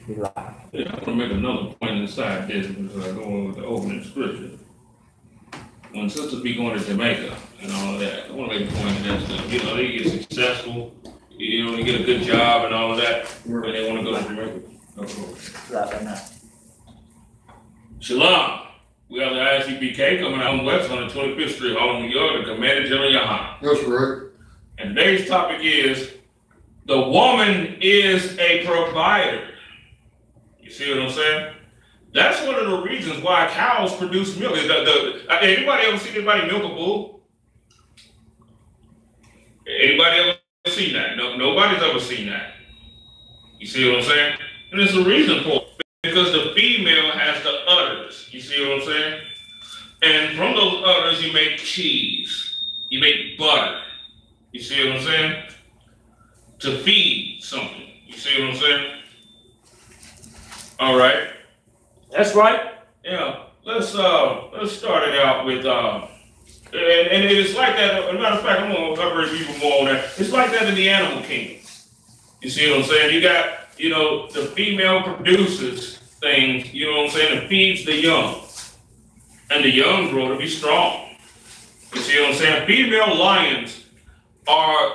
Yeah, I want to make another point inside this because I go on with the opening scripture. When sisters be going to Jamaica and all of that, I want to make a point that they get successful, they get a good job and all of that, and they want to go to Jamaica. Shalom. We have the Isupk coming out west on the 25th Street, Harlem, New York, the Commander General Yahan. That's right. And today's topic is the woman is a provider. You see what I'm saying? That's one of the reasons why cows produce milk. Anybody ever see anybody milk a bull? Anybody ever seen that? No, nobody's ever seen that. You see what I'm saying? And there's a reason for it. Because the female has the udders. You see what I'm saying? And from those udders, you make cheese. You make butter. You see what I'm saying? To feed something. You see what I'm saying? All right. that's right. Yeah. Let's start it out with and it's like that. As a matter of fact, I'm gonna cover even more on that. It's like that in the animal kingdom. You see what I'm saying? You got, the female produces things, you know what I'm saying, and feeds the young. And the young grow to be strong. You see what I'm saying? Female lions are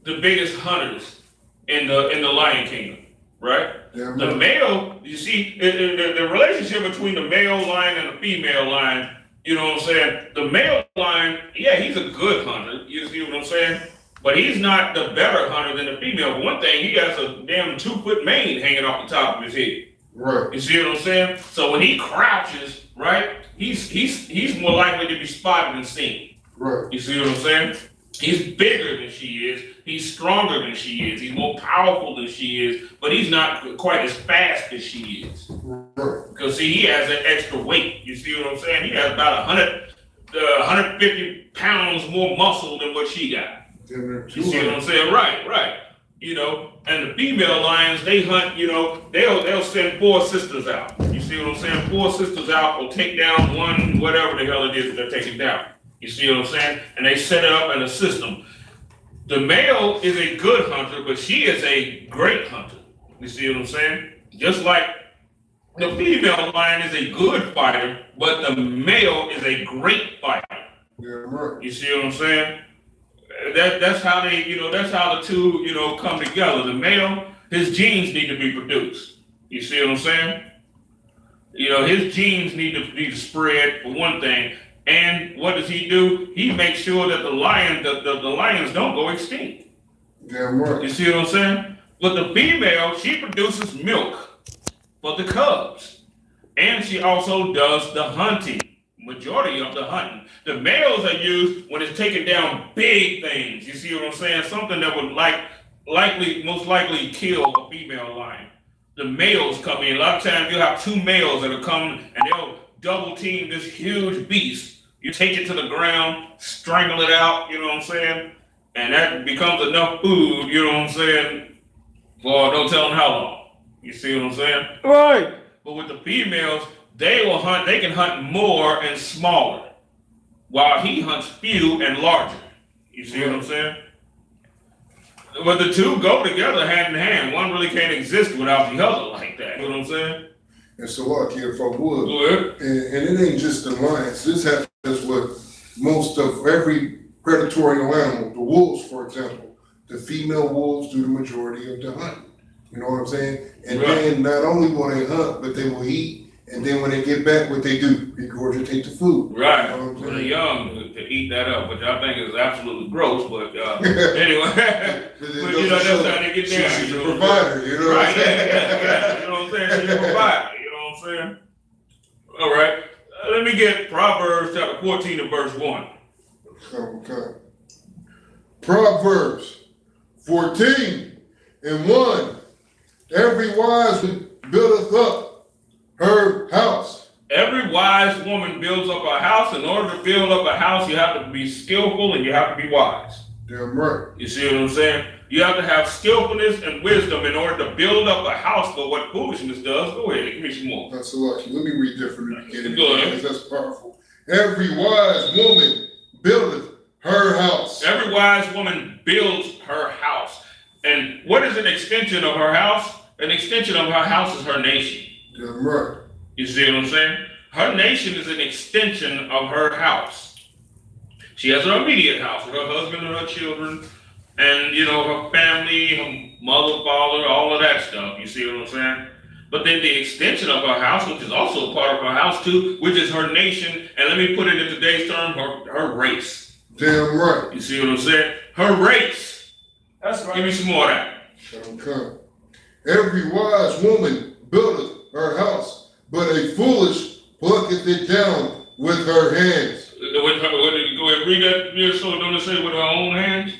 the biggest hunters in the lion kingdom, right? Yeah, the male, you see, the relationship between the male lion and the female lion, you know what I'm saying? The male lion, yeah, he's a good hunter, you see what I'm saying? But he's not the better hunter than the female. For one thing, he has a damn 2-foot mane hanging off the top of his head. Right. You see what I'm saying? So when he crouches, right, he's more likely to be spotted and seen. Right. You see what I'm saying? He's bigger than she is. He's stronger than she is. He's more powerful than she is. But he's not quite as fast as she is. Right. Because see, he has that extra weight. You see what I'm saying? He has about 150 pounds more muscle than what she got. You see what I'm saying? Right. And the female lions, they hunt, they'll send 4 sisters out. You see what I'm saying? 4 sisters out will take down one, whatever the hell it is that they're taking down. You see what I'm saying? And they set it up in a system. The male is a good hunter, but she is a great hunter. You see what I'm saying? Just like the female lion is a good fighter, but the male is a great fighter. Yeah, right. You see what I'm saying? That's how they, that's how the two, come together. The male, his genes need to be produced. You see what I'm saying? His genes need to spread for one thing. And what does he do? He makes sure that the lions don't go extinct. Yeah, right. You see what I'm saying? But the female, she produces milk for the cubs. And she also does the hunting. Majority of the hunting. The males are used when it's taking down big things. You see what I'm saying? Something that would most likely kill a female lion. The males come in. A lot of times you'll have 2 males that'll come and they'll double team this huge beast. You take it to the ground, strangle it out, you know what I'm saying? And that becomes enough food, you know what I'm saying, for no telling how long. You see what I'm saying? Right. But with the females, they can hunt more and smaller, while he hunts few and larger. You see what I'm saying? But the two go together hand in hand. One really can't exist without the other like that. You know what I'm saying? And so like if I would, Go ahead. And it ain't just the lions. This happens with most of every predatory animal. The wolves, for example. The female wolves do the majority of the hunting. You know what I'm saying? And then not only will they hunt, but they will eat. And then when they get back, what they do, regurgitate the food. Right. For the young to eat that up, which I think is absolutely gross, but anyway. But that's how they get down. She's a provider, you know what I'm saying? Yeah. You know what I'm saying? She's a provider, you know what I'm saying? All right. Let me get Proverbs chapter 14 and verse 1. Okay. Proverbs 14 and 1. Every wise buildeth up her house. Every wise woman builds up a house. In order to build up a house, you have to be skillful and you have to be wise. Damn right. You see what I'm saying? You have to have skillfulness and wisdom in order to build up a house. But what foolishness does, go ahead, give me some more. That's a lucky. Let me read that from the beginning because that's powerful. Every wise woman buildeth her house. Every wise woman builds her house. And what is an extension of her house? an extension of her house is her nation. Yeah, right. You see what I'm saying? Her nation is an extension of her house. She has her immediate house with her husband and her children, and her family, her mother, father, all of that stuff. You see what I'm saying? But then the extension of her house, which is also a part of her house too, which is her nation, and let me put it in today's term, her race. Damn right. You see what I'm saying? Her race. That's right. Give me some more of that. Okay. Every wise woman buildeth her house, but a foolish plucketh it down with her hands. Go ahead, read that. So don't it say with her own hands?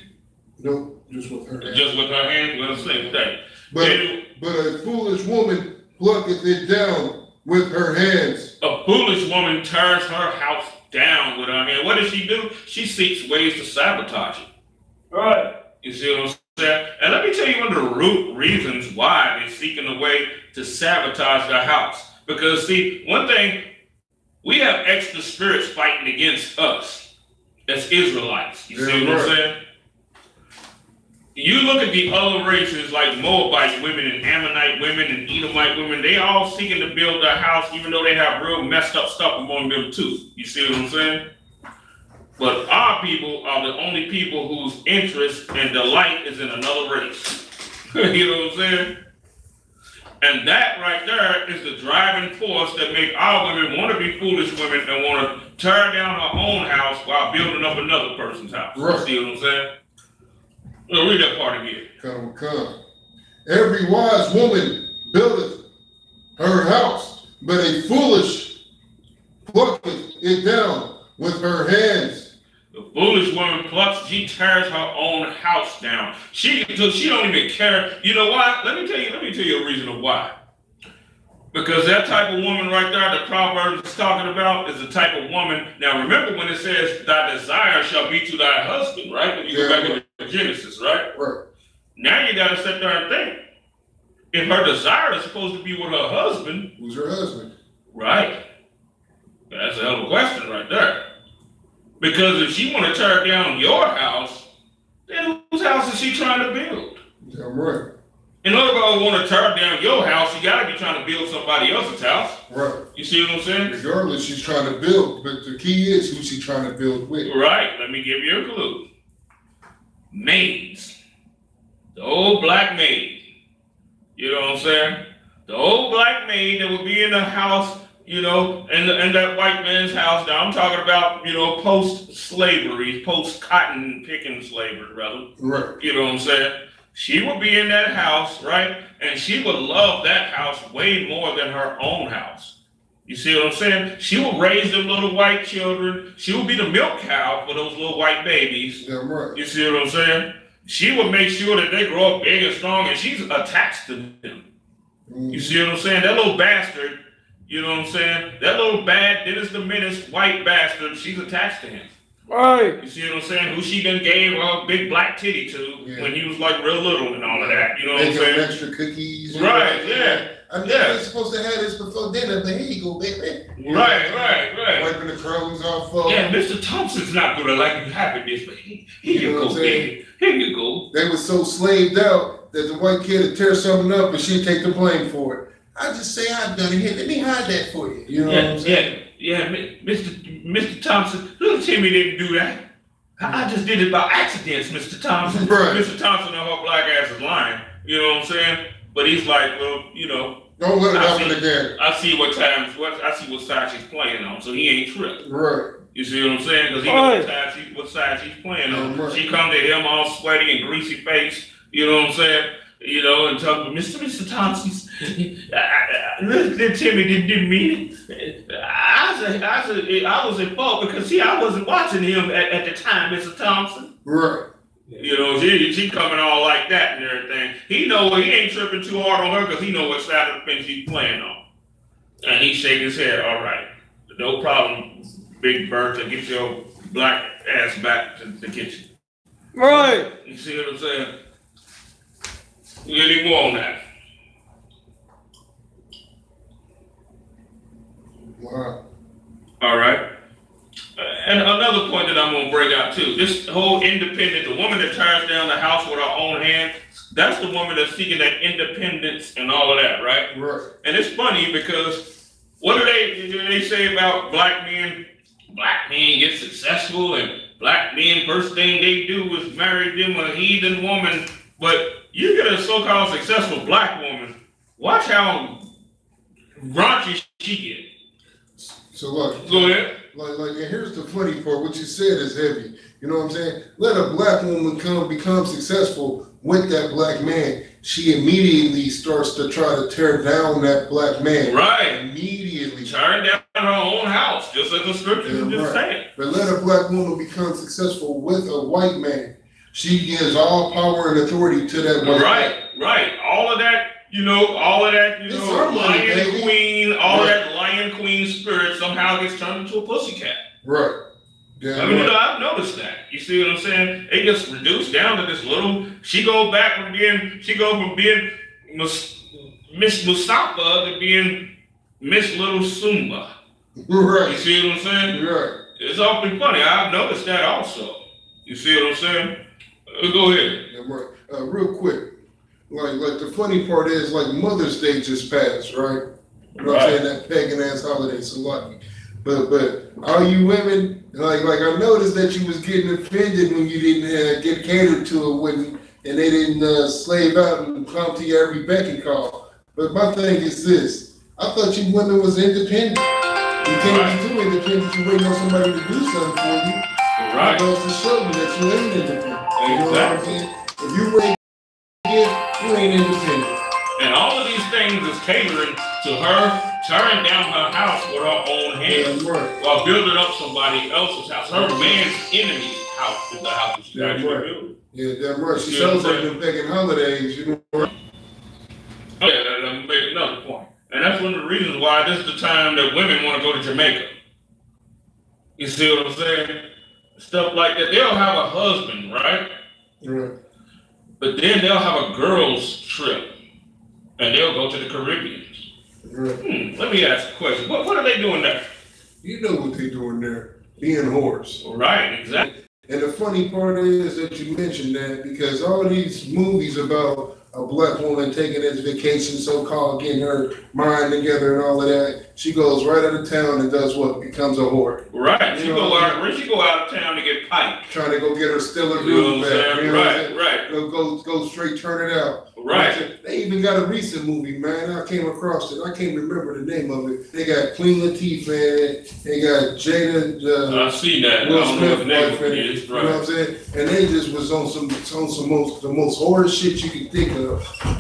No, just with her hands. Just with her hands? Well, same thing. But a foolish woman plucketh it down with her hands. A foolish woman tears her house down with her hands. What does she do? She seeks ways to sabotage it. Right. You see what I'm saying? And let me tell you one of the root reasons why they're seeking a way to sabotage their house. Because, see, one thing, we have extra spirits fighting against us as Israelites. You see what I'm saying? You look at the other races like Moabite women and Ammonite women and Edomite women, they all seeking to build their house, even though they have real messed up stuff among them too. You see what I'm saying? But our people are the only people whose interest and delight is in another race. You know what I'm saying? And that right there is the driving force that make our women want to be foolish women and want to tear down her own house while building up another person's house. Right. You see what I'm saying? Well, read that part again. Come. Every wise woman buildeth her house, but a foolish plucketh it down with her hands. The foolish woman plucks, she tears her own house down. She don't even care. You know why? Let me tell you a reason of why. Because that type of woman right there, the Proverbs is talking about, is the type of woman. Now remember when it says, thy desire shall be to thy husband, right? When you go back into Genesis, right? Right. Now you got to sit there and think. If her desire is supposed to be with her husband. Who's her husband? Right. That's a hell of a question right there. Because if she want to tear down your house, then whose house is she trying to build? Damn right. In order to want to tear down your house, you got to be trying to build somebody else's house. Right. You see what I'm saying? Regardless, she's trying to build, but the key is who she's trying to build with. Right. Let me give you a clue. Maids. The old black maid. You know what I'm saying? The old black maid that would be in the house, in that white man's house. Now I'm talking about, post-slavery, post-cotton picking slavery, brother. Right. You know what I'm saying? She would be in that house, right? And she would love that house way more than her own house. You see what I'm saying? She will raise them little white children. She will be the milk cow for those little white babies. Damn right. You see what I'm saying? She will make sure that they grow up big and strong, and she's attached to them. You see what I'm saying? That little bastard, you know what I'm saying? That little bad Dennis the Menace white bastard, she's attached to him. Right. You see what I'm saying? Who she done gave a big black titty to when he was like real little and all of that. You know what I'm saying? Extra cookies. Right, yeah. I'm not supposed to have this before dinner, but here you go, baby. Right. Wiping the crumbs off of. Yeah, Mr. Thompson's not gonna like you having this, but here you go, baby. Here you go. They were so slaved out that the white kid would tear something up and she'd take the blame for it. I just say I've done it. Here, let me hide that for you. You know what I'm saying? Yeah, Mr. Thompson, little Timmy didn't do that. I just did it by accidents, Mr. Thompson. Right. Mr. Thompson and her black ass is lying. You know what I'm saying? But he's like, well, don't let it happen again. I see what side she's playing on, so he ain't tripped. Right. You see what I'm saying? Because he knows what side she's playing on. Right. She come to him all sweaty and greasy face. You know what I'm saying? And talk to Mr. Thompson. Little Timmy didn't mean it. I was at fault because I wasn't watching him at the time, Mr. Thompson. Right. She coming all like that and everything. He ain't tripping too hard on her because he know what side of the fence she's playing on. And he shake his head, all right. No problem, Big Bertha, get your black ass back to the kitchen. Right. You see what I'm saying? Any more on that? Wow. All right. And another point that I'm gonna bring out too, this whole independent, the woman that tears down the house with her own hand, that's the woman that's seeking that independence and all of that, right? Right. And it's funny because what do they say about black men? Black men get successful, and black men first thing they do is marry them a heathen woman. But you get a so-called successful black woman, watch how raunchy she gets. So look, Go ahead. and here's the funny part. What you said is heavy. You know what I'm saying? Let a black woman become successful with that black man. She immediately starts to try to tear down that black man. Right. Immediately. Tearing down her own house, just as the scripture is just saying. But let a black woman become successful with a white man. She gives all power and authority to that white man. Right. All of that, money, lion queen, all of that lion queen spirit somehow gets turned into a pussycat. Right. Yeah, I've noticed that. You see what I'm saying? It gets reduced down to this little. She goes from being Miss Mustafa to being Miss Little Sumba. Right. You see what I'm saying? Right. It's awfully funny. I've noticed that also. You see what I'm saying? Go ahead. Yeah, right. Real quick, like the funny part is, like, Mother's Day just passed, right? You know what I'm saying? That pagan ass holiday, so lucky. But all you women, like I noticed that you was getting offended when you didn't get catered to it and they didn't slave out and come to you every beck and call. But my thing is this: I thought you women was independent. You can't be too independent. You waiting on somebody to do something for you. Right. That goes to show you that you ain't independent. Exactly. You know what I'm saying? If you wait, you ain't independent. And all of these things is catering to her tearing down her house with her own hands, while building up somebody else's house. Her man's enemy's house is the house that she's actually building. Yeah, damn right. She celebrating the pagan holidays, you know. Yeah, let me make another point. And that's one of the reasons why this is the time that women want to go to Jamaica. You see what I'm saying? Stuff like that. They'll have a husband, right? Right. But then they'll have a girls' trip, and they'll go to the Caribbean. Right. Let me ask a question. What are they doing there? You know what they doing there. Being whores. Right, exactly. And the funny part is that you mentioned that because all of these movies about a black woman taking this vacation, so-called getting her mind together and all of that, she goes right out of town and does what? Becomes a whore. Right. She go out of town to get piped. Trying to go get her Stella groove back. You know right. Go straight, turn it out. Right. They even got a recent movie, man. I came across it. I can't remember the name of it. They got Queen Latifah in it. They got Jada. I've seen that. Will I don't know Smith the name of in it. it. Right. You know what I'm saying? And they just was on the most horrid shit you can think of.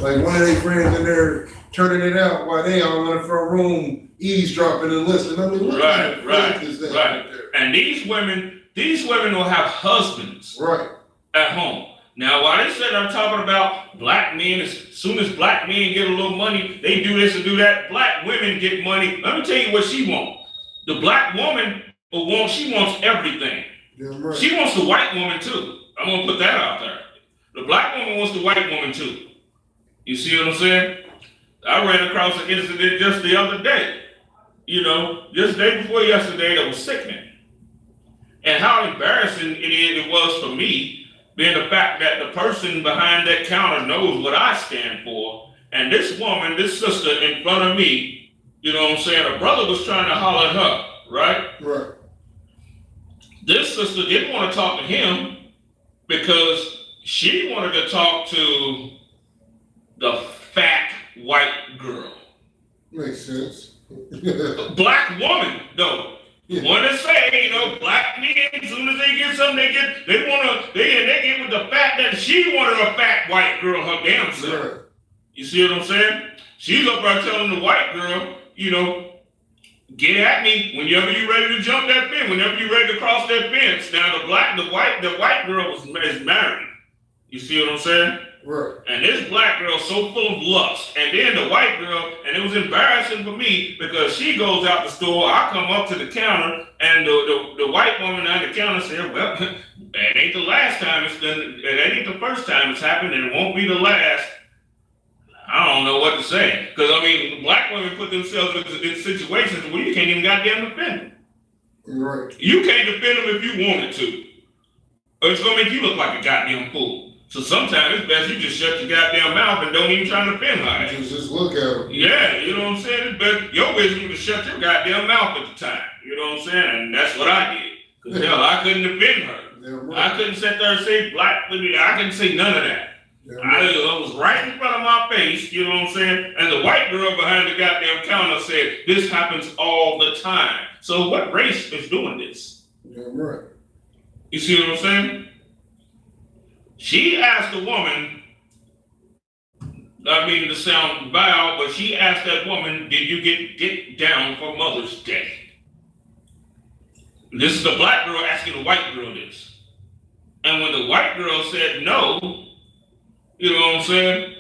Like one of their friends in there turning it out while they all in the front room eavesdropping and listening. I mean, what kind of fuck is that right there? And these women will have husbands at home. Now, while they said I'm talking about black men, as soon as black men get a little money, they do this and do that. Black women get money. Let me tell you what she wants. The black woman she wants everything. Yeah, right. She wants the white woman too. I'm gonna put that out there. The black woman wants the white woman too. You see what I'm saying? I ran across an incident just the other day. Just the day before yesterday, that was sickening. And how embarrassing it was for me, being the fact that the person behind that counter knows what I stand for. And this woman, this sister in front of me, you know what I'm saying? Her brother was trying to holler at her, right? Right. This sister didn't want to talk to him because she wanted to talk to the fat white girl. Makes sense. Black woman, though. Yeah. Want to say, black men, as soon as they get something, they get with the fact that she wanted a fat white girl her damn self. Right. You see what I'm saying? She's up there telling the white girl, get at me whenever you're ready to jump that fence, whenever you're ready to cross that fence. Now the white girl is married. You see what I'm saying? Right. And this black girl so full of lust. And then the white girl, and it was embarrassing for me because she goes out the store, I come up to the counter, and the white woman at the counter said, well, that ain't the last time it's done, that ain't the first time it's happened, and it won't be the last. I don't know what to say. Because, black women put themselves in situations where you can't even goddamn defend them. Right. You can't defend them if you wanted to. Or it's gonna make you look like a goddamn fool. So sometimes it's best you just shut your goddamn mouth and don't even try to defend her. Just look at them. Yeah, you know what I'm saying? It's best your wisdom to shut your goddamn mouth at the time. You know what I'm saying? And that's what I did. Because hell, I couldn't defend her. Yeah, right. I couldn't sit there and say black women. I couldn't say none of that. Yeah, right. I was right in front of my face, you know what I'm saying? And the white girl behind the goddamn counter said, this happens all the time. So what race is doing this? Yeah, right. You see what I'm saying? She asked the woman, not meaning to sound vile, but she asked that woman, did you get down for Mother's Day? This is the black girl asking the white girl this. And when the white girl said no, you know what I'm saying?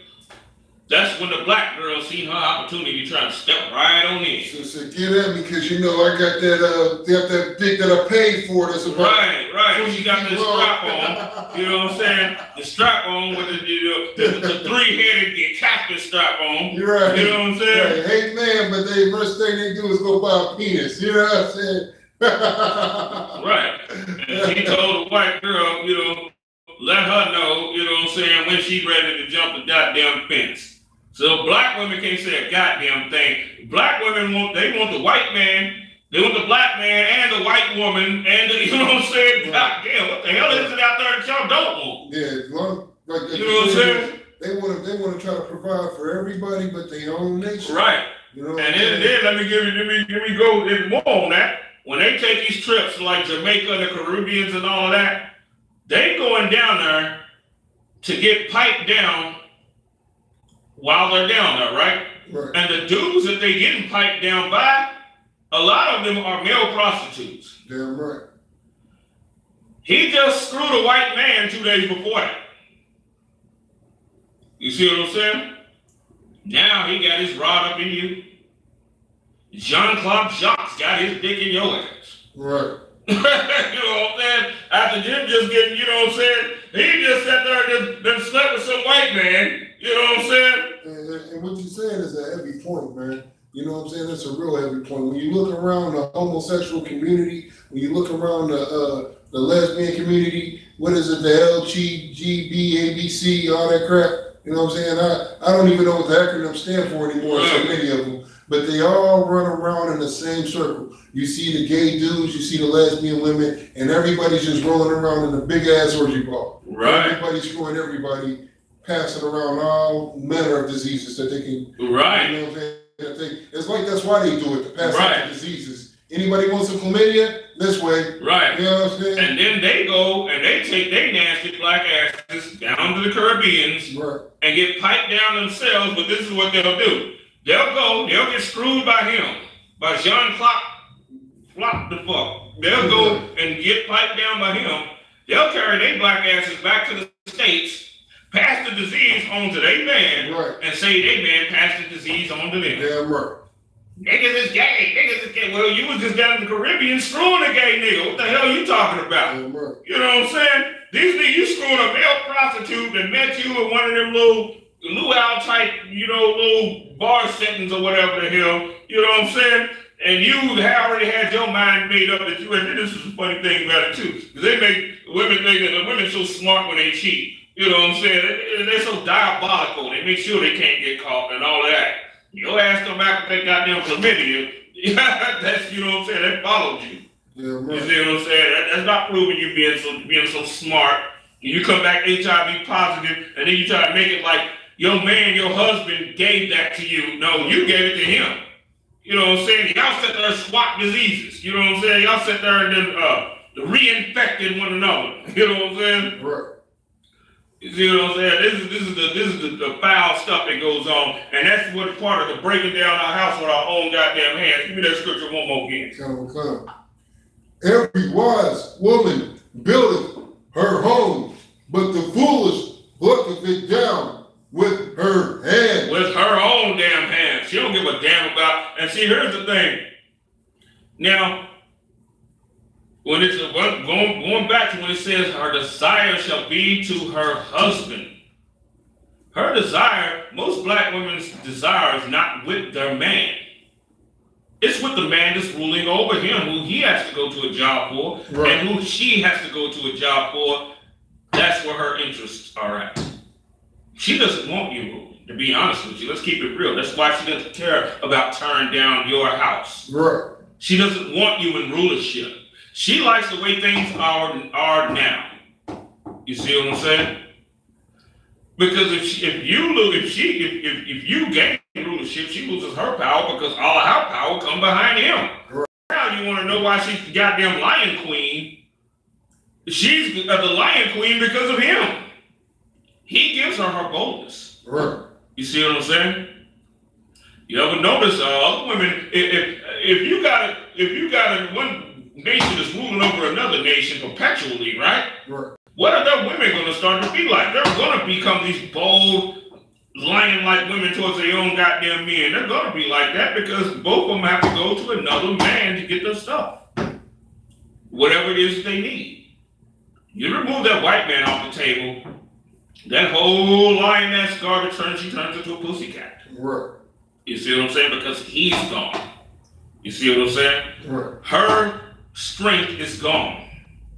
That's when the black girl seen her opportunity to try to step right on in. So get at me because you know I got that dick that I paid for. That's about right. She got the strap on. You know what I'm saying? The strap on with the three-headed captain strap on. You're right. You know what I'm saying? Right. Hey man, but the first thing they do is go buy a penis. You know what I'm saying? Right. And she told the white girl, you know, let her know, you know what I'm saying, when she's ready to jump the goddamn fence. So black women can't say a goddamn thing. Black women want the white man, they want the black man and the white woman and the, you know what I'm saying? Goddamn, what the hell is it out there that y'all don't want? Yeah, like you know what I'm saying? They want to try to provide for everybody but their own nation. Right. You know and then let me go even more on that. When they take these trips like Jamaica and the Caribbeans and all of that, they going down there to get piped down while they're down there, right? Right. And the dudes that they getting piped down by, a lot of them are male prostitutes. Damn right. He just screwed a white man 2 days before that. You see what I'm saying? Now he got his rod up in you. Jean-Claude Jacques got his dick in your ass. Right. You know what I'm saying? After Jim just getting, you know what I'm saying? He just sat there and then slept with some white man. You know what I'm saying? And what you're saying is a heavy point, man. You know what I'm saying? That's a real heavy point. When you look around the homosexual community, when you look around the lesbian community, what is it, the LGBT, all that crap? You know what I'm saying? I don't even know what the acronym stand for anymore, so many of them. But they all run around in the same circle. You see the gay dudes, you see the lesbian women, and everybody's just rolling around in a big ass orgy ball. Right. Everybody's screwing everybody, passing around all manner of diseases that they can. Right. You know what I'm saying? It's like that's why they do it, to pass out the diseases. Anybody wants some chlamydia? This way. Right. You know what I'm saying? And then they go and they take their nasty black asses down to the Caribbeans and get piped down themselves, but this is what they'll do. They'll get screwed by him, by Jean-Claude Flop the fuck. They'll go and get piped down by him. They'll carry their black asses back to the States, pass the disease on to their man, and say their man passed the disease on to them. Damn right. Niggas is gay, niggas is gay. Well, you was just down in the Caribbean screwing a gay nigga. What the hell are you talking about? Damn right. You know what I'm saying? These niggas, you screwing a male prostitute that met you at one of them little luau type, you know, little bar settings or whatever the hell, you know what I'm saying? And you already had your mind made up that you, and this is a funny thing about it too, because they make women think that the women so smart when they cheat. You know what I'm saying? They're so diabolical. They make sure they can't get caught and all of that. Your ass come back with that goddamn chlamydia. That's, you know what I'm saying? That followed you. Yeah, right. You see what I'm saying? That's not proving you being so smart. You come back HIV positive, and then you try to make it like your man, your husband gave that to you. No, you gave it to him. You know what I'm saying? Y'all sit there and swap diseases. You know what I'm saying? Y'all sit there and then reinfected one another. You know what I'm saying? Right. You see what I'm saying? This is the foul stuff that goes on, and that's what part of the breaking down our house with our own goddamn hands. Give me that scripture one more again. Come. Every wise woman buildeth her home, but the foolish plucketh it down with her hand. With her own damn hands. She don't give a damn about. And see, here's the thing. Now, when it's going back to when it says her desire shall be to her husband. Her desire, most black women's desire is not with their man. It's with the man that's ruling over him, who he has to go to a job for, Right. and who she has to go to a job for. That's where her interests are at. She doesn't want you ruling, to be honest with you. Let's keep it real. That's why she doesn't care about tearing down your house. Right. She doesn't want you in rulership. She likes the way things are now. You see what I'm saying? Because if you gain rulership, she loses her power because all of her power come behind him. Right. Now you want to know why she's the goddamn Lion Queen? She's the Lion Queen because of him. He gives her boldness. Right. You see what I'm saying? You ever notice other women? If you got one nation that's ruling over another nation perpetually, right? Right. What are their women going to start to be like? They're going to become these bold, lion-like women towards their own goddamn men. They're going to be like that because both of them have to go to another man to get their stuff. Whatever it is that they need. You remove that white man off the table, that whole lioness garbage she turns into a pussycat. Right. You see what I'm saying? Because he's gone. You see what I'm saying? Right. Her strength is gone.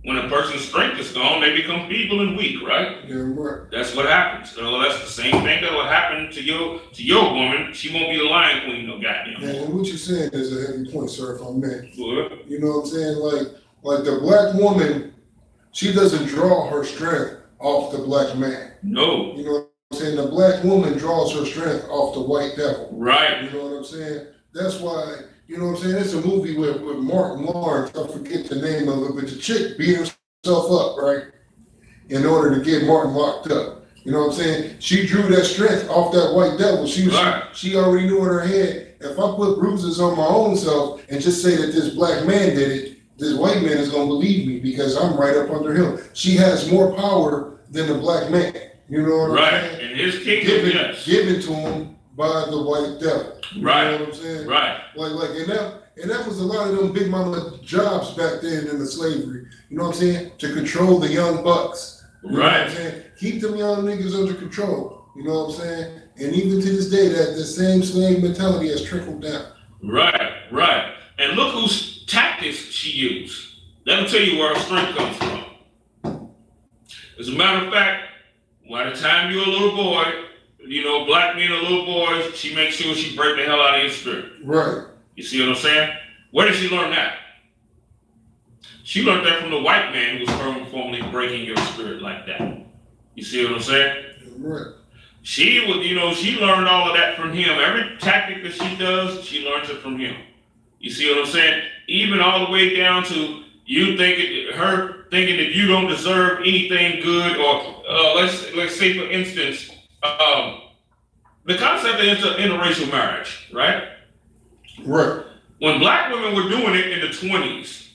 When a person's strength is gone, they become feeble and weak, right? Yeah, right. That's what happens. So that's the same thing that will happen to your woman. She won't be the Lion Queen no goddamn. Yeah, and what you're saying is a heavy point, sir, if I may. What? You know what I'm saying? Like the black woman, she doesn't draw her strength off the black man. No. You know what I'm saying? The black woman draws her strength off the white devil. Right. You know what I'm saying? That's why, you know what I'm saying? It's a movie with Martin Lawrence, I forget the name of it, but the chick beat herself up, right? In order to get Martin locked up. You know what I'm saying? She drew that strength off that white devil. She already knew in her head, if I put bruises on my own self and just say that this black man did it, this white man is going to believe me because I'm right up under him. She has more power than the black man. You know what I'm saying? Right. And his kingdom, yes. Given to him by the white devil. Right. You know what I'm saying? Right. And that was a lot of them big mama jobs back then in the slavery. You know what I'm saying? To control the young bucks. You know what I'm saying? Keep them young niggas under control. You know what I'm saying? And even to this day, that the same slave mentality has trickled down. Right, right. And look whose tactics she used. That'll tell you where her strength comes from. As a matter of fact, by the time you're a little boy, you know, black men are little boys, she makes sure she break the hell out of your spirit. Right. You see what I'm saying? Where did she learn that? She learned that from the white man who was formerly breaking your spirit like that. You see what I'm saying? Right. She learned all of that from him. Every tactic that she does, she learns it from him. You see what I'm saying? Even all the way down to her thinking that you don't deserve anything good, or let's say for instance, the concept of interracial marriage, right? Right. When black women were doing it in the 20s,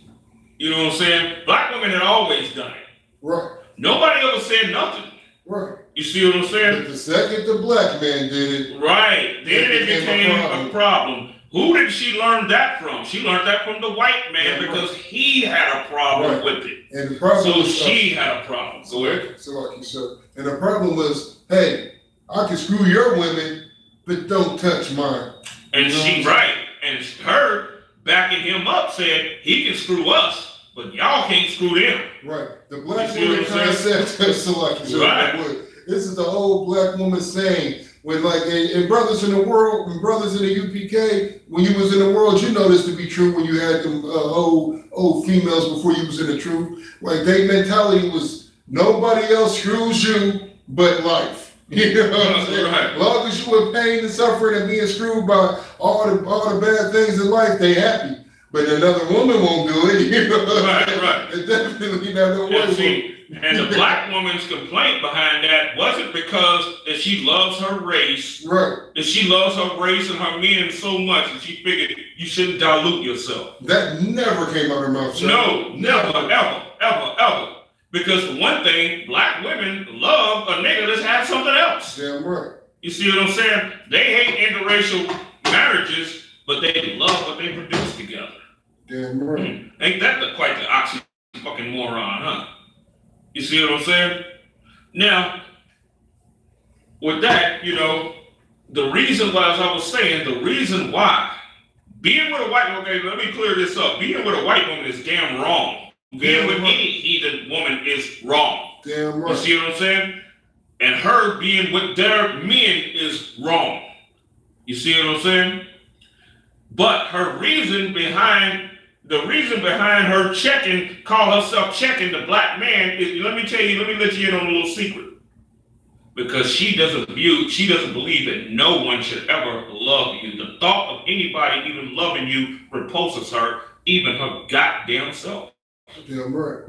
you know what I'm saying? Black women had always done it. Right. Nobody ever said nothing. Right. You see what I'm saying? But the second the black man did it, right, then it became a problem. Who did she learn that from? She learned that from the white man because he had a problem with it. And the problem she had a problem. Go ahead. So like you said, and the problem was, hey, I can screw your women, but don't touch mine. And and her backing him up said he can screw us, but y'all can't screw them. Right. The black woman concept, so like you said, right. This is the old black woman saying. When in Brothers in the World, when Brothers in the UPK, when you was in the world, you know this to be true when you had them old females before you was in the truth. Like their mentality was nobody else screws you but life. You know what I'm saying? Right. As long as you in pain and suffering and being screwed by all the bad things in life, they happy. But another woman won't do it. You know what I'm saying? Right. It's definitely not no way. And the black woman's complaint behind that wasn't because that she loves her race, right? That she loves her race and her men so much that she figured you shouldn't dilute yourself. That never came out of her mouth. Sir. No, never, ever. Because for one thing, black women love a nigga that's had something else. Damn right. You see what I'm saying? They hate interracial marriages, but they love what they produce together. Damn right. Ain't that quite the oxy fucking moron, huh? You see what I'm saying? Now, with that, you know, the reason why, as I was saying, the reason why Being with a white, okay, let me clear this up. Being with a white woman is damn wrong. Being with any heathen woman is wrong. Damn right. You see what I'm saying? And her being with their men is wrong. You see what I'm saying? But her reason behind her checking, call herself checking the black man is, let me let you in on a little secret. Because she doesn't believe that no one should ever love you. The thought of anybody even loving you repulses her, even her goddamn self. Damn right.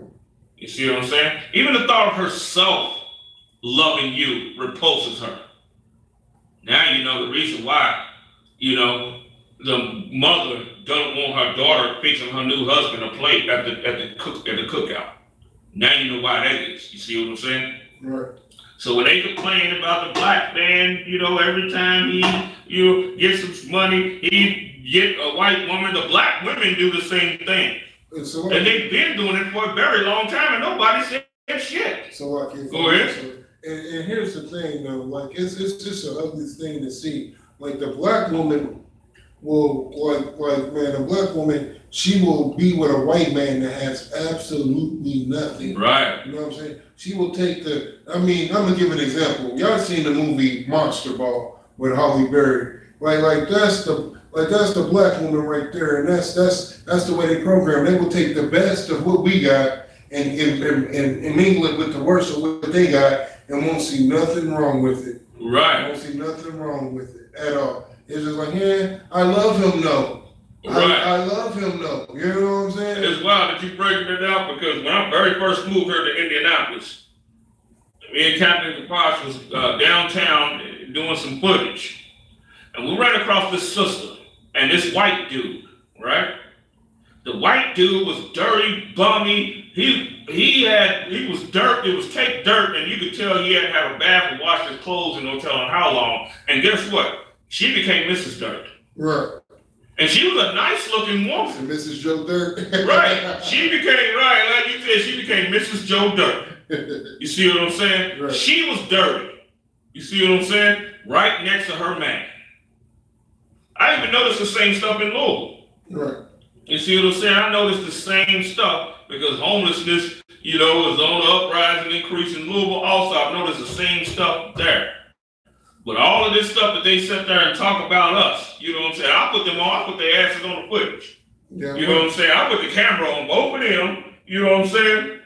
You see what I'm saying? Even the thought of herself loving you repulses her. Now you know the reason why, the mother doesn't want her daughter fixing her new husband a plate at the cookout. Now you know why that is. You see what I'm saying? Right. So when they complain about the black man, every time he gets some money, he get a white woman. The black women do the same thing. And they've been doing it for a very long time, and nobody said shit. So I can go ahead. And here's the thing, though. Like it's just an ugly thing to see. Like the black woman will, the black woman, she will be with a white man that has absolutely nothing. Right. You know what I'm saying? She will take I'm gonna give an example. Y'all seen the movie Monster Ball with Halle Berry? Like that's the black woman right there, and that's the way they program. They will take the best of what we got and mingle it with the worst of what they got, and won't see nothing wrong with it. Right. Won't see nothing wrong with it at all. It's just like, yeah, I love him though. Right. I love him though. You know what I'm saying? It's wild that you breaking it out, because when I very first moved here to Indianapolis, me and Captain Kaposh was downtown doing some footage. And we ran across this sister and this white dude, right? The white dude was dirty, bummy. He was dirt. It was caked dirt, and you could tell he hadn't had a bath and washed his clothes in no telling how long. And guess what? She became Mrs. Dirt. Right. And she was a nice looking woman. And Mrs. Joe Dirt. Right. She became, right, like you said, she became Mrs. Joe Dirt. You see what I'm saying? Right. She was dirty. You see what I'm saying? Right next to her man. I even noticed the same stuff in Louisville. Right. You see what I'm saying? I noticed the same stuff because homelessness, is on the uprising increase in Louisville. Also, I've noticed the same stuff there. But all of this stuff that they sit there and talk about us, you know what I'm saying? I put their asses on the footage. Yeah, you know what I'm saying? I put the camera on both of them, you know what I'm saying?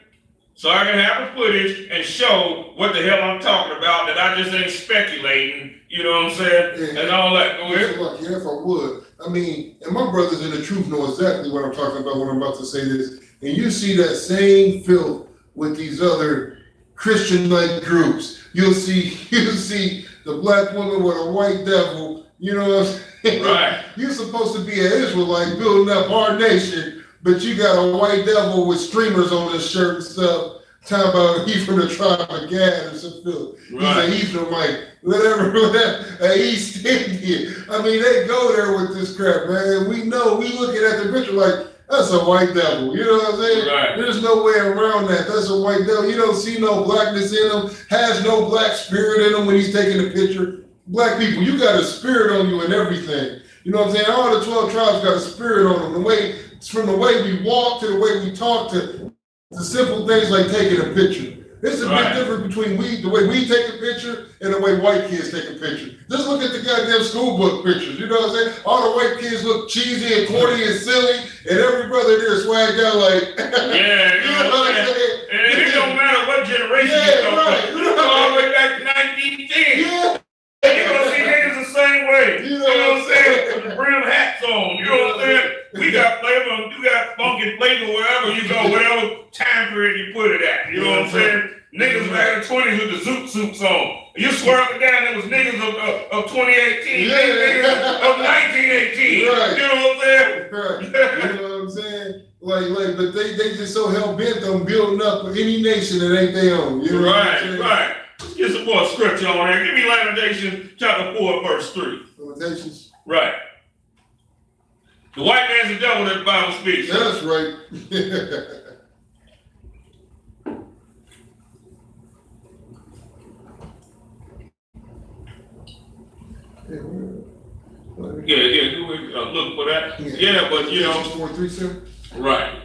So I can have the footage and show what the hell I'm talking about, that I just ain't speculating, you know what I'm saying? And all that. Go ahead. Yeah, if I would. And my brothers in the truth know exactly what I'm talking about when I'm about to say this. And you see that same filth with these other Christian-like groups. You'll see the black woman with a white devil, you know what I'm saying? Right. You're supposed to be an Israelite building up our nation, but you got a white devil with streamers on his shirt and stuff, talking about he's from the tribe of Gad or some filth. Right. He's an Ephraimite, whatever, East Indian. They go there with this crap, man. We know, we looking at the picture like, that's a white devil, you know what I'm saying? Right. There's no way around that. That's a white devil. You don't see no blackness in him, has no black spirit in him when he's taking the picture. Black people, you got a spirit on you and everything. You know what I'm saying? All the 12 tribes got a spirit on them. From the way we walk to the way we talk to simple things like taking a picture. There's a big difference between the way we take a picture and the way white kids take a picture. Just look at the goddamn school book pictures. You know what I'm saying? All the white kids look cheesy and corny and silly, and every brother there swagged out like, yeah, you know what I'm saying? And it don't matter what generation you come from. You go all the way back to 1910. Yeah. You're gonna see niggas the same way. You know what I'm saying? With the brim hats on. You know what I'm saying? We got flavor, you got funky flavor wherever you go, whatever time period you put it at. You know what I'm saying? Niggas back in the 20s with the zoot suits on. You swear up and down there was niggas of 2018, niggas of 1918. Right. You know what I'm saying? Right. You know what I'm saying? But they just so hell bent on building up any nation that ain't their own. You know what I'm saying? Right. Let's get some more scripture on there. Give me Lamentations chapter 4, verse 3. Lamentations. Right. The white man's the devil that the Bible speaks. That's right. Look for that. Yeah, but you know, 4-3, sir. Right.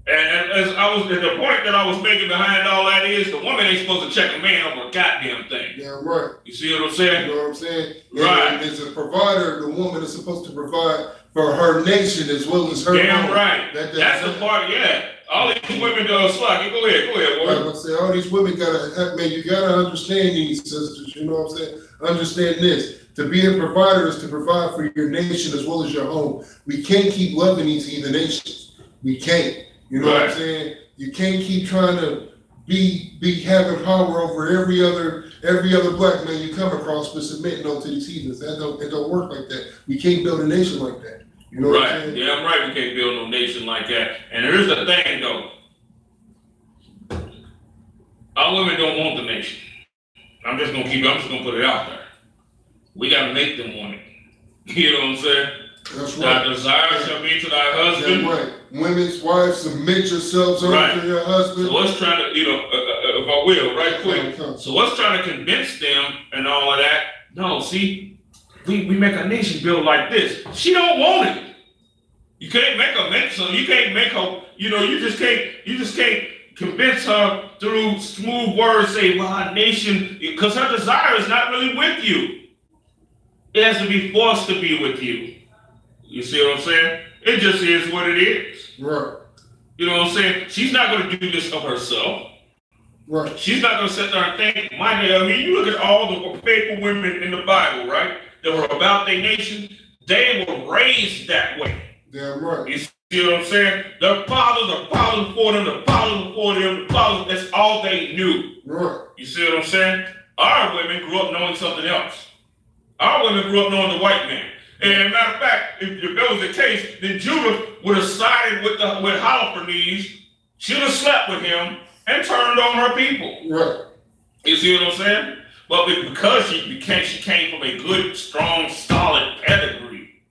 And as I was, the point that I was making behind all that is the woman ain't supposed to check a man over a goddamn thing. Yeah, right. You see what I'm saying? You know what I'm saying? Right. And as a provider, the woman is supposed to provide for her nation as well as her damn own. right. That's the part, yeah. All these women do Slocky. Go ahead, woman. Right, I say all these women gotta, man, you gotta understand these sisters, you know what I'm saying? Understand this. To be a provider is to provide for your nation as well as your home. We can't keep loving these heathen nations. We can't. You know what I'm saying? You can't keep trying to be having power over every other black man you come across, but submitting to these heathens. It don't work like that. We can't build a nation like that. You know what I'm saying? Yeah, I'm right. We can't build no nation like that. And here's the thing, though. Our women don't want the nation. I'm just gonna put it out there. We gotta make them want it. You know what I'm saying? That's right. Thy desire shall be to thy husband. That's right. Women's wives, submit yourselves unto your husband. So what's trying to, if I will, right quick. So what's trying to convince them and all of that? No, see, we make a nation built like this. She don't want it. You can't make her make so you can't make her, you just can't convince her through smooth words, say, well, our nation, because her desire is not really with you. It has to be forced to be with you. You see what I'm saying? It just is what it is. Right. You know what I'm saying? She's not going to do this of herself. Right. She's not going to sit there and think, you look at all the faithful women in the Bible, right? That were about their nation. They were raised that way. Damn right. You see what I'm saying? Their fathers before them, that's all they knew. Right. You see what I'm saying? Our women grew up knowing something else. Our women grew up knowing the white man. And matter of fact, if that was the case, then Judah would have sided with Holofernes. She'd have slept with him and turned on her people. Right. You see what I'm saying? But because she came from a good, strong, solid pedigree,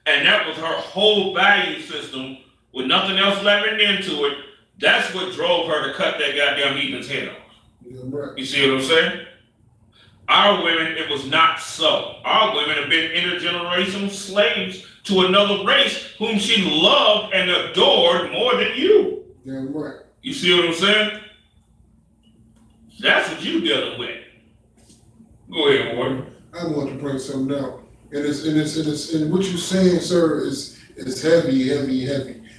and that was her whole value system with nothing else levering into it, that's what drove her to cut that goddamn heathen's head off. Yeah, right. You see what I'm saying? Our women, it was not so. Our women have been intergenerational slaves to another race whom she loved and adored more than you. Damn right. You see what I'm saying? That's what you dealing with. Go ahead, Warren. I want to bring something out. And what you're saying, sir, is heavy.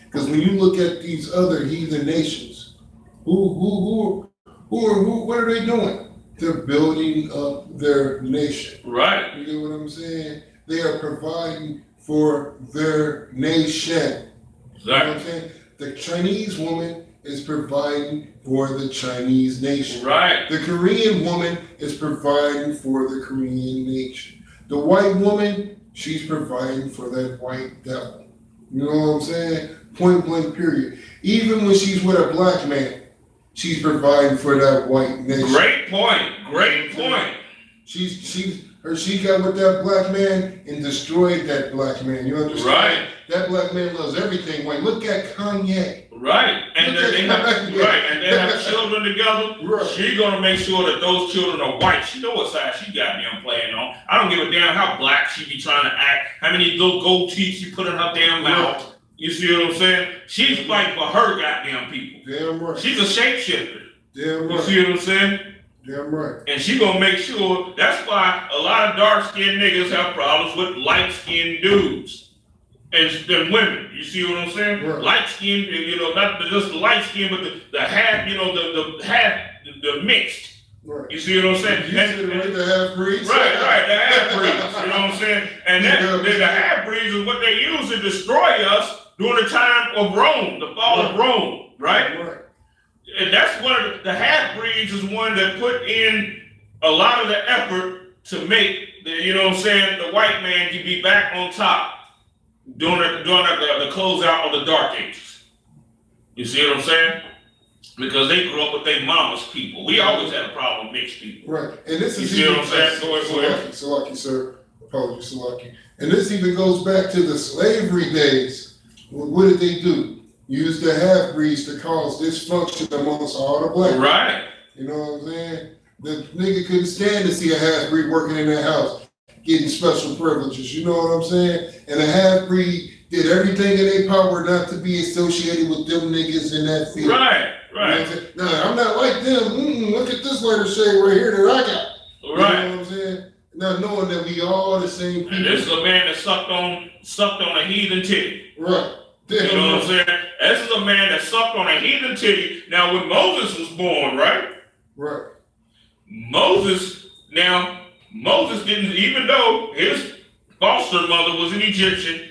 Because when you look at these other heathen nations, what are they doing? They're building up their nation. Right. You know what I'm saying? They are providing for their nation. Exactly. You know what I'm saying? The Chinese woman is providing for the Chinese nation. Right. The Korean woman is providing for the Korean nation. The white woman, she's providing for that white devil. You know what I'm saying? Point blank, period. Even when she's with a black man, she's providing for that white nation. Great point. Great point. She got with that black man and destroyed that black man. You understand? Right. That black man loves everything white. Look at Kanye. Right. And they have children together. Right. She's gonna make sure that those children are white. She know what side she got them playing on. I don't give a damn how black she be trying to act, how many little gold teeth she put in her damn mouth. Right. You see what I'm saying? She's fighting for her goddamn people. Damn right. She's a shapeshifter. Damn right. You see what I'm saying? Damn right. And she gonna make sure, that's why a lot of dark-skinned niggas have problems with light-skinned dudes and women. You see what I'm saying? Right. Light-skinned, not just the light skin, but the half, the mixed. Right. You see what I'm saying? The half-breeds. Right, the half-breeds. You know what I'm saying? And the half-breeds is what they use to destroy us during the time of Rome, the fall of Rome, right? Right. And that's one of the half-breeds is one that put in a lot of the effort to make the white man can be back on top during the closeout of the Dark Ages. You see what I'm saying? Because they grew up with their mama's people. We always had a problem with mixed people. Right. And this is you see what I'm saying? Go ahead. Salaki, sir. Apologies, Salaki. And this even goes back to the slavery days. What did they do? Use the half-breeds to cause dysfunction amongst all the black people. Right. You know what I'm saying? The nigga couldn't stand to see a half-breed working in that house. getting special privileges. You know what I'm saying? And the half-breed did everything in their power not to be associated with them niggas in that field. Right, right. You know nah, I'm not like them. Look at this lighter shade right here that I got. Right. You know what I'm saying? Not knowing that we all the same people. And this is a man that sucked on a heathen titty. Right. You know what I'm saying? This is a man that sucked on a heathen titty. Now, when Moses was born, right? Right. Moses didn't, even though his foster mother was an Egyptian,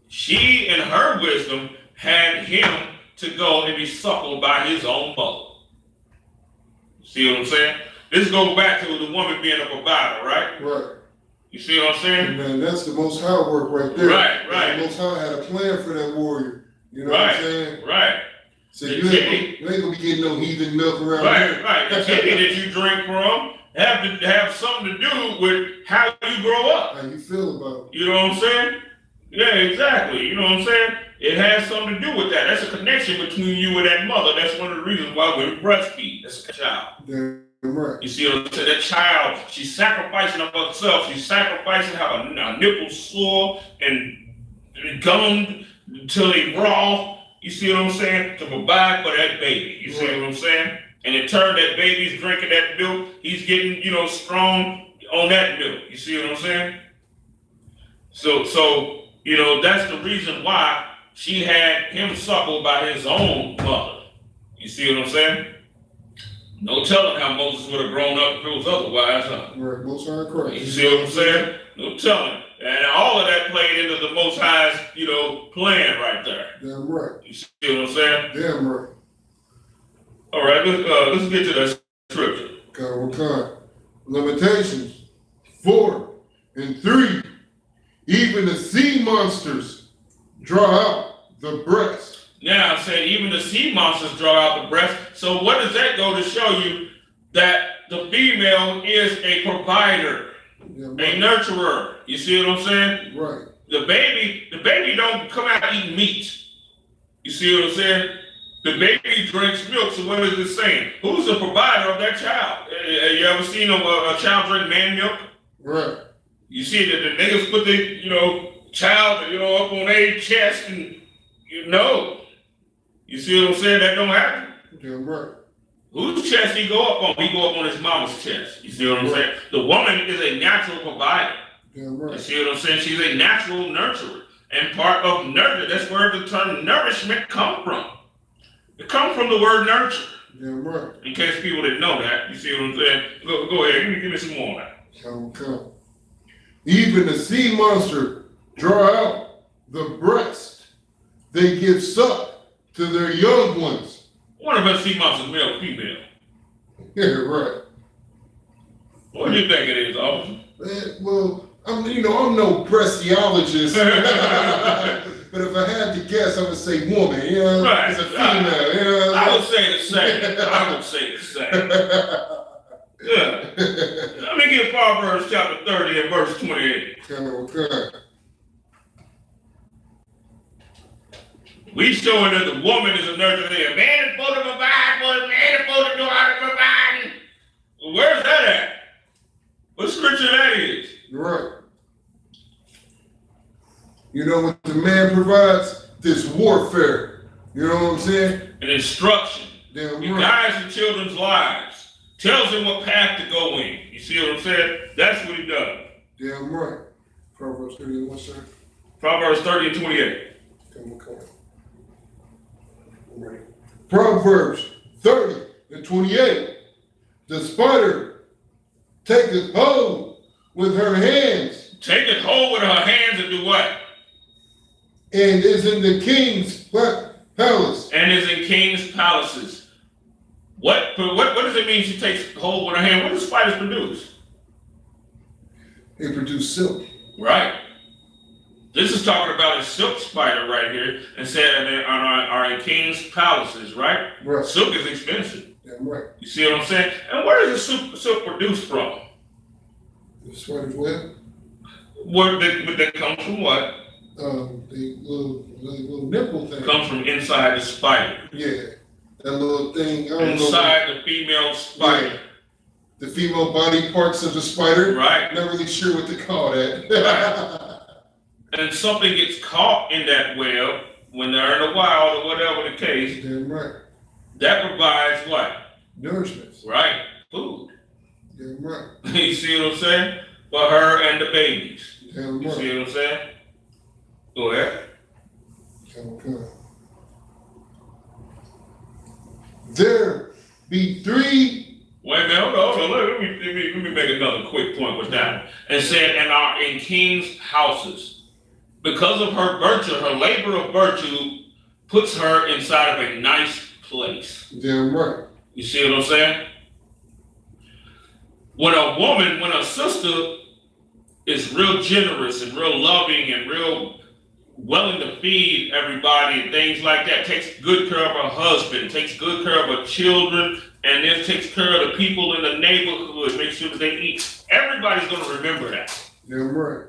she, in her wisdom, had him to go and be suckled by his own mother. See what I'm saying? This goes back to the woman being a provider, right? Right. You see what I'm saying? Man, that's the Most High work right there. Right, right. The Most High had a plan for that warrior. You know what I'm saying? Right. So you ain't gonna be getting no heathen milk around here. Right. The titty that you drink from have something to do with how you grow up. How you feel about it. You know what I'm saying? Yeah, exactly. You know what I'm saying? It has something to do with that. That's a connection between you and that mother. That's one of the reasons why we breastfeed. That's a child. Damn right. You see what I'm saying? That child, she's sacrificing of herself. She's sacrificing her nipples sore and gummed until they raw. You see what I'm saying? To provide for that baby. You see what I'm saying? And in turn, that baby's drinking that milk. He's getting, strong on that milk. You see what I'm saying? So that's the reason why she had him suckled by his own mother. You see what I'm saying? No telling how Moses would have grown up if it was otherwise, huh? Right, Most High Christ. You see what I'm saying? No telling. And all of that played into the Most High's, plan right there. Damn right. You see what I'm saying? Damn right. All right, let's get to that scripture. Kind. Limitations 4 and 3. Even the sea monsters draw out the breast. Now, I said even the sea monsters draw out the breast. So what does that go to show you? That the female is a provider, a nurturer. You see what I'm saying? Right. The baby don't come out eating meat. You see what I'm saying? The baby drinks milk. So what is it saying? Who's the provider of that child? You ever seen a child drink man milk? Right. You see that the niggas put the child up on their chest and You see what I'm saying? That don't happen. Damn right. Whose chest he go up on? He go up on his mama's chest. You see what I'm saying? The woman is a natural provider. Damn right. You see what I'm saying? She's a natural nurturer. And part of nurture, that's where the term nourishment comes from. It comes from the word nurture. Damn right. In case people didn't know that. You see what I'm saying? Go ahead. Give me some more on that. Come. Even the sea monster draw out the breast. They give suck to their young ones. One of us sea monsters, male or female? Yeah, right. What do you think it is, officer? Well, I'm no pressiologist. But if I had to guess, I would say woman. Right. It's a female. I would say the same. Yeah. Let me get Proverbs chapter 30 and verse 28. Okay. We showing that the woman is a nurturer. A man is supposed to provide, but a man is supposed to know how to provide. Well, where's that at? What scripture that is? Right. What the man provides? This warfare. You know what I'm saying? An instruction. Damn He right. guides the children's lives. Tells them what path to go in. You see what I'm saying? That's what he does. Damn right. Proverbs 30 and what, sir? Proverbs 30 and 28. Come. Right. Proverbs 30 and 28. The spider taketh hold with her hands. Taketh hold with her hands and do what? And is in the king's palace. And is in king's palaces. What does it mean she takes hold with her hand? What do spiders produce? They produce silk. Right. This is talking about a silk spider right here, and said that are in king's palaces, right? Right. Silk is expensive. Damn right. You see what I'm saying? And where does the silk produced from? The spider's web. That comes from what? The little nipple thing. Comes from inside the spider. Yeah. That little thing. I don't inside know. the female spider. the female body parts of the spider. Right. Not really sure what to call that. Right. And something gets caught in that web when they're in the wild or whatever the case. Damn right. That provides what? Nourishment. Right. Food. Damn right. You see what I'm saying? For her and the babies. Damn You right. see what I'm saying? Go ahead. Okay. There be 3. Wait a minute, hold on. Let me make another quick point with that. And said, and are in kings' houses. Because of her virtue, her labor of virtue puts her inside of a nice place. Damn right. You see what I'm saying? When a sister is real generous and real loving and real willing to feed everybody and things like that, takes good care of her husband, takes good care of her children, and then takes care of the people in the neighborhood, make sure that they eat. Everybody's going to remember that. Damn right.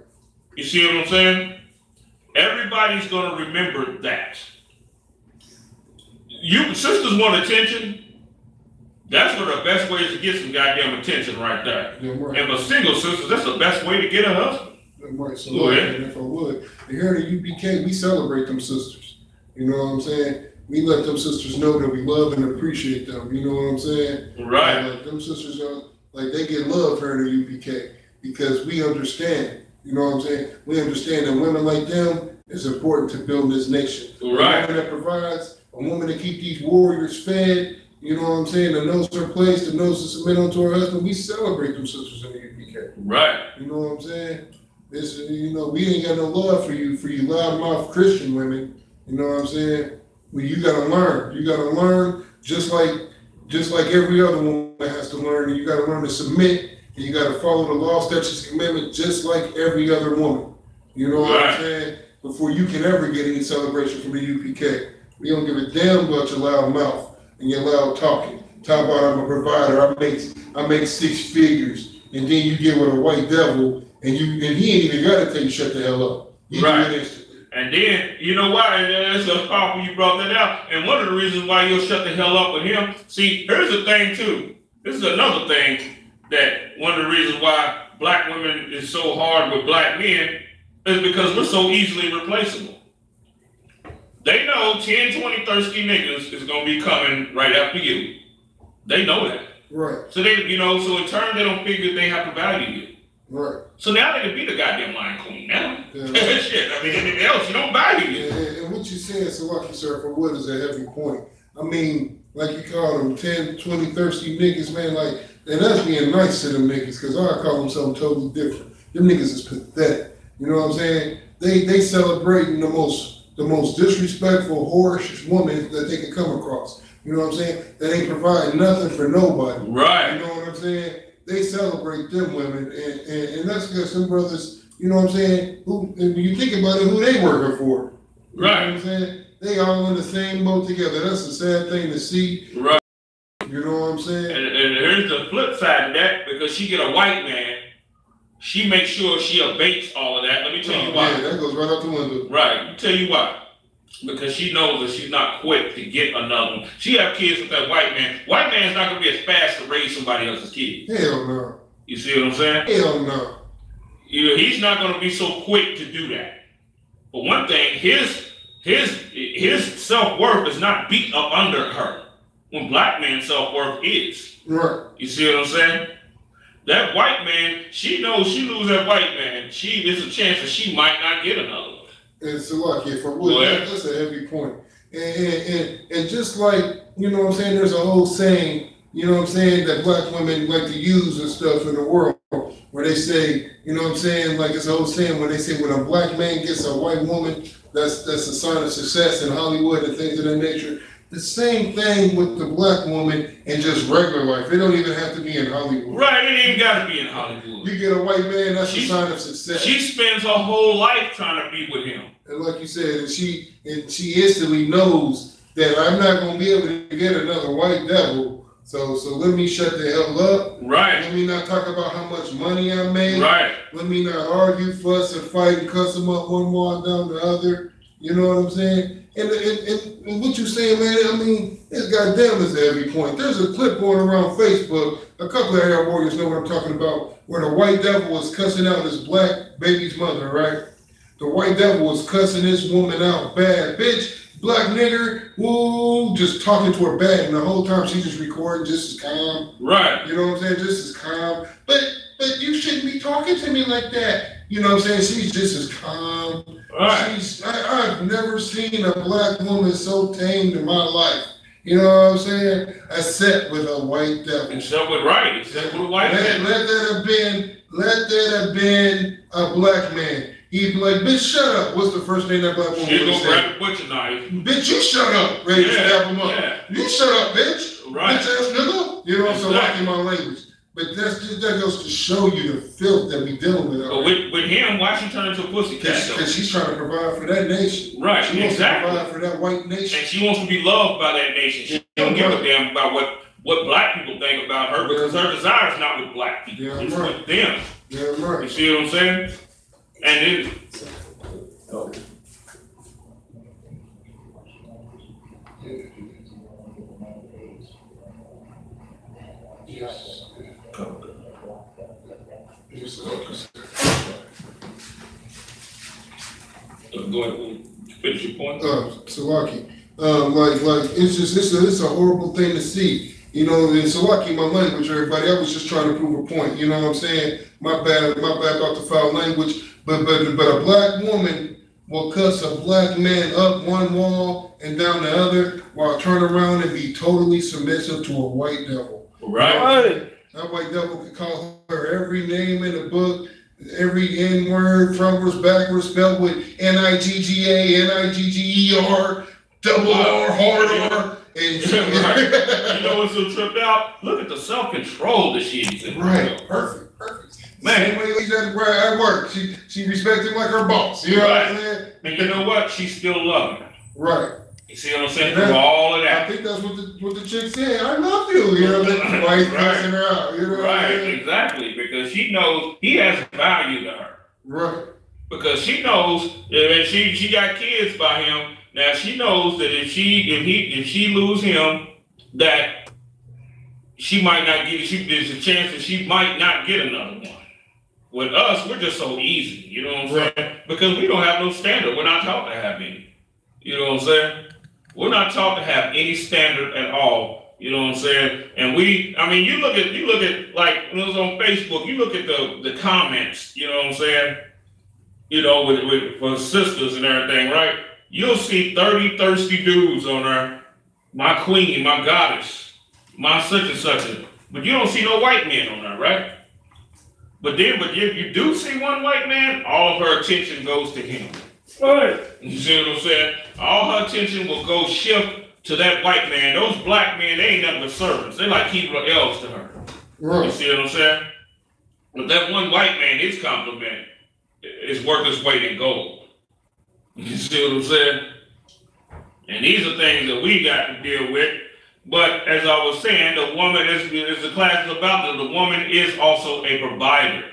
You see what I'm saying? Everybody's going to remember that. You sisters want attention. That's one of the best ways to get some goddamn attention right there. Damn right. And for single sisters, that's the best way to get a husband. Damn right. So, Go ahead. and if I would, here at the UPK, we celebrate them sisters. You know what I'm saying? We let them sisters know that we love and appreciate them. You know what I'm saying? Right. Like them sisters are like they get love here in the UPK because we understand. You know what I'm saying? We understand that women like them is important to build this nation. Right. A woman that provides, a woman to keep these warriors fed. You know what I'm saying? That knows her place, that knows to submit unto her husband. We celebrate them sisters in the UPK. Right. You know what I'm saying? This, we ain't got no love for you loudmouth Christian women. You know what I'm saying? Well, you gotta learn. You gotta learn just like every other woman has to learn. And you gotta learn to submit. And you gotta follow the law, statutes, and commandments just like every other woman. You know what I'm saying? Before you can ever get any celebration from the UPK. We don't give a damn about your loud mouth and your loud talking. Talk about I'm a provider. I make 6 figures, and then you get with a white devil, and he ain't even gotta tell you shut the hell up. You do it instantly. And then, you know why? And it's so powerful you brought that out. And one of the reasons why you'll shut the hell up with him, see, here's the thing too. This is another thing that one of the reasons why black women is so hard with black men is because we're so easily replaceable. They know 10, 20 thirsty niggas is gonna be coming right after you. They know that. Right. So they, so in turn they don't figure they have to value you. Right. So now they can be the goddamn line queen now. Yeah. Shit, I mean, anything else, you don't value you. And what you saying, Salaki, sir, for what is a heavy point? I mean, like you call them 10, 20 thirsty niggas, man, like, and that's being nice to them niggas, because I call them something totally different. Them niggas is pathetic. You know what I'm saying? They celebrating the most disrespectful, whorish woman that they can come across. You know what I'm saying? That ain't providing nothing for nobody. Right. You know what I'm saying? They celebrate them women, and that's because some brothers, you know what I'm saying, who, when you think about it, who they working for. You right. know what I'm saying? They all in the same boat together. That's a sad thing to see. Right. You know what I'm saying? And here's the flip side of that, because she get a white man, she makes sure she abates all of that. Let me tell you why. Yeah, that goes right out the window. Right. Let me tell you why. Because she knows that she's not quick to get another one. She have kids with that white man. White man's not gonna be as fast to raise somebody else's kids. Hell no. You see what I'm saying? Hell no. He's not gonna be so quick to do that. But one thing, his self-worth is not beat up under her. When black man's self-worth is. Right. You see what I'm saying? That white man, she knows she lose that white man. There's a chance that she might not get another one. And Salaki, for what, that's a heavy point. And just like, you know what I'm saying, there's a whole saying, you know what I'm saying, that black women like to use and stuff in the world, where they say, you know what I'm saying, like it's a whole saying where they say when a black man gets a white woman, that's a sign of success in Hollywood and things of that nature. The same thing with the black woman in just regular life. It don't even have to be in Hollywood. Right, it ain't even got to be in Hollywood. You get a white man, that's a sign of success. She spends her whole life trying to be with him. And like you said, and she instantly knows that I'm not going to be able to get another white devil. So let me shut the hell up. Right. Let me not talk about how much money I made. Right. Let me not argue, fuss, and fight and cuss them up one wall down the other. You know what I'm saying? And what you saying, man, I mean, it's goddamn is a heavy point. There's a clip going around Facebook, a couple of our warriors know what I'm talking about, where the white devil was cussing out his black baby's mother, right? The white devil was cussing this woman out bad. Bitch, black nigger, woo, just talking to her bad. And the whole time she just recording just as calm. Right. You know what I'm saying? Just as calm. But you shouldn't be talking to me like that. You know what I'm saying? She's just as calm. Right. I've never seen a black woman so tamed in my life. You know what I'm saying? Except with a white devil. Except with a white man. Let that have been a black man. He'd be like, bitch, shut up. What's the first thing that black woman would say? She'll go grab a butcher knife. Bitch, you shut up. Ready to stab him up. Yeah. You shut up, bitch. Right. Bitch ass nigga. You know what I'm saying? Exactly. My language. But that goes to show you the filth that we dealing with. But with him, why she turn into a pussycat? Because she's trying to provide for that nation. Right, she wants exactly. to provide for that white nation. And she wants to be loved by that nation. She don't give a damn about what black people think about her, because her desire is not with black people. It's with them. Yeah, right. You see what I'm saying? And then Yes. Go ahead, finish your point. Salaki. Like it's a horrible thing to see. You know, and Salaki, my language, everybody. I was just trying to prove a point. You know what I'm saying? My bad about the foul language. But a black woman will cuss a black man up one wall and down the other, while turn around and be totally submissive to a white devil. Right. That white devil could call her every name in the book, every N-word, frontwards, backwards, spelled with Nigga, Nigger, double R, hard R. And right. You know what's so tripped out? Look at the self-control that she exhibits. Right, perfect. Man, same way at work, she respects him like her boss. You know what I'm saying? And you know what? She still loves him. Right. You see what I'm saying? Through all of that. I think that's what the chick said. I love you. You know, why he's cussing her out. You know right, exactly. Because she knows he has value to her. Right. Because she knows, and she got kids by him. Now she knows that if she lose him, that she might not get. There's a chance that she might not get another one. With us, we're just so easy. You know what I'm saying? Because we don't have no standard. We're not taught to have any. You know what I'm saying? We're not taught to have any standard at all. You know what I'm saying? And you look at like when it was on Facebook, you look at the comments, you know what I'm saying? You know, with for sisters and everything, right? You'll see 30 thirsty dudes on there, my queen, my goddess, my such and such. But you don't see no white men on there, right? But if you do see one white man, all of her attention goes to him. Right. You see what I'm saying? All her attention will go shift to that white man. Those black men, they ain't nothing but servants. They like keeping elves to her. Right. You see what I'm saying? But that one white man, his compliment is worth its weight in gold. You see what I'm saying? And these are things that we got to deal with. But as I was saying, the woman, as the class is about, the woman is also a provider.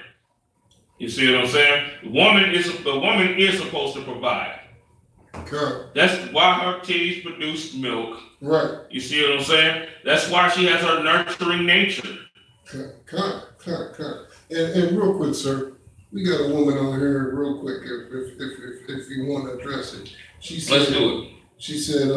You see what I'm saying? The woman is supposed to provide. Okay. That's why her titties produce milk. Right. You see what I'm saying? That's why she has her nurturing nature. And real quick, sir, we got a woman on here real quick if you want to address it. She said, let's do it. She said,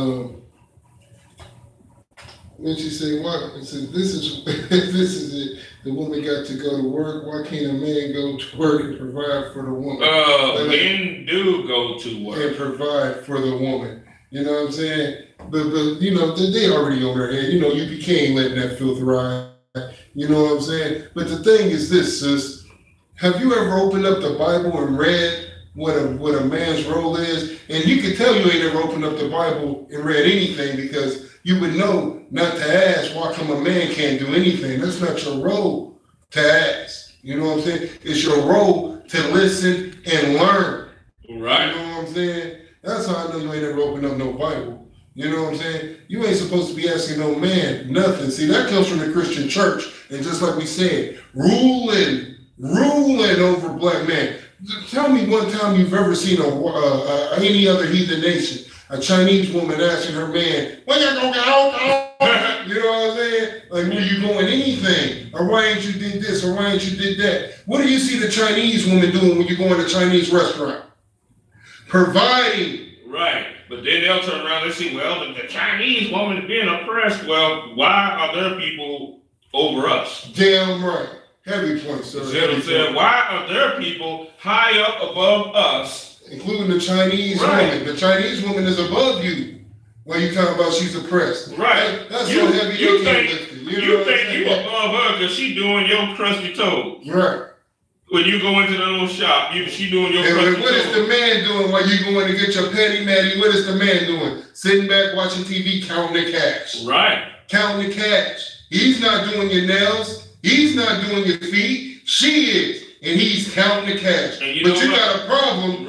then she said, "What?" I said, "This is it. The woman got to go to work. Why can't a man go to work and provide for the woman?" Men do go to work and provide for the woman. You know what I'm saying? But you know they already on her head. You know you became letting that filth ride. You know what I'm saying? But the thing is this, sis. Have you ever opened up the Bible and read what a man's role is? And you can tell you ain't ever opened up the Bible and read anything, because you would know not to ask, why come a man can't do anything? That's not your role to ask. You know what I'm saying? It's your role to listen and learn. Right. You know what I'm saying? That's how I know you ain't ever opened up no Bible. You know what I'm saying? You ain't supposed to be asking no man nothing. See, that comes from the Christian church. And just like we said, ruling ruling over black men. Tell me one time you've ever seen any other heathen nation, a Chinese woman asking her man, "When you gonna out?" You know what I'm saying? Like, where you going? Anything? Or why ain't you did this? Or why ain't you did that? What do you see the Chinese woman doing when you go in a Chinese restaurant? Providing. Right. But then they'll turn around and say, well, the Chinese woman is being oppressed. Well, why are there people over us? Damn right. Heavy point, sir. You see what I'm saying? Why are there people high up above us? Including the Chinese woman. The Chinese woman is above you when you talk about she's oppressed. Right. That's so heavy. You think you above her because she doing your crusty toes. Right. When you go into the little shop, she doing your crusty toes. What is the man doing while you going to get your petty matty? What is the man doing? Sitting back watching TV, counting the cash. Right. Counting the cash. He's not doing your nails. He's not doing your feet. She is. And he's counting the cash. But you got a problem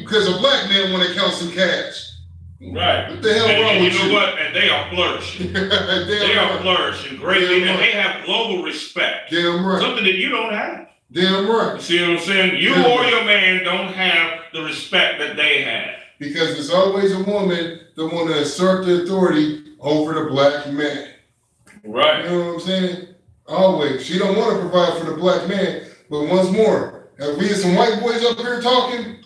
because a black man want to count some cash. Right. What the hell wrong with you? You know what? And they are flourishing. They are flourishing greatly, and they have global respect. Damn right. Something that you don't have. Damn right. You see what I'm saying? You or your man don't have the respect that they have. Because it's always a woman that want to assert the authority over the black man. Right. You know what I'm saying? Always. She don't want to provide for the black man. But once more, if we had some white boys up here talking,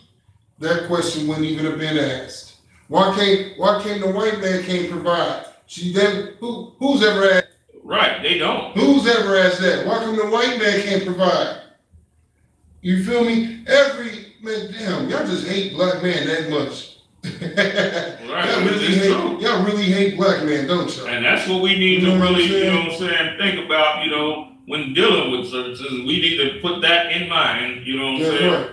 that question wouldn't even have been asked. Why can't the white man can't provide? Who's ever asked? Right, they don't. Who's ever asked that? Why come the white man can't provide? You feel me? Damn, y'all just hate black men that much. Right, y'all really hate black men, don't y'all? And that's what we need to really, you know what I'm saying, think about, when dealing with services. We need to put that in mind, you know what I'm saying? Right.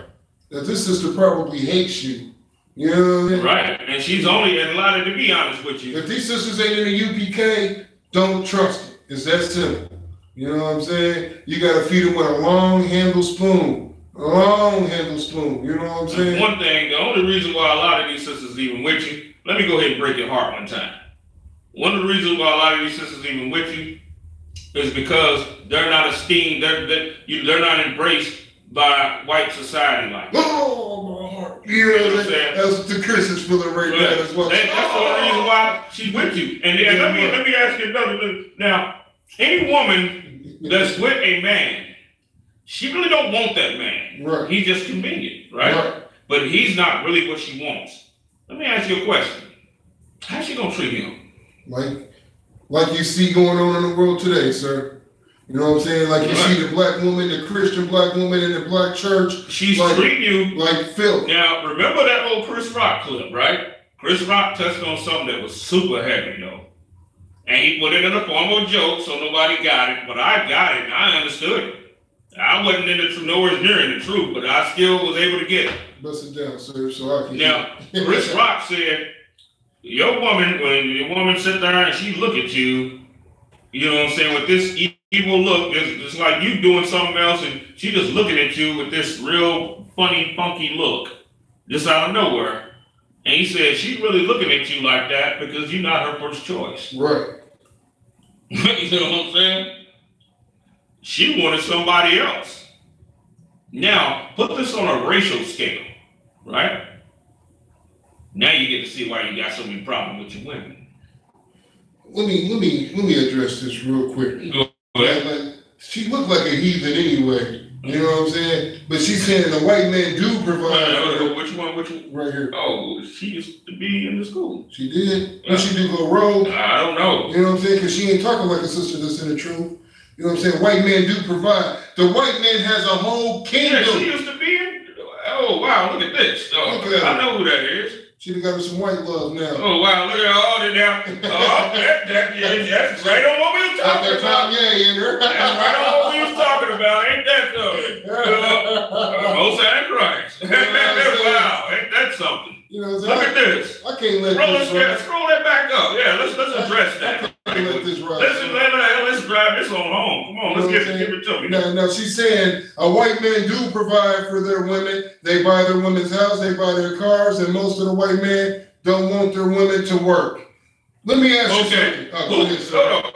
That this sister probably hates you. You know what I mean? Right. And she's only allowed to be honest with you. If these sisters ain't in the UPK, don't trust it. It's that simple. You know what I'm saying? You got to feed them with a long handle spoon. A long handle spoon. You know what I'm saying? One thing, the only reason why a lot of these sisters even with you, let me go ahead and break your heart one time. One of the reasons why a lot of these sisters even with you is because they're not esteemed, they're not embraced by white society like that. Oh, my heart. You know what I'm saying? That's the Christians feeling right now as well. That's the only reason why she's with you. And then let me ask you another. Now, any woman that's with a man, she really don't want that man. Right. He's just convenient, right? But he's not really what she wants. Let me ask you a question. How's she gonna treat him? Like you see going on in the world today, sir. You know what I'm saying? Like you see the black woman, the Christian black woman in the black church. She's treating you like filth. Now, remember that old Chris Rock clip, right? Chris Rock touched on something that was super heavy, and he put it in the form of a joke, so nobody got it. But I got it, and I understood it. I wasn't in the truth, nowhere near in the truth, but I still was able to get it. Bust it down, sir, so I can. Now, Chris Rock said, your woman, when your woman sit there and she look at you, you know what I'm saying, with this evil look, it's like you doing something else, and she just looking at you with this real funny, funky look, just out of nowhere. And he said, she's really looking at you like that because you're not her first choice. Right. You know what I'm saying? She wanted somebody else. Now, put this on a racial scale, right? Now you get to see why you got so many problems with your women. Let me address this real quick. Go ahead. Like, she looked like a heathen anyway. You know what I'm saying? But she's saying the white man do provide. Which one? Right here. Oh, she used to be in the school. She did? What she do, go rogue? I don't know. You know what I'm saying? Because she ain't talking like a sister that's in the truth. You know what I'm saying? White man do provide. The white man has a whole kingdom. Yeah, she used to be in. Oh, wow, look at this. Oh, look at I know who that is. She done got her some white love now. Oh, wow, look at all that now. That's right on what we was talking about. That's right on what we was talking about. Ain't that something? Most Antichrist. Wow, ain't that something? You know, look at this. I can't let this scroll that back up. Yeah, let's address that. Let's drive this on home. Come on, let's give it to me. Now she's saying a white man do provide for their women. They buy their women's house, they buy their cars, and most of the white men don't want their women to work. Let me ask you something.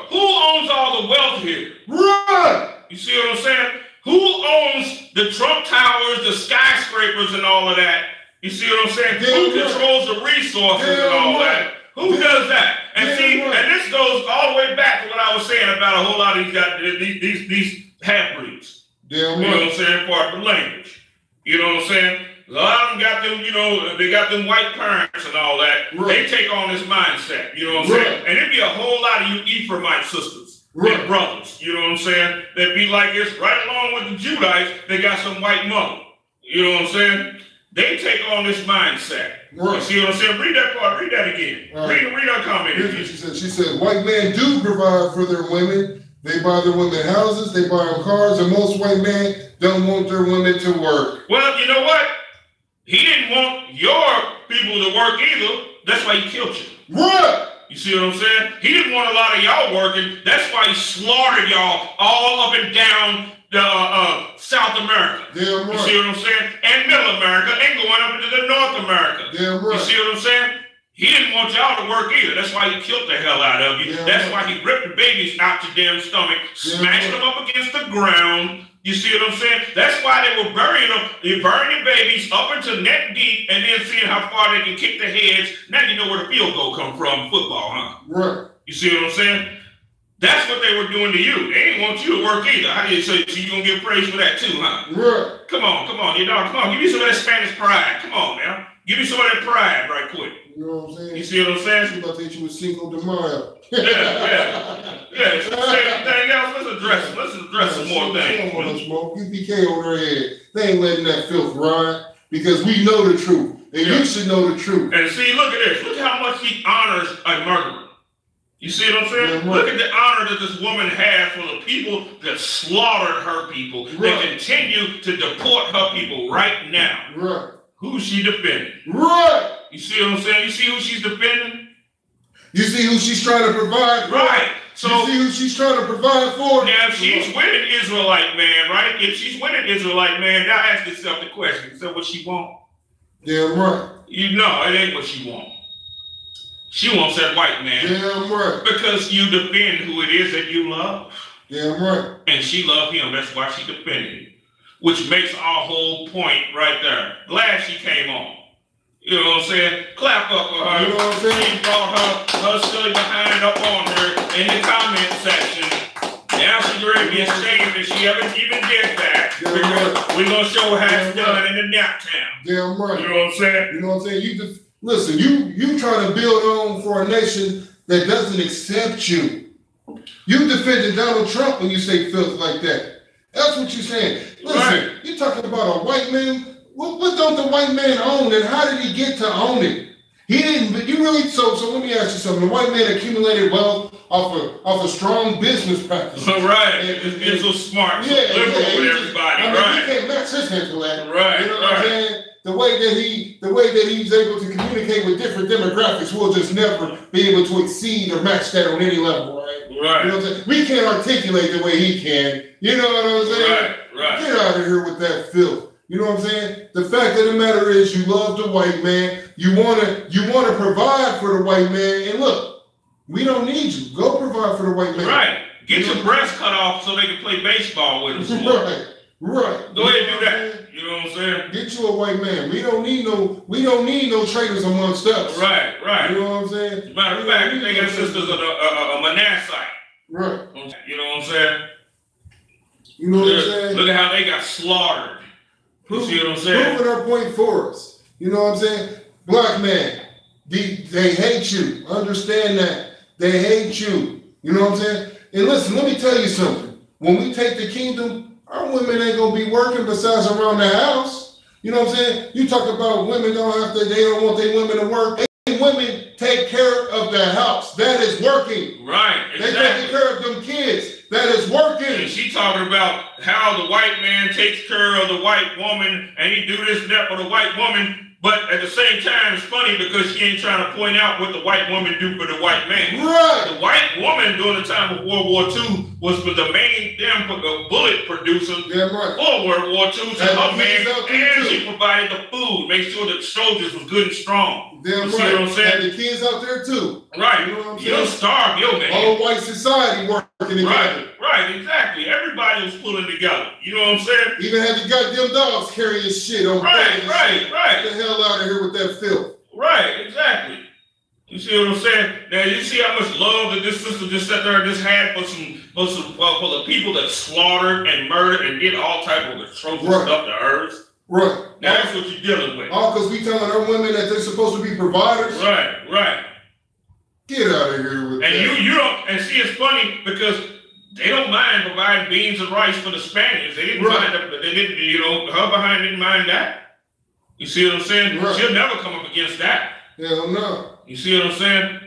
Who owns all the wealth here? Right. You see what I'm saying? Who owns the Trump Towers, the skyscrapers, and all of that? You see what I'm saying? Who controls the resources and all that? Who does that? And and this goes all the way back to what I was saying about a whole lot of these half-breeds. You know what I'm saying? Part of the language. You know what I'm saying? A lot of them got them, you know, they got them white parents and all that. They take on this mindset. You know what I'm saying? And it'd be a whole lot of you Ephraimite sisters and brothers. You know what I'm saying? They'd be like this right along with the Judites. They got some white mother. You know what I'm saying? They take on this mindset. You see what I'm saying? Read that part. Read that again. Read our comment. She said, white men do provide for their women. They buy their women houses. They buy them cars. And most white men don't want their women to work. Well, you know what? He didn't want your people to work either. That's why he killed you. Right. You see what I'm saying? He didn't want a lot of y'all working. That's why he slaughtered y'all all up and down the South America. Damn right. You see what I'm saying? And Middle America and going up into the North America. Damn right. You see what I'm saying? He didn't want y'all to work either. That's why he killed the hell out of you. That's why he ripped the babies out your damn stomach, smashed them up against the ground. You see what I'm saying? That's why they were burying them. They burying babies up into neck deep and then seeing how far they can kick their heads. Now you know where the field goal come from, football, huh? Right. You see what I'm saying? That's what they were doing to you. They didn't want you to work either. How do you say so you gonna get praise for that too, huh? Right. Come on, you dog. Come on, give me some of that Spanish pride. Come on, man. Give me some of that pride right quick. You know what I'm saying? You see what I'm saying? She's about to hit you with Cinco de Mayo. Yeah. So say anything else? Let's address some more things. She don't want to smoke. UPK on her head. They ain't letting that filth ride because we know the truth. And you should know the truth. And see, look at this. Look how much he honors a murderer. You see what I'm saying? Look at the honor that this woman has for the people that slaughtered her people, that continue to deport her people right now. Right. Who's she defending? Right. You see what I'm saying? You see who she's defending? You see who she's trying to provide for? Right. So you see who she's trying to provide for? Now, if she's with an Israelite man, right? If she's with an Israelite man, now ask yourself the question. Is that what she want? Damn right. You know, it ain't what she want. She wants that white man. Damn right. Because you defend who it is that you love. Damn right. And she loved him. That's why she defended him. Which makes our whole point right there. Glad she came on. You know what I'm saying? Clap up for her. You know what I'm saying? She brought her silly behind up on her in the comment section. Now she's ready to be ashamed that she ever even did that. Because we're going to show her how it's done in the nap town. Damn right. You know what I'm saying? You know what I'm saying? Listen, you trying to build on for a nation that doesn't accept you. You defended Donald Trump when you say filth like that. That's what you're saying. Listen, you're talking about a white man. What don't the white man own, and how did he get to own it? He didn't. But you really. So let me ask you something. The white man accumulated wealth off of strong business practices. Right. It's so smart. So liberal with everybody. You can't match his intellect. Right. You know what I'm saying? The way that he's able to communicate with different demographics, we'll just never be able to exceed or match that on any level, right? Right. You know what I'm saying? We can't articulate the way he can. You know what I'm saying? Right. Get out of here with that filth. You know what I'm saying? The fact of the matter is, you love the white man. You wanna provide for the white man. And look, we don't need you. Go provide for the white man. Right. Get your breasts cut off so they can play baseball with us. Right. Go ahead and do that. You know what I'm saying? Get you a white man. We don't need no traitors amongst us. Right. You know what I'm saying? As a matter of fact, they got sisters of a Manasseh. Right. You know what I'm saying? You know what I'm saying? Look at how they got slaughtered. You see what I'm saying? Proving our point for us. You know what I'm saying? Black man, they hate you. Understand that. They hate you. You know what I'm saying? And listen, let me tell you something. When we take the kingdom, our women ain't gonna be working besides around the house. You know what I'm saying? You talk about women they don't want their women to work. They women take care of the house. That is working. Right. Exactly. They take care of them kids. That is working. And she talking about how the white man takes care of the white woman and he do this and that for the white woman. But at the same time, it's funny because she ain't trying to point out what the white woman do for the white man. Right. The white woman during the time of World War II was the main damn bullet producer Damn right. for World War II. So her man, and she too. provided the food, make sure that the soldiers was good and strong. Damn you right. See what I'm saying? And the kids out there too. Right. You know what I'm You saying? don't starve your man. All white society working together. Right, right, exactly. Everybody was pulling together. You know what I'm saying? Even had the goddamn dogs carrying shit on. Right. Get the hell out of here with that filth. Right, exactly. You see what I'm saying? Now you see how much love that this sister just sat there and just had for the people that slaughtered and murdered and did all type of atrocious stuff to hers. Right. Now that's what you're dealing with. All because we telling our women that they're supposed to be providers. Right, right. Get out of here with that. And you don't. And see, it's funny because they don't mind providing beans and rice for the Spaniards. They didn't mind that. They didn't. You know, her behind didn't mind that. You see what I'm saying? Right. She'll never come up against that. Hell no. You see what I'm saying?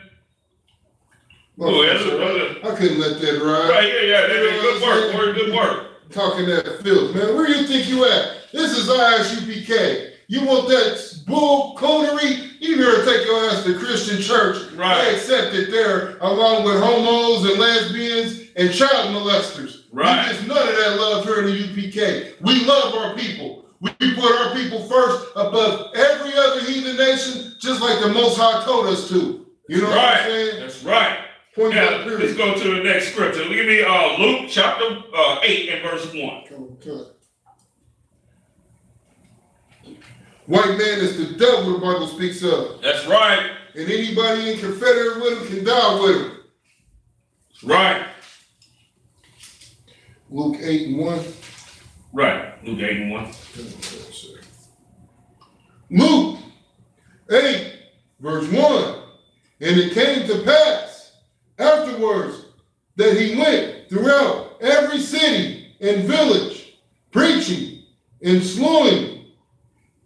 I couldn't let that ride. Right, yeah. Good work, good work. Talking that filth, man. Where you think you at? This is Isupk. You want that bull conery? You better take your ass to Christian church. Right. They accept it there, along with homos and lesbians and child molesters. Right. We get none of that love here in the UPK. We love our people. We put our people first above every other heathen nation, just like the Most High told us to. You know what I'm saying? That's right. Point now, let's go to the next scripture. Give me Luke chapter 8 and verse 1. Okay. White man is the devil, the Bible speaks of. That's right. And anybody in confederate with him can die with him. That's right. Luke 8 and 1. Right. Luke 8 and 1. Luke 8, verse 1. And it came to pass afterwards that he went throughout every city and village, preaching and slewing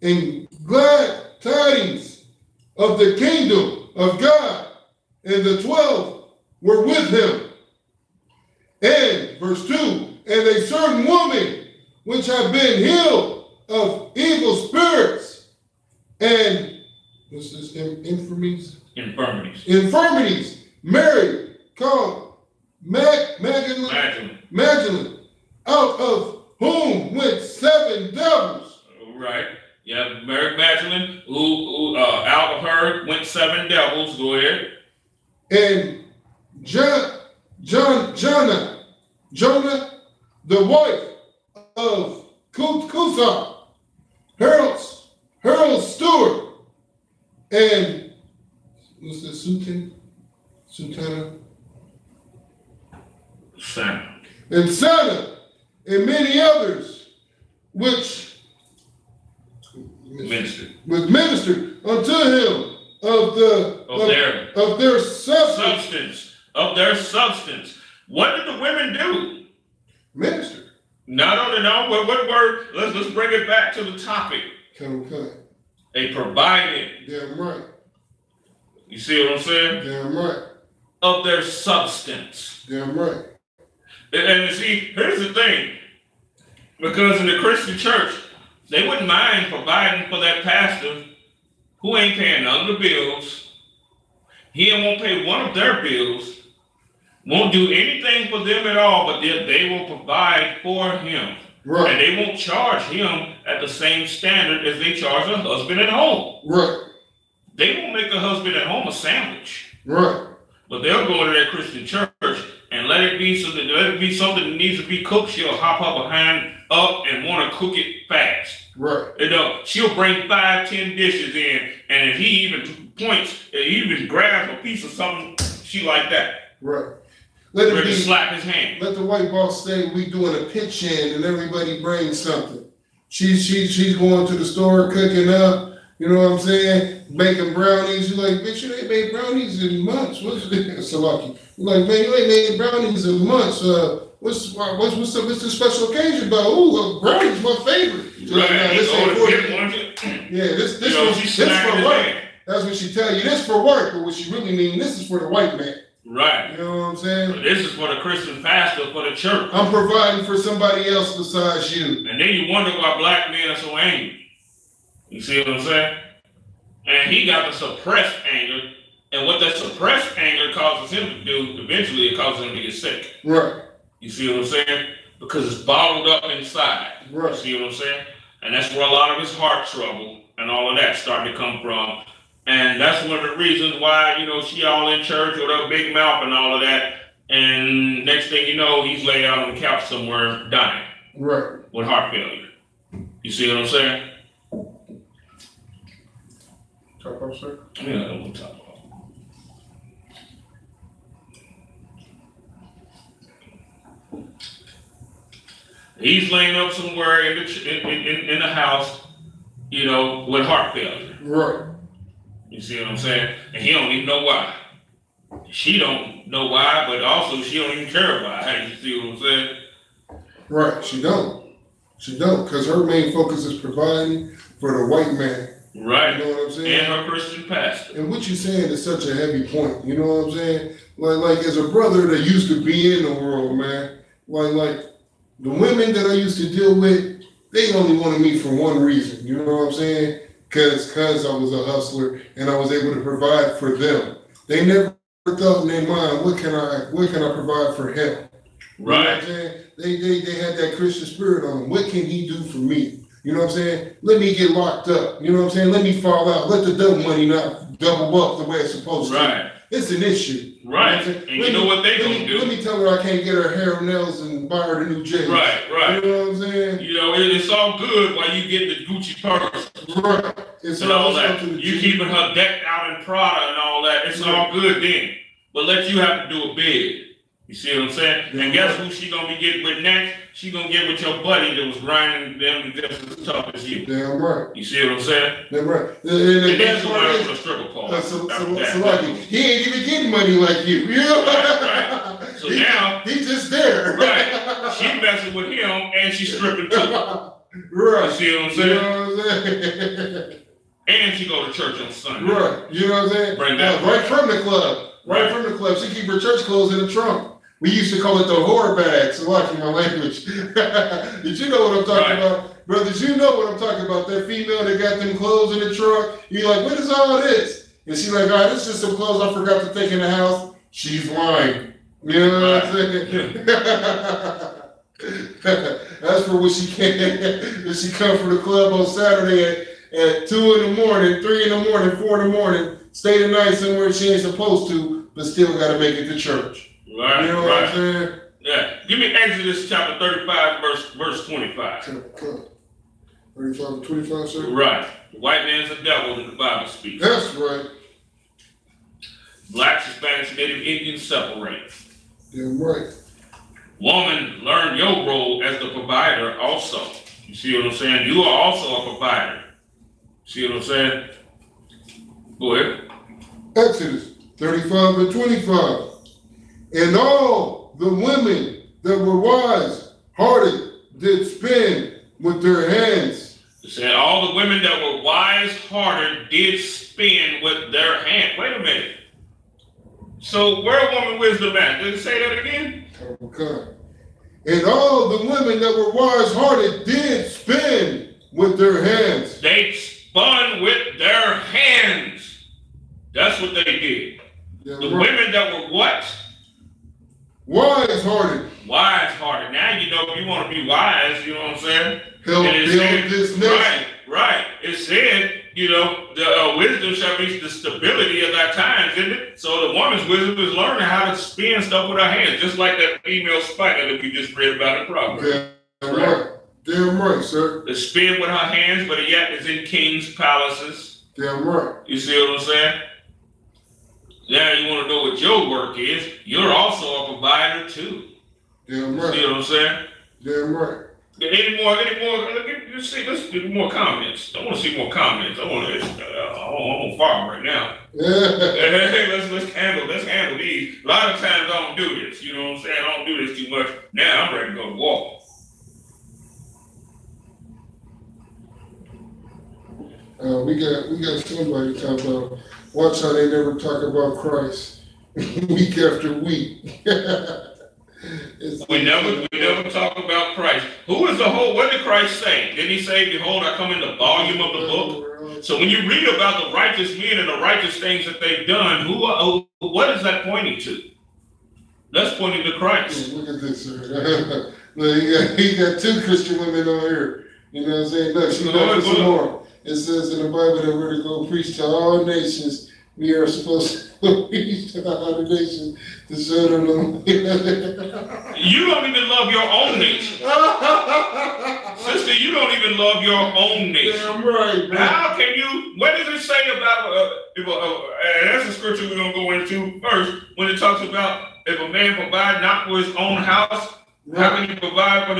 and glad tidings of the kingdom of God. And the 12 were with him. And verse 2, and a certain woman which had been healed of evil spirits and what's this, infirmities? Infirmities. Mary called Magdalene, out of whom went 7 devils. Right. Yeah, Mary Magdalene, who out of her went 7 devils. Go ahead. And Jonah, the wife of Cusa, Harold's steward, and what's this, Sultana? And Sana, and many others, which ministered unto him of their substance. Of their substance. What did the women do? Minister. Not only what word? Let's bring it back to the topic. Okay. They provided. Damn right. You see what I'm saying? Damn right. Of their substance. Damn right. And see, here's the thing. Because in the Christian church, they wouldn't mind providing for that pastor who ain't paying none of the bills. He won't pay one of their bills. Won't do anything for them at all, but they will provide for him. Right. And they won't charge him at the same standard as they charge a husband at home. Right. They won't make a husband at home a sandwich. Right. But they'll go to that Christian church and let it be something that needs to be cooked. She'll hop up behind up and want to cook it fast. Right. You know, she'll bring 5-10 dishes in, and if he even points, he even grabs a piece of something, she like that. Right. Let it be, slap his hand. Let the white boss say we doing a pitch in and everybody brings something. She's going to the store cooking up, you know what I'm saying? Making brownies. You're like, bitch, you ain't made brownies in months. What's this? So lucky. You're like, man, you ain't made brownies in months. What's the special occasion about? Ooh, brownies my favorite. So right. like, this ain't for yeah, this for work. That's what she tell you. This for work, but what she really mean, this is for the white man. Right. You know what I'm saying? But this is for the Christian pastor, for the church. I'm providing for somebody else besides you. And then you wonder why black men are so angry. You see what I'm saying? And he got the suppressed anger. And what that suppressed anger causes him to do, eventually it causes him to get sick. Right. You see what I'm saying? Because it's bottled up inside. Right. You see what I'm saying? And that's where a lot of his heart trouble and all of that started to come from. And that's one of the reasons why, you know, she all in church with her big mouth and all of that. And next thing you know, he's laid out on the couch somewhere dying. Right. With heart failure. You see what I'm saying? Talk about, sir? Yeah, I want to talk about. He's laying up somewhere in the house, you know, with heart failure. Right. You see what I'm saying? And he don't even know why. She don't know why, but also she don't even care why. You see what I'm saying? Right. She don't. She don't, because her main focus is providing for the white man. Right. You know what I'm saying? And her Christian pastor. And what you're saying is such a heavy point. You know what I'm saying? Like as a brother that used to be in the world, man, like the women that I used to deal with, they only wanted me for one reason. You know what I'm saying? Because I was a hustler and I was able to provide for them. They never thought in their mind, what can I provide for him? You know what I'm saying? They had that Christian spirit on them. What can he do for me? You know what I'm saying? Let me get locked up. You know what I'm saying? Let me fall out. Let the double money not double up the way it's supposed to. It's an issue. Right. You know and you know what they gonna do? Let me tell her I can't get her hair, nails, and buy her the new J's. Right. You know what I'm saying? You know, it's all good while you get the Gucci purse. Right. It's and all that. You keeping her decked out in Prada and all that. It's all good then. But let you have to do a bid. You see what I'm saying? Yeah, and guess who she gonna be getting with next? She gonna get with your buddy that was grinding them just as tough as you. Damn right. You see what I'm saying? Damn right. And then you went for a stripper pole. So he ain't even getting money like you. You know? Right. So now he's just there. Right. She messing with him and she's stripping too. Right. You see what I'm saying? You know what I'm saying? And she go to church on Sunday. Right. You know what I'm saying? Bring that right from the club. Right from the club. She keep her church clothes in the trunk. We used to call it the whore bag, so like in my language. Did you know what I'm talking about? Brothers, you know what I'm talking about. That female that got them clothes in the trunk. You're like, what is all this? And she's like, oh, this is just some clothes I forgot to take in the house. She's lying. You know what I'm saying? That's for when she came. When she come from the club on Saturday at 2 in the morning, 3 in the morning, 4 in the morning, stay the night somewhere she ain't supposed to, but still got to make it to church. Right, you know what I'm saying? Yeah. Give me Exodus chapter 35, verse 25. 35 and 25, sir? Right. The white man's a devil that the Bible speaks. That's right. Blacks, Hispanics, Native Indians separate. Damn right. Woman, learn your role as the provider also. You see what I'm saying? You are also a provider. See what I'm saying? Go ahead. Exodus 35 and 25. And all the women that were wise-hearted did spin with their hands. It said all the women that were wise-hearted did spin with their hands. Wait a minute. So where woman wisdom at? Did it say that again? Okay. And all the women that were wise-hearted did spin with their hands. They spun with their hands. That's what they did. Yeah, the women that were what? Wise-hearted. Wise-hearted. Now you know you want to be wise, you know what I'm saying? Help build this nation. Right. It said, you know, the wisdom shall be the stability of thy times, isn't it? So the woman's wisdom is learning how to spin stuff with her hands, just like that female spider that we just read about in Proverbs. Damn right. Damn right, sir. The spin with her hands, but yet is in king's palaces. Damn right. You see what I'm saying? Now you want to know what your work is. You're also a provider too. Damn right. You see what I'm saying? Damn right. Any more? Let's do more comments. I want to see more comments. I'm on fire right now. Hey, let's handle these. A lot of times I don't do this. You know what I'm saying? I don't do this too much. Now I'm ready to go to war. We got somebody talk about. Watch how they never talk about Christ week after week. We never talk about Christ. Who is the whole? What did Christ say? Didn't he say, "Behold, I come in the volume of the book"? So when you read about the righteous men and the righteous things that they've done, what is that pointing to? Let's point it to Christ. Look at this, sir. Look, he got two Christian women on here. You know what I'm saying? Look, she got for some more. It says in the Bible that we're to go preach to all nations. We are supposed to preach to all nations to show them. You don't even love your own nation. Sister, you don't even love your own nation. Damn right, man. How can you, what does it say about, and that's the scripture we're going to go into first, when it talks about if a man provide not for his own house, how can he provide for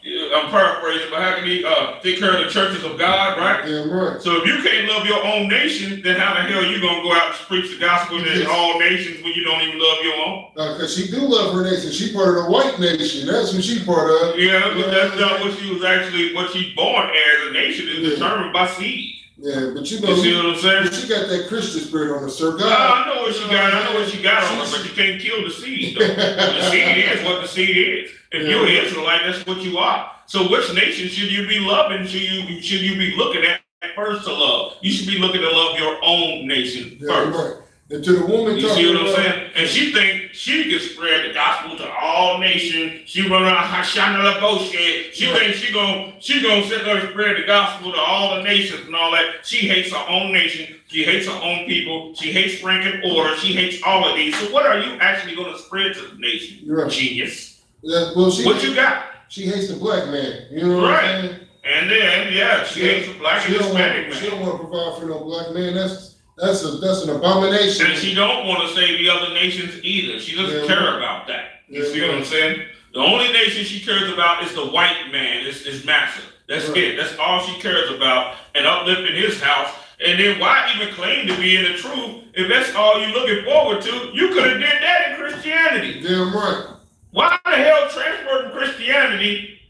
I'm paraphrasing, but how can he take care of the churches of God, right? Damn right. So if you can't love your own nation, then how the hell are you going to go out and preach the gospel to all nations when you don't even love your own? Because she do love her nation. She part of the white nation. That's who she part of. Yeah, but that's not what she was actually, what she's born as a nation is determined by seed. Yeah, but you know, you see what I'm saying? She got that Christian spirit on her, sir. God, I know what she got. I know what she got on her, but you can't kill the seed, though. The seed is what the seed is. If you're an Israelite, that's what you are. So which nation should you be loving? Should you be looking at first to love? You should be looking to love your own nation first. Right. And to the woman, you see what I'm saying? And she thinks she can spread the gospel to all nations. She run around Hashana La bullshit. She thinks she gonna sit there and spread the gospel to all the nations and all that. She hates her own nation. She hates her own people. She hates rank and order. She hates all of these. So what are you actually gonna spread to the nation? Right. Genius. Well, what you got? She hates the black man. You know what I'm saying? And then she hates the black and Hispanic man. She don't want to provide for no black man. That's an abomination. And she don't want to save the other nations either. She doesn't care about that. You see what I'm saying? The only nation she cares about is the white man, is master. That's it. That's all she cares about, and uplifting his house. And then why even claim to be in the truth if that's all you're looking forward to? You could have did that in Christianity. Damn right. Why the hell transport from Christianity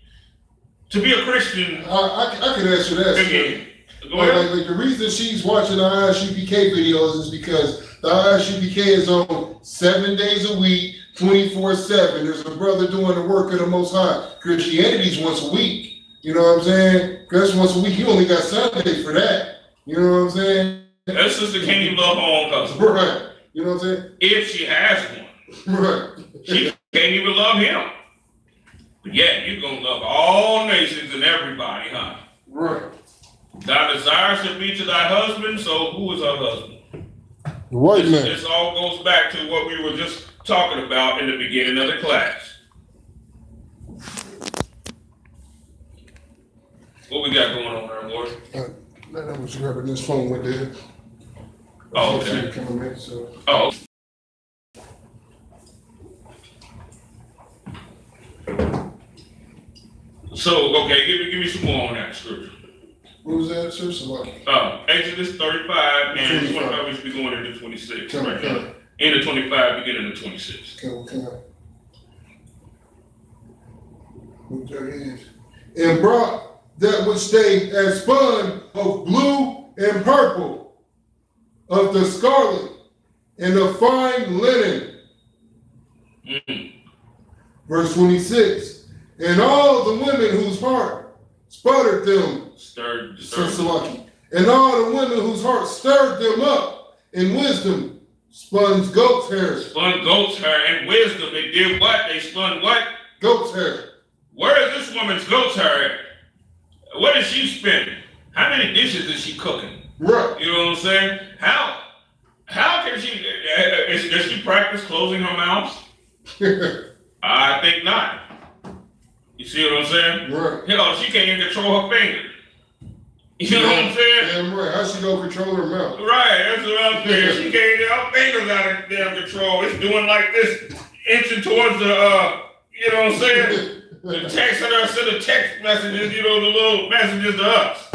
to be a Christian? I can answer that. Again. Like the reason she's watching the ISUPK videos is because the ISUPK is on 7 days a week, 24/7. There's a brother doing the work of the Most High. Christianity's once a week. You know what I'm saying? That's once a week. You only got Sunday for that. You know what I'm saying? That sister can't even love her own customer. Right. You know what I'm saying? If she has one. Right. She can't even love him. But yeah, you're going to love all nations and everybody, huh? Right. Thy desire should be to thy husband, so who is her husband? The white man. This all goes back to what we were just talking about in the beginning of the class. What we got going on there, Lord? I was grabbing this phone with there. Oh, okay. Oh. So, okay, give me some more on that scripture. What was that, sir? Exodus 35 and 25, we should be going into 26. Right now. End of 25, beginning of 26. And brought that which they had spun of blue and purple, of the scarlet, and of fine linen. Verse 26. And all the women whose heart sputtered them, and all the women whose heart stirred them up in wisdom, spun goat's hair. Spun goat's hair and wisdom. They did what? They spun what? Goat's hair. Where is this woman's goat's hair at? What is she spinning? How many dishes is she cooking? Right. You know what I'm saying? How can she, does she practice closing her mouth? I think not. You see what I'm saying? Right. Hell, she can't even control her fingers. You know what I'm saying? Damn right. How she gonna control her mouth? Right, that's what I'm saying. She can't get her fingers out of damn control. It's doing like this, inching towards the, you know what I'm saying? The text her send the text messages, you know, the little messages to us.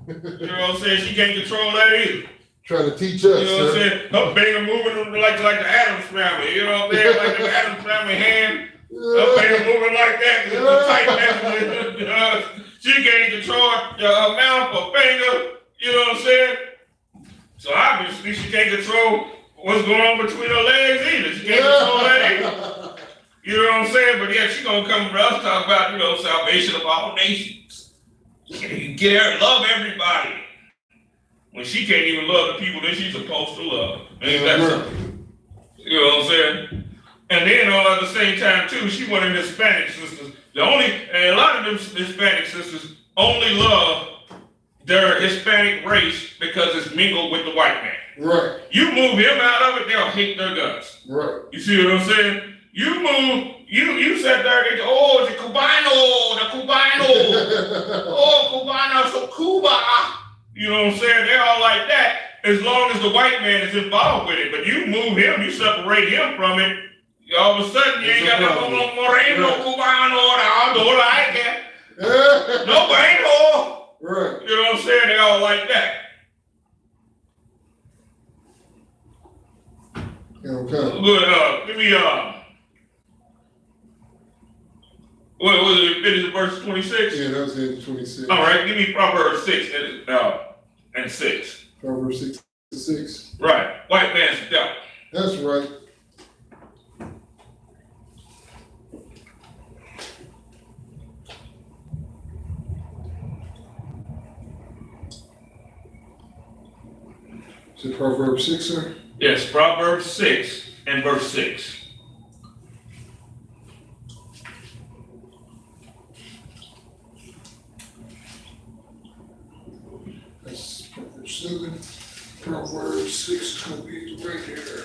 You know what I'm saying? She can't control that either. Trying to teach us. You know what I'm saying? Her finger moving like the Addams family. You know what I'm saying? Like the Addams family hand. Her finger moving like that. It's a tight message. She can't control her mouth or finger. You know what I'm saying? So obviously she can't control what's going on between her legs either. She can't control that either. You know what I'm saying? But yeah, she's gonna come to us talk about, you know, salvation of all nations. Get her, love everybody. When she can't even love the people that she's supposed to love. Ain't that something? You know what I'm saying? And then at the same time too, she one of the Hispanic sisters. And a lot of them Hispanic sisters only love their Hispanic race because it's mingled with the white man. Right. You move him out of it, they'll hate their guts. Right. You see what I'm saying? You sat there and oh, the Cubano, the Cubano. Oh, Cubano, so Cuba. You know what I'm saying? They're all like that as long as the white man is involved with it. But you move him, you separate him from it, all of a sudden you ain't got no Moreno, Cubano, no bueno. Right. You know what I'm saying? They all like that. Okay. Good. Give me what was it? Finish verse 26. Yeah, that was it. 26. All right. Give me Proverbs 6 and 6. Proverbs 6 and 6. Right. White man's devil. That's right. Is it Proverbs 6, sir? Yes, Proverbs 6 and verse 6. That's Proverbs 7. Proverbs 6 is going to be right here.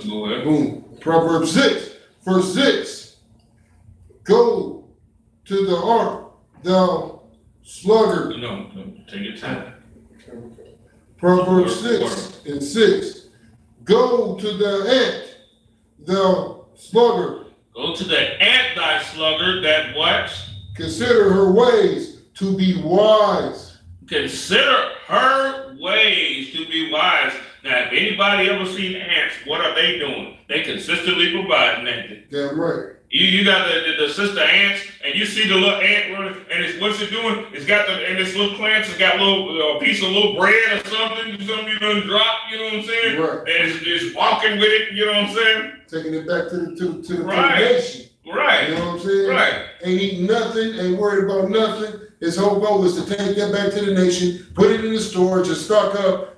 Go ahead. Boom. Proverbs 6, verse 6. Go to the ark, thou sluggard. No, take your time. Proverbs 6 and 6. Go to the ant, thou sluggard. Go to the ant, thy sluggard, that what? Consider her ways to be wise. Consider her ways to be wise. Now, if anybody ever seen ants, what are they doing? They consistently providing that. Damn right. You got the sister ants, and you see the little ant running, and what's it doing? It's got and this little plants, it's got a little piece of little bread or something you done drop, you know what I'm saying? Right. And it's walking with it, you know what I'm saying? Taking it back to the Right. nation. Right. You know what I'm saying? Right. Ain't eating nothing, ain't worried about nothing. His whole goal is to take that back to the nation, put it in the storage, and stock up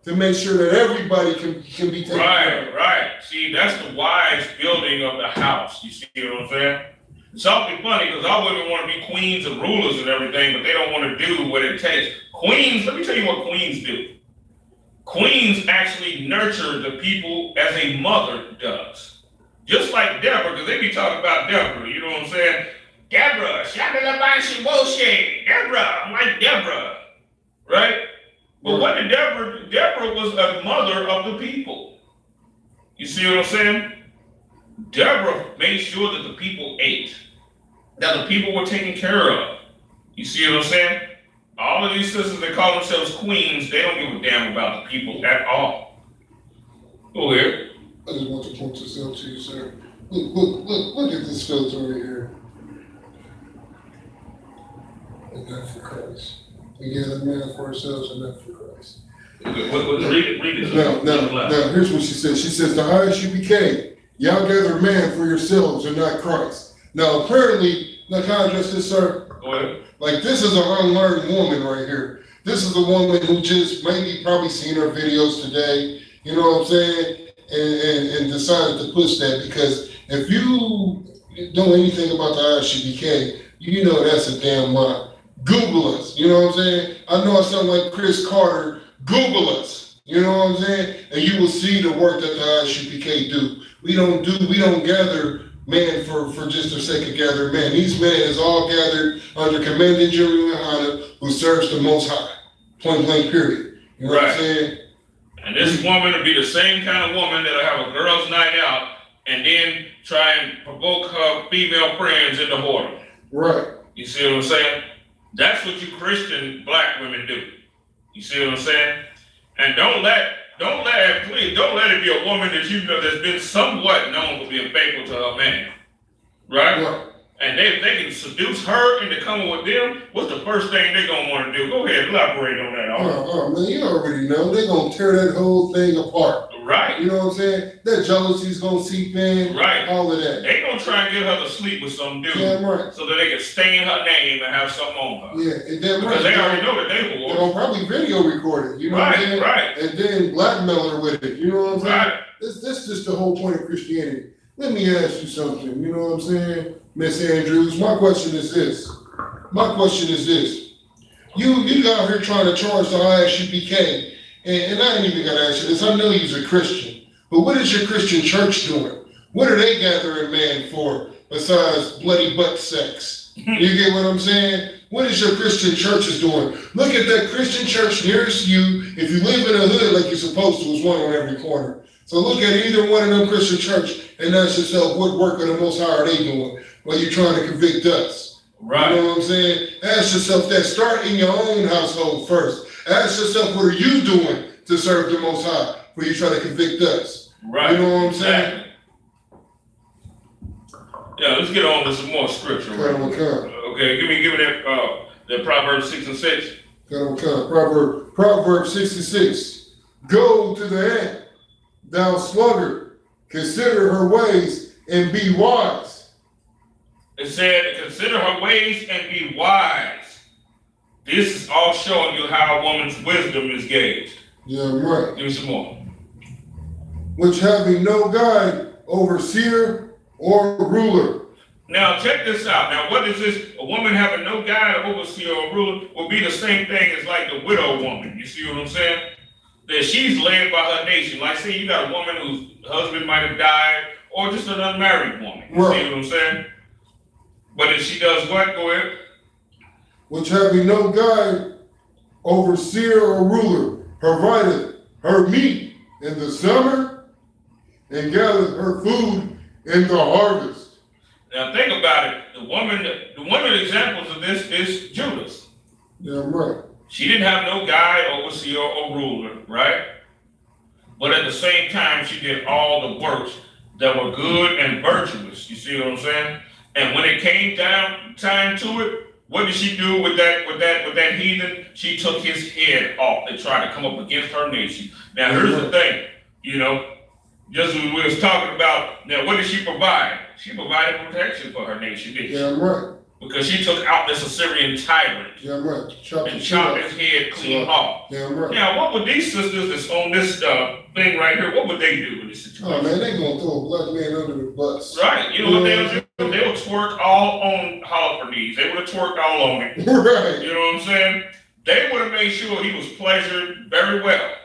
to make sure that everybody can be taken care of. Right. See, that's the wise building of the house. You see what I'm saying? It's something funny because all women want to be queens and rulers and everything, but they don't want to do what it takes. Queens, let me tell you what queens do. Queens actually nurture the people as a mother does. Just like Deborah, because they be talking about Deborah, you know what I'm saying? Deborah, Deborah, I'm like Deborah, right? But what did Deborah? Deborah was a mother of the people. You see what I'm saying? Deborah made sure that the people ate, that the people were taken care of. You see what I'm saying? All of these sisters that call themselves queens, they don't give a damn about the people at all. Go ahead. I just want to point this out to you, sir. Look at this filter right here. And not for Christ. We gather man for ourselves and not for Christ. Read it. Now, here's what she says. She says, the Isupk, y'all gather man for yourselves and not Christ. Now, apparently, now can I address this, sir? Go ahead. Like, this is an unlearned woman right here. This is a woman who just probably seen her videos today, you know what I'm saying? And decided to push that, because if you know anything about the Isupk, you know that's a damn lie. Google us, you know what I'm saying? I know I sound like Chris Carter. Google us, you know what I'm saying? And you will see the work that the Isupk do. We don't gather man for just the sake of gathering man. These men is all gathered under commanding General Yohana, who serves the Most High. Point blank, period. You know what I'm saying? And this woman would be the same kind of woman that'll have a girls' night out and then try and provoke her female friends into whoredom. Right. You see what I'm saying? That's what you Christian black women do. You see what I'm saying? And don't let it be a woman that you know that's been somewhat known for being faithful to her man. Right? And they can seduce her into coming with them. What's the first thing they're gonna want to do? Go ahead, elaborate on that. Oh man, you already know. They're gonna tear that whole thing apart. Right. You know what I'm saying? That jealousy's gonna seep in. Right. All of that. They gonna try and get her to sleep with some dude. Damn right. So that they can stain her name and have something on her. Yeah, and damn right. Because they already know that they were. They're gonna probably video record it. You know what I'm saying? Right. And then blackmail her with it. You know what I'm saying? Right. That's just the whole point of Christianity. let me ask you something, you know what I'm saying, Miss Andrews? My question is this. You out here trying to charge the ISUPK, and I ain't even gonna ask you this. I know you're a Christian, but what is your Christian church doing? What are they gathering man for besides bloody butt sex? You get what I'm saying? What is your Christian church doing? Look at that Christian church nearest you. If you live in a hood like you're supposed to, there's one on every corner. So look at either one of them Christian church and ask yourself, what work of the Most High are they doing while you're trying to convict us? Right. You know what I'm saying? Ask yourself that. Start in your own household first. Ask yourself, what are you doing to serve the Most High before you try to convict us? Right. You know what I'm saying? Yeah, let's get on to some more scripture. Okay, give me that Proverbs 6 and 6. Proverbs 66. Go to the end, thou sluggard, consider her ways and be wise. It said, consider her ways and be wise. This is all showing you how a woman's wisdom is gauged. Yeah, right. Give me some more. Which having no guide, overseer, or ruler. Now check this out. Now what is this? A woman having no guide, overseer, or ruler will be the same thing as like the widow woman. You see what I'm saying? That she's led by her nation. Like say you got a woman whose husband might have died, or just an unmarried woman. You see what I'm saying? But if she does what? Go ahead. Which having no guide, overseer, or ruler, provideth her meat in the summer and gathereth her food in the harvest. Now think about it. One of the examples of this is Judas. Yeah, right. She didn't have no guide, overseer, or ruler, right? But at the same time, she did all the works that were good and virtuous. You see what I'm saying? And when it came down time to it, what did she do with that heathen? She took his head off and tried to come up against her nation. Now here's the thing, you know, just as we was talking about, now what did she provide? She provided protection for her nation, didn't she? Yeah, right. Because she took out this Assyrian tyrant. Yeah, right. And chopped his head clean off. Yeah, right. Now, what would these sisters that's on this thing right here, what would they do in this situation? Oh man, they gonna throw a black man under the bus. Right. You know what they'll do? They'll twerk all on Holofernes. They would have twerked all on it. Right. You know what I'm saying? They would have made sure he was pleasured very well.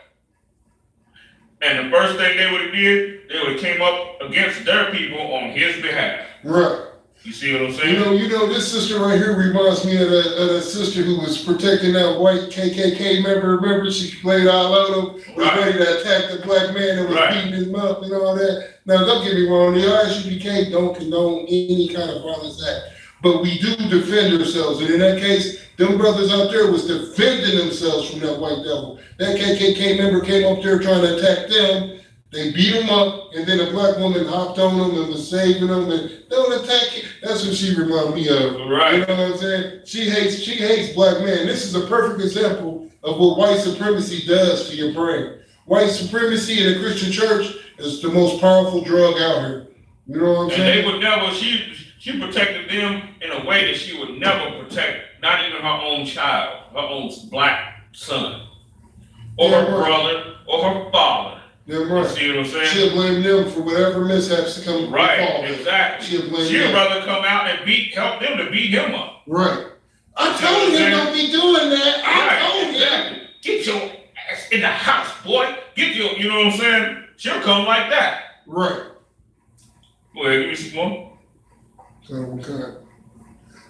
And the first thing they would have did, they would have came up against their people on his behalf. Right. You see what I'm saying? You know, this sister right here reminds me of the sister who was protecting that white KKK member. Remember, she played all out was ready to attack the black man that was beating him up and all that. Now, don't get me wrong, the ISUPK don't condone any kind of violence act, but we do defend ourselves. And in that case, them brothers out there was defending themselves from that white devil. That KKK member came up there trying to attack them. They beat him up, and then a black woman hopped on him and was saving him. And don't attack you. That's what she reminded me of. Right. You know what I'm saying? She hates black men. This is a perfect example of what white supremacy does to your brain. White supremacy in a Christian church is the most powerful drug out here. You know what I'm saying? And they would never. She protected them in a way that she would never protect, not even her own child, her own black son, or her brother, or her father. Yeah, right. You see what I'm saying? She'll blame them for whatever mishaps to come. Right, exactly. She'll rather come out and help them to beat him up. Right. I told him don't be doing that. I told him. Get your ass in the house, boy. You know what I'm saying? She'll come like that. Right. Go ahead, give me some more. Okay.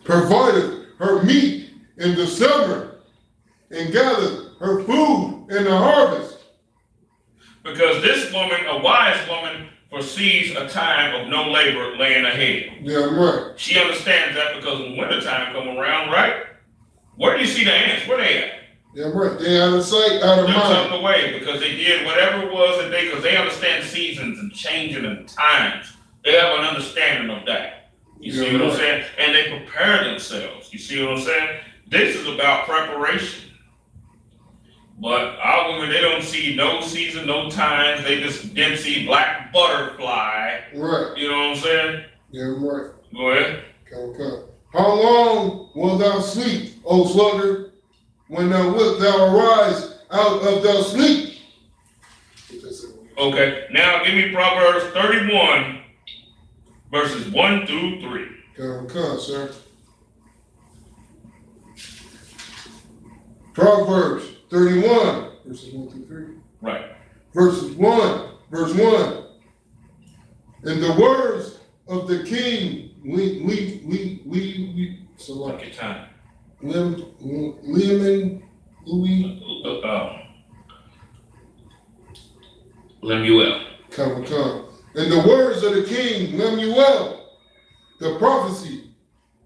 Provided her meat in the summer and gathered her food in the harvest. Because this woman, a wise woman, foresees a time of no labor laying ahead. Yeah, right. She understands that because when wintertime come around, right? Where do you see the ants? Where they at? Yeah, right. They out of sight, out of mind. They're tucked away because they did whatever it was that because they understand seasons and changing and times. They have an understanding of that. You see what I'm saying? And they prepare themselves. You see what I'm saying? This is about preparation. But our women, they don't see no season, no times. They just didn't see black butterfly. Right. You know what I'm saying? Yeah, right. Go ahead. Okay. How long wilt thou sleep, O sluggard, when thou wilt thou arise out of thy sleep? Okay. Now give me Proverbs 31 verses 1 through 3. Come, sir. Proverbs 31, verses 1 through 3. Right. Verse 1. And the words of the king, so Take your time. Lemuel. Come. And the words of the king, Lemuel, the prophecy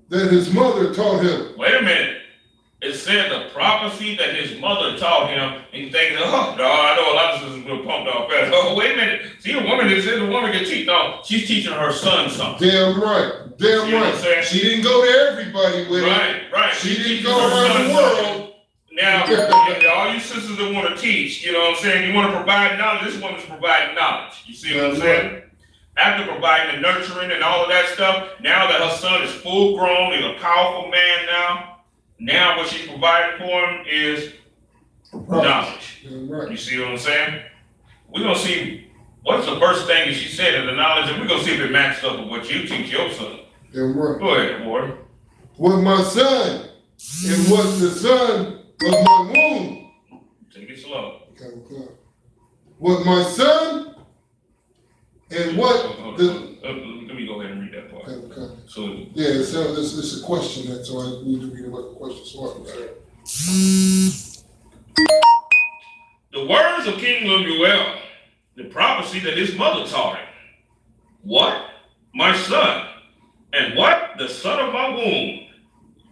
that his mother taught him. Wait a minute. It said the prophecy that his mother taught him, and you think, oh, no, I know a lot of sisters will pump off fast. Oh, wait a minute. See, a woman that says the woman can teach. No, she's teaching her son something. Damn right. She didn't go to everybody with it. Right. She didn't go around the world. Now, all you sisters that want to teach, you know what I'm saying? You want to provide knowledge. This woman's providing knowledge. You see what I'm saying? After providing the nurturing and all of that stuff, now that her son is full grown, he's a powerful man now what she's providing for him is knowledge. Right. You see what I'm saying? We're going to see what's the first thing that she said in the knowledge, and we're going to see if it matches up with what you teach your son. Right. Go ahead, boy. What my son and what the son of my womb. Take it slow. Okay. What my son and what let me go ahead and read that part. Okay. So yeah, so it's a question that, so I need to read about the question. So the words of King Lemuel, the prophecy that his mother taught him. What? My son. And what? The son of my womb.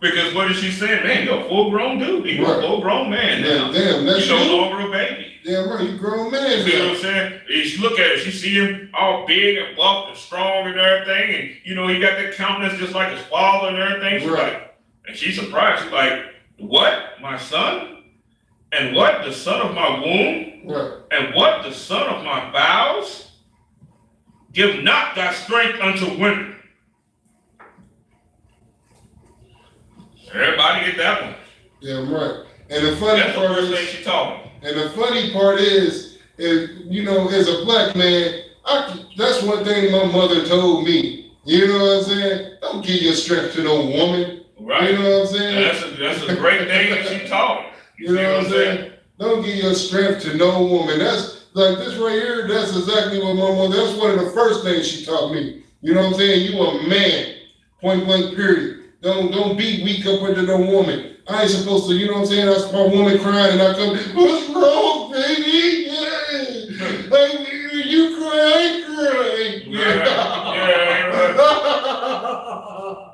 Because what is she saying? Man, you're a full-grown dude. You're a full-grown man now. Damn, that's you're no longer a baby. Damn right, you grown man. You know what I'm saying? She look at it, she see him all big and buff and strong and everything, and you know, he got that countenance just like his father and everything. She's like, and she's surprised. She's like, what? My son? And what? The son of my womb? Right. And what? The son of my bowels? Give not thy strength unto women. Everybody get that one. Damn right. And the funny part is, she taught me. And the funny part is, you know, as a black man, that's one thing my mother told me. You know what I'm saying? Don't give your strength to no woman. Right. You know what I'm saying? That's a great thing that she taught me. You know what I'm saying? Don't give your strength to no woman. That's like this right here. That's exactly what my mother. That's one of the first things she taught me. You know what I'm saying? You a man. Point blank. Period. Don't be weak up under no woman. I ain't supposed to, you know what I'm saying? That's my woman crying and I come, what's wrong, baby? Yeah. Like, you cry.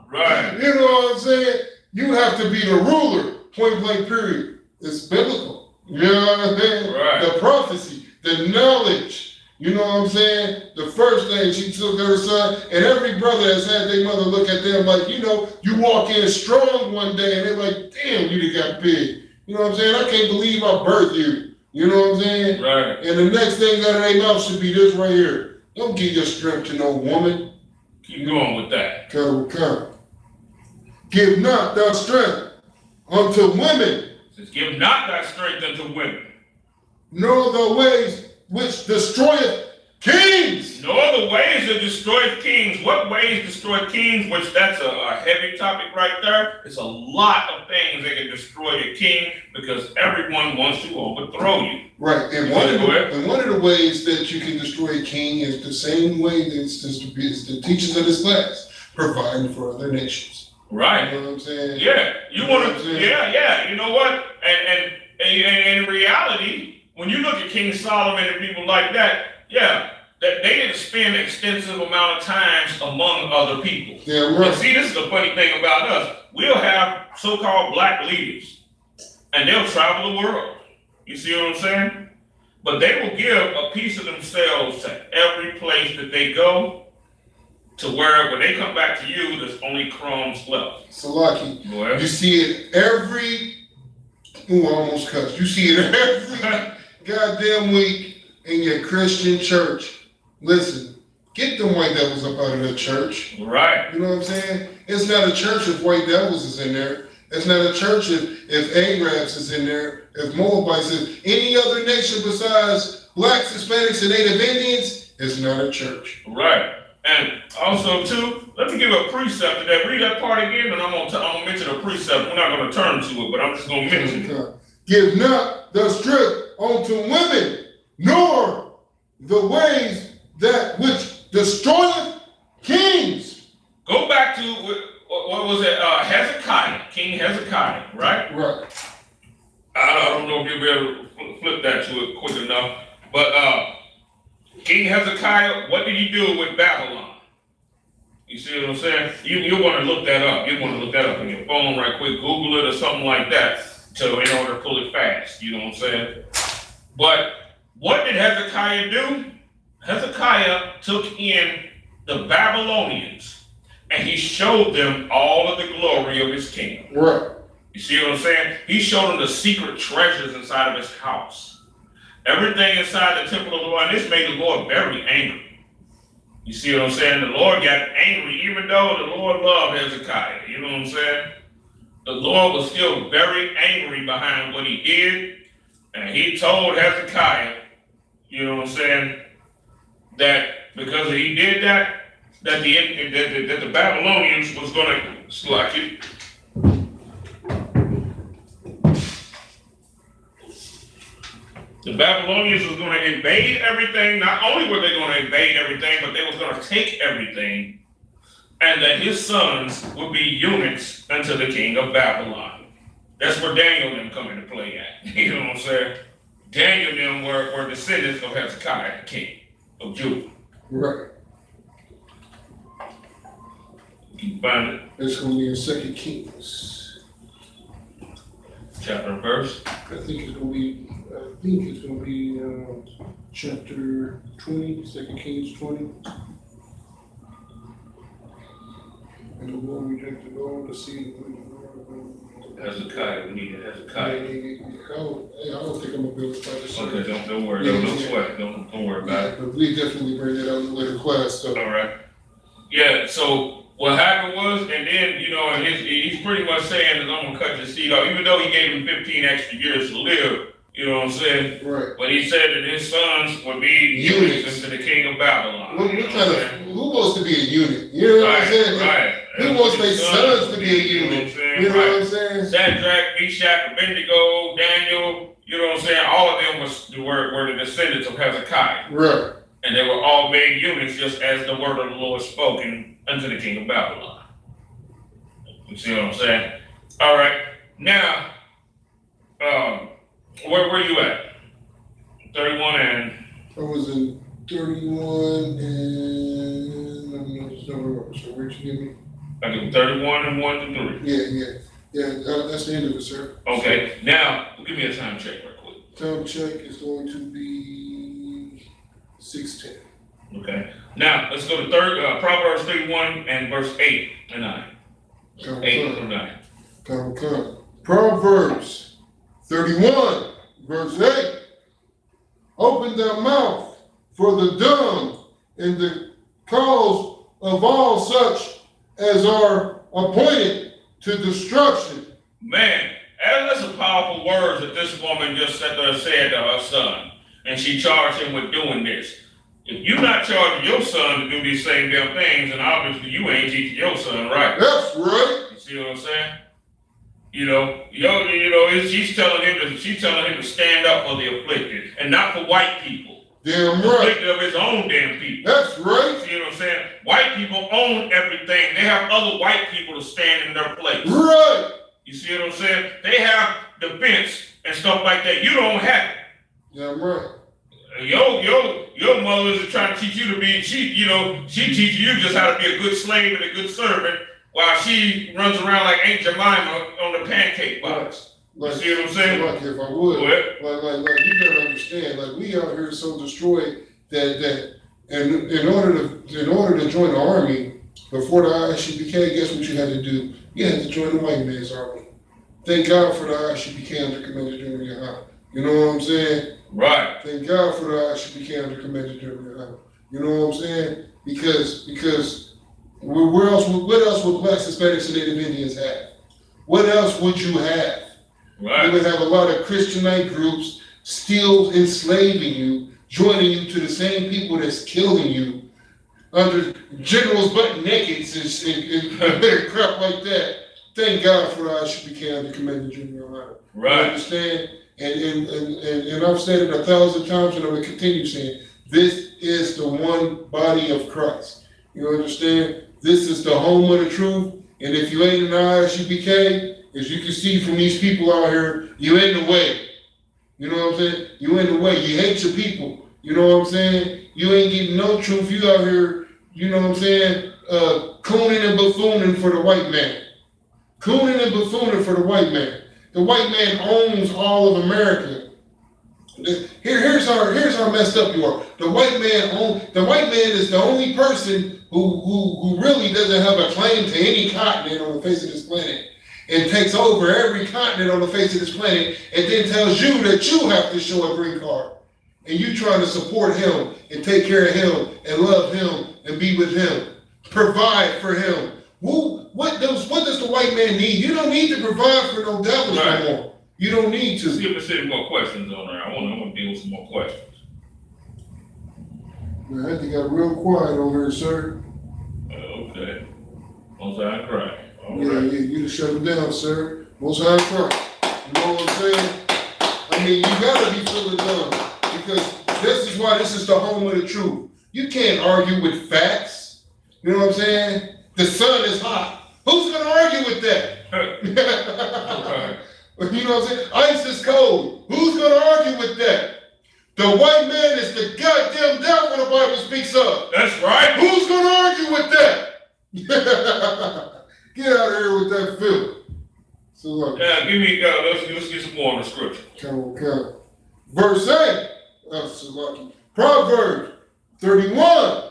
Right. You know what I'm saying? You have to be the ruler, point blank period. It's biblical. You know what I'm saying? Right. The prophecy, the knowledge. You know what I'm saying? The first thing, she took her son, and every brother has had their mother look at them like, you know, you walk in strong one day and they're like, damn, you done got big. You know what I'm saying? I can't believe I birthed you. You know what I'm saying? Right. And the next thing out of their mouth should be this right here. Don't give your strength to no woman. Keep going with that. Come. Give not thy strength unto women. Says, give not thy strength unto women. Nor the ways which destroyeth kings. No other ways that destroy kings. What ways destroy kings? Which that's a heavy topic right there. It's a lot of things that can destroy a king because everyone wants to overthrow you. Right, and one of the ways that you can destroy a king is the same way that the teachers of this class providing for other nations. Right. You know what I'm saying? Yeah. You want to? Yeah. You know what? And in reality, when you look at King Solomon and people like that, that they didn't spend extensive amount of times among other people. Yeah, right. And see, this is the funny thing about us. We'll have so-called black leaders, and they'll travel the world. You see what I'm saying? But they will give a piece of themselves to every place that they go, to where when they come back to you, there's only crumbs left. Salaki, you see it every. I almost cussed. You see it every goddamn week in your Christian church. Listen, get them white devils up out of the church. Right. You know what I'm saying? It's not a church if white devils is in there. It's not a church if Arabs is in there, if Moabites is. Any other nation besides blacks, Hispanics, and Native Indians is not a church. Right. And also, too, let me give a precept to that. Read that part again, and I'm gonna mention a precept. We're not gonna turn to it, but I'm just gonna mention it. Give not the strip unto women, nor the ways that which destroyeth kings. Go back to what was it? Hezekiah, King Hezekiah, right? Right. I don't know if you'll be able to flip that to it quick enough, but King Hezekiah, what did he do with Babylon? You see what I'm saying? You want to look that up. You want to look that up on your phone right quick, Google it or something like that, in order to pull it fast. You know what I'm saying? But what did Hezekiah do? Hezekiah took in the Babylonians and he showed them all of the glory of his kingdom. Right. You see what I'm saying? He showed them the secret treasures inside of his house. Everything inside the temple of the Lord, and this made the Lord very angry. You see what I'm saying? The Lord got angry, even though the Lord loved Hezekiah. You know what I'm saying? The Lord was still very angry behind what he did. And he told Hezekiah, you know what I'm saying, that because he did that, that the Babylonians was going to slack it. The Babylonians was going to invade everything. Not only were they going to invade everything, but they was going to take everything, and that his sons would be eunuchs unto the king of Babylon. That's where Daniel them come into play at. You know what I'm saying? Daniel them were descendants of Hezekiah, the king of Judah. Right. You can find it. It's going to be in 2 Kings. Chapter and verse. I think it's going to be chapter 20, 2 Kings 20. And the Lord rejected all the seed. Hezekiah, we need Hezekiah. I don't think I'm going to be able to find this. Okay, don't worry. Don't sweat. Don't worry about it. But we definitely bring that out in the later class. So. All right. Yeah, so what happened was, and then, you know, he's pretty much saying that I'm going to cut your seed off, even though he gave him 15 extra years to live. You know what I'm saying? Right. But he said that his sons would be eunuchs into the king of Babylon. Who wants to be a eunuch? You know what I'm saying? Right. Who wants their sons to be a eunuch? You know what I'm saying? Shadrach, Meshach, Abednego, Daniel, you know what I'm saying? All of them were the descendants of Hezekiah. Right. And they were all made eunuchs just as the word of the Lord spoken unto the king of Babylon. You see what I'm saying? All right. Now, where were you at? 31 and... I was in 31 and... I'm not sure. So where'd you give me? I give 31 and 1 to 3. Yeah, that's the end of it, sir. Okay. Now, give me a time check real quick. Time check is going to be 6:10. Okay. Now, let's go to Proverbs 31 and verse 8 and 9. 8 through 9. Come. Proverbs 31, verse 8. Open thy mouth for the dumb and the cause of all such as are appointed to destruction. Man, that's some powerful words that this woman just sat there and said to her son. And she charged him with doing this. If you're not charging your son to do these same damn things, then obviously you ain't teaching your son right. That's right. You see what I'm saying? She's telling him to stand up for the afflicted and not for white people. Damn right. Afflicted of his own damn people. That's right. See what I'm saying? White people own everything. They have other white people to stand in their place. Right. You see what I'm saying? They have defense and stuff like that. You don't have it. Damn right. Your mother is trying to teach you to be, she teaches you just how to be a good slave and a good servant while she runs around like Aunt Jemima on the pancake box. You see what I'm saying? Like if I would, what? like you gotta understand, like we out here so destroyed that and in order to join the army, before the ISUPK, guess what you had to do? You had to join the white man's army. Thank God for the ISUPK under Commander General Yahan. You know what I'm saying? Right. Thank God for the ISUPK under Commander General Yahan. You know what I'm saying? Because what else would blacks, Hispanics, and Native Indians have? What else would you have? Right. You would have a lot of Christianite groups still enslaving you, joining you to the same people that's killing you, under generals butt nakeds and crap like that. Thank God for Isupk under Commander Junior Hunter. Right. You understand? And I've said it 1,000 times, and I'm gonna continue saying, this is the one body of Christ. You understand? This is the home of the truth. And if you ain't an Isupk, as you can see from these people out here, you in the way. You know what I'm saying? You in the way. You hate your people. You know what I'm saying? You ain't getting no truth. You out here, you know what I'm saying, cooning and buffooning for the white man. Cooning and buffooning for the white man. The white man owns all of America. Here's how messed up you are. The white man is the only person who really doesn't have a claim to any continent on the face of this planet, and takes over every continent on the face of this planet, and then tells you that you have to show a green card. And you trying to support him and take care of him and love him and be with him, provide for him. What does the white man need? You don't need to provide for no devils no more. You don't need to. Let's give us any more questions on there. I want to deal with some more questions. Man, I think I got real quiet on here, sir. Okay. Most High Christ. Yeah, you just shut him down, sir. Most High Christ. You know what I'm saying? I mean, you gotta be feeling dumb, because this is why this is the home of the truth. You can't argue with facts. You know what I'm saying? The sun is hot. Who's gonna argue with that? You know what I'm saying? Ice is cold. Who's gonna argue with that? The white man is the goddamn devil the Bible speaks of. That's right. Who's gonna argue with that? Get out of here with that filth. So yeah, give me let's get some more on the scripture. Come on. Verse 8. That's so lucky. Proverbs 31.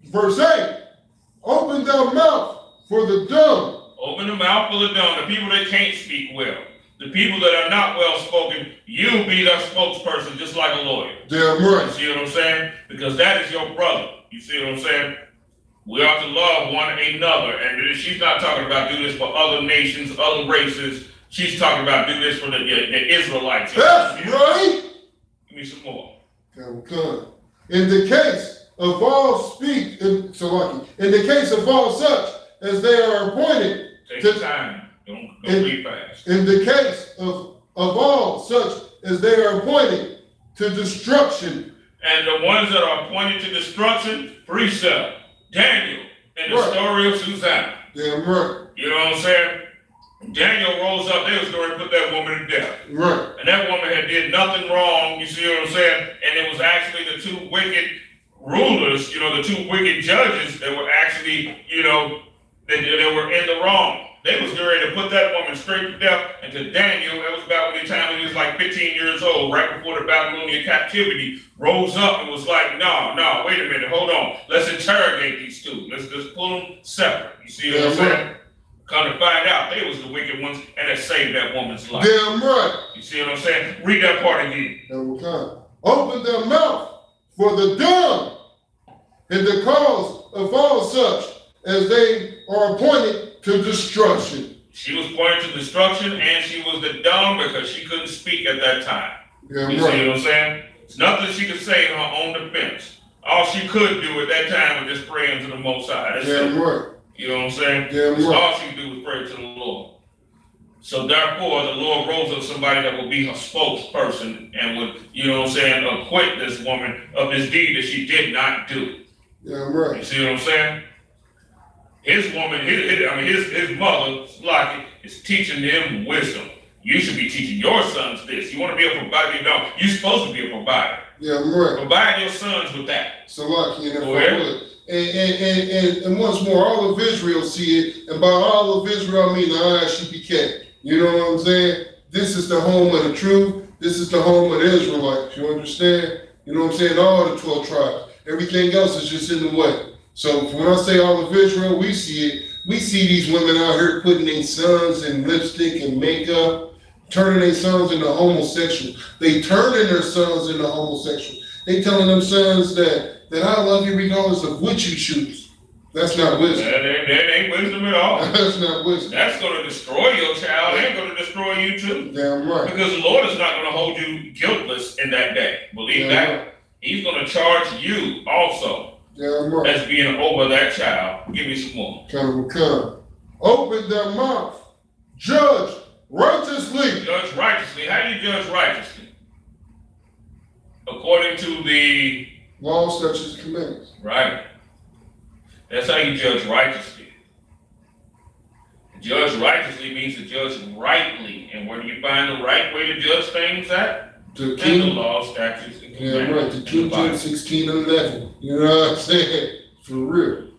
Verse 8. Open thy mouth for the dumb. Open the mouth for the dumb, the people that can't speak well. The people that are not well spoken, you be their spokesperson just like a lawyer. Damn right. You see what I'm saying? Because that is your brother. You see what I'm saying? We are to love one another. And she's not talking about do this for other nations, other races. She's talking about do this for the Israelites. That's right. Give me some more. Come. In the case of all in the case of all such as they are appointed. Take your time. Don't read fast. In the case of all such as they are appointed to destruction. And the ones that are appointed to destruction, precept, Daniel, and the story of Susanna. Damn right. You know what I'm saying? Daniel rose up, they was going to put that woman to death. Right. And that woman had did nothing wrong, you see what I'm saying? And it was actually the two wicked rulers, the two wicked judges that were actually, they were in the wrong. They was ready to put that woman straight to death. And to Daniel, that was about when the time when he was like 15 years old, right before the Babylonian captivity, rose up and was like, no, wait a minute, hold on. Let's interrogate these two. Let's just pull them separate. You see what I'm saying? Come to find out, they was the wicked ones, and it saved that woman's life. Damn right. You see what I'm saying? Read that part again. Open their mouth for the dumb, in the cause of all such as they are appointed to destruction. She was pointed to destruction, and she was the dumb because she couldn't speak at that time. Yeah, you see what I'm saying? It's nothing she could say in her own defense. All she could do at that time was just pray unto the Most High. That's it. Right. You know what I'm saying? Right. All she could do was pray to the Lord. So therefore, the Lord rose up somebody that would be her spokesperson and would, acquit this woman of this deed that she did not do. Yeah, right. You see what I'm saying? His woman, his mother, Lockie, is teaching him wisdom. You should be teaching your sons this. You want to be a provider? No, you're supposed to be a provider. Yeah, right. Provide your sons with that. So Lockie, and once more, all of Israel see it, and by all of Israel I mean the Isupk. You know what I'm saying? This is the home of the truth. This is the home of the Israelites. You understand? You know what I'm saying? All the 12 tribes. Everything else is just in the way. So when I say all of Israel, we see it. We see these women out here putting their sons in lipstick and makeup, turning their sons into homosexual. They turning their sons into homosexual. They telling them sons that I love you regardless of what you choose. That's not wisdom. That ain't wisdom at all. That's not wisdom. That's going to destroy your child. They're going to destroy you too. Damn right. Because the Lord is not going to hold you guiltless in that day. Believe that. Right. he's going to charge you also as being over that child. Give me some more. Come. Open their mouth. Judge righteously. Judge righteously. How do you judge righteously? According to the law, statutes, and commandments. Right. That's how you judge righteously. Judge righteously means to judge rightly. And where do you find the right way to judge things at? In the law, statutes, and commandments. Yeah, right. The King James 16:11. You know what I'm saying? For real.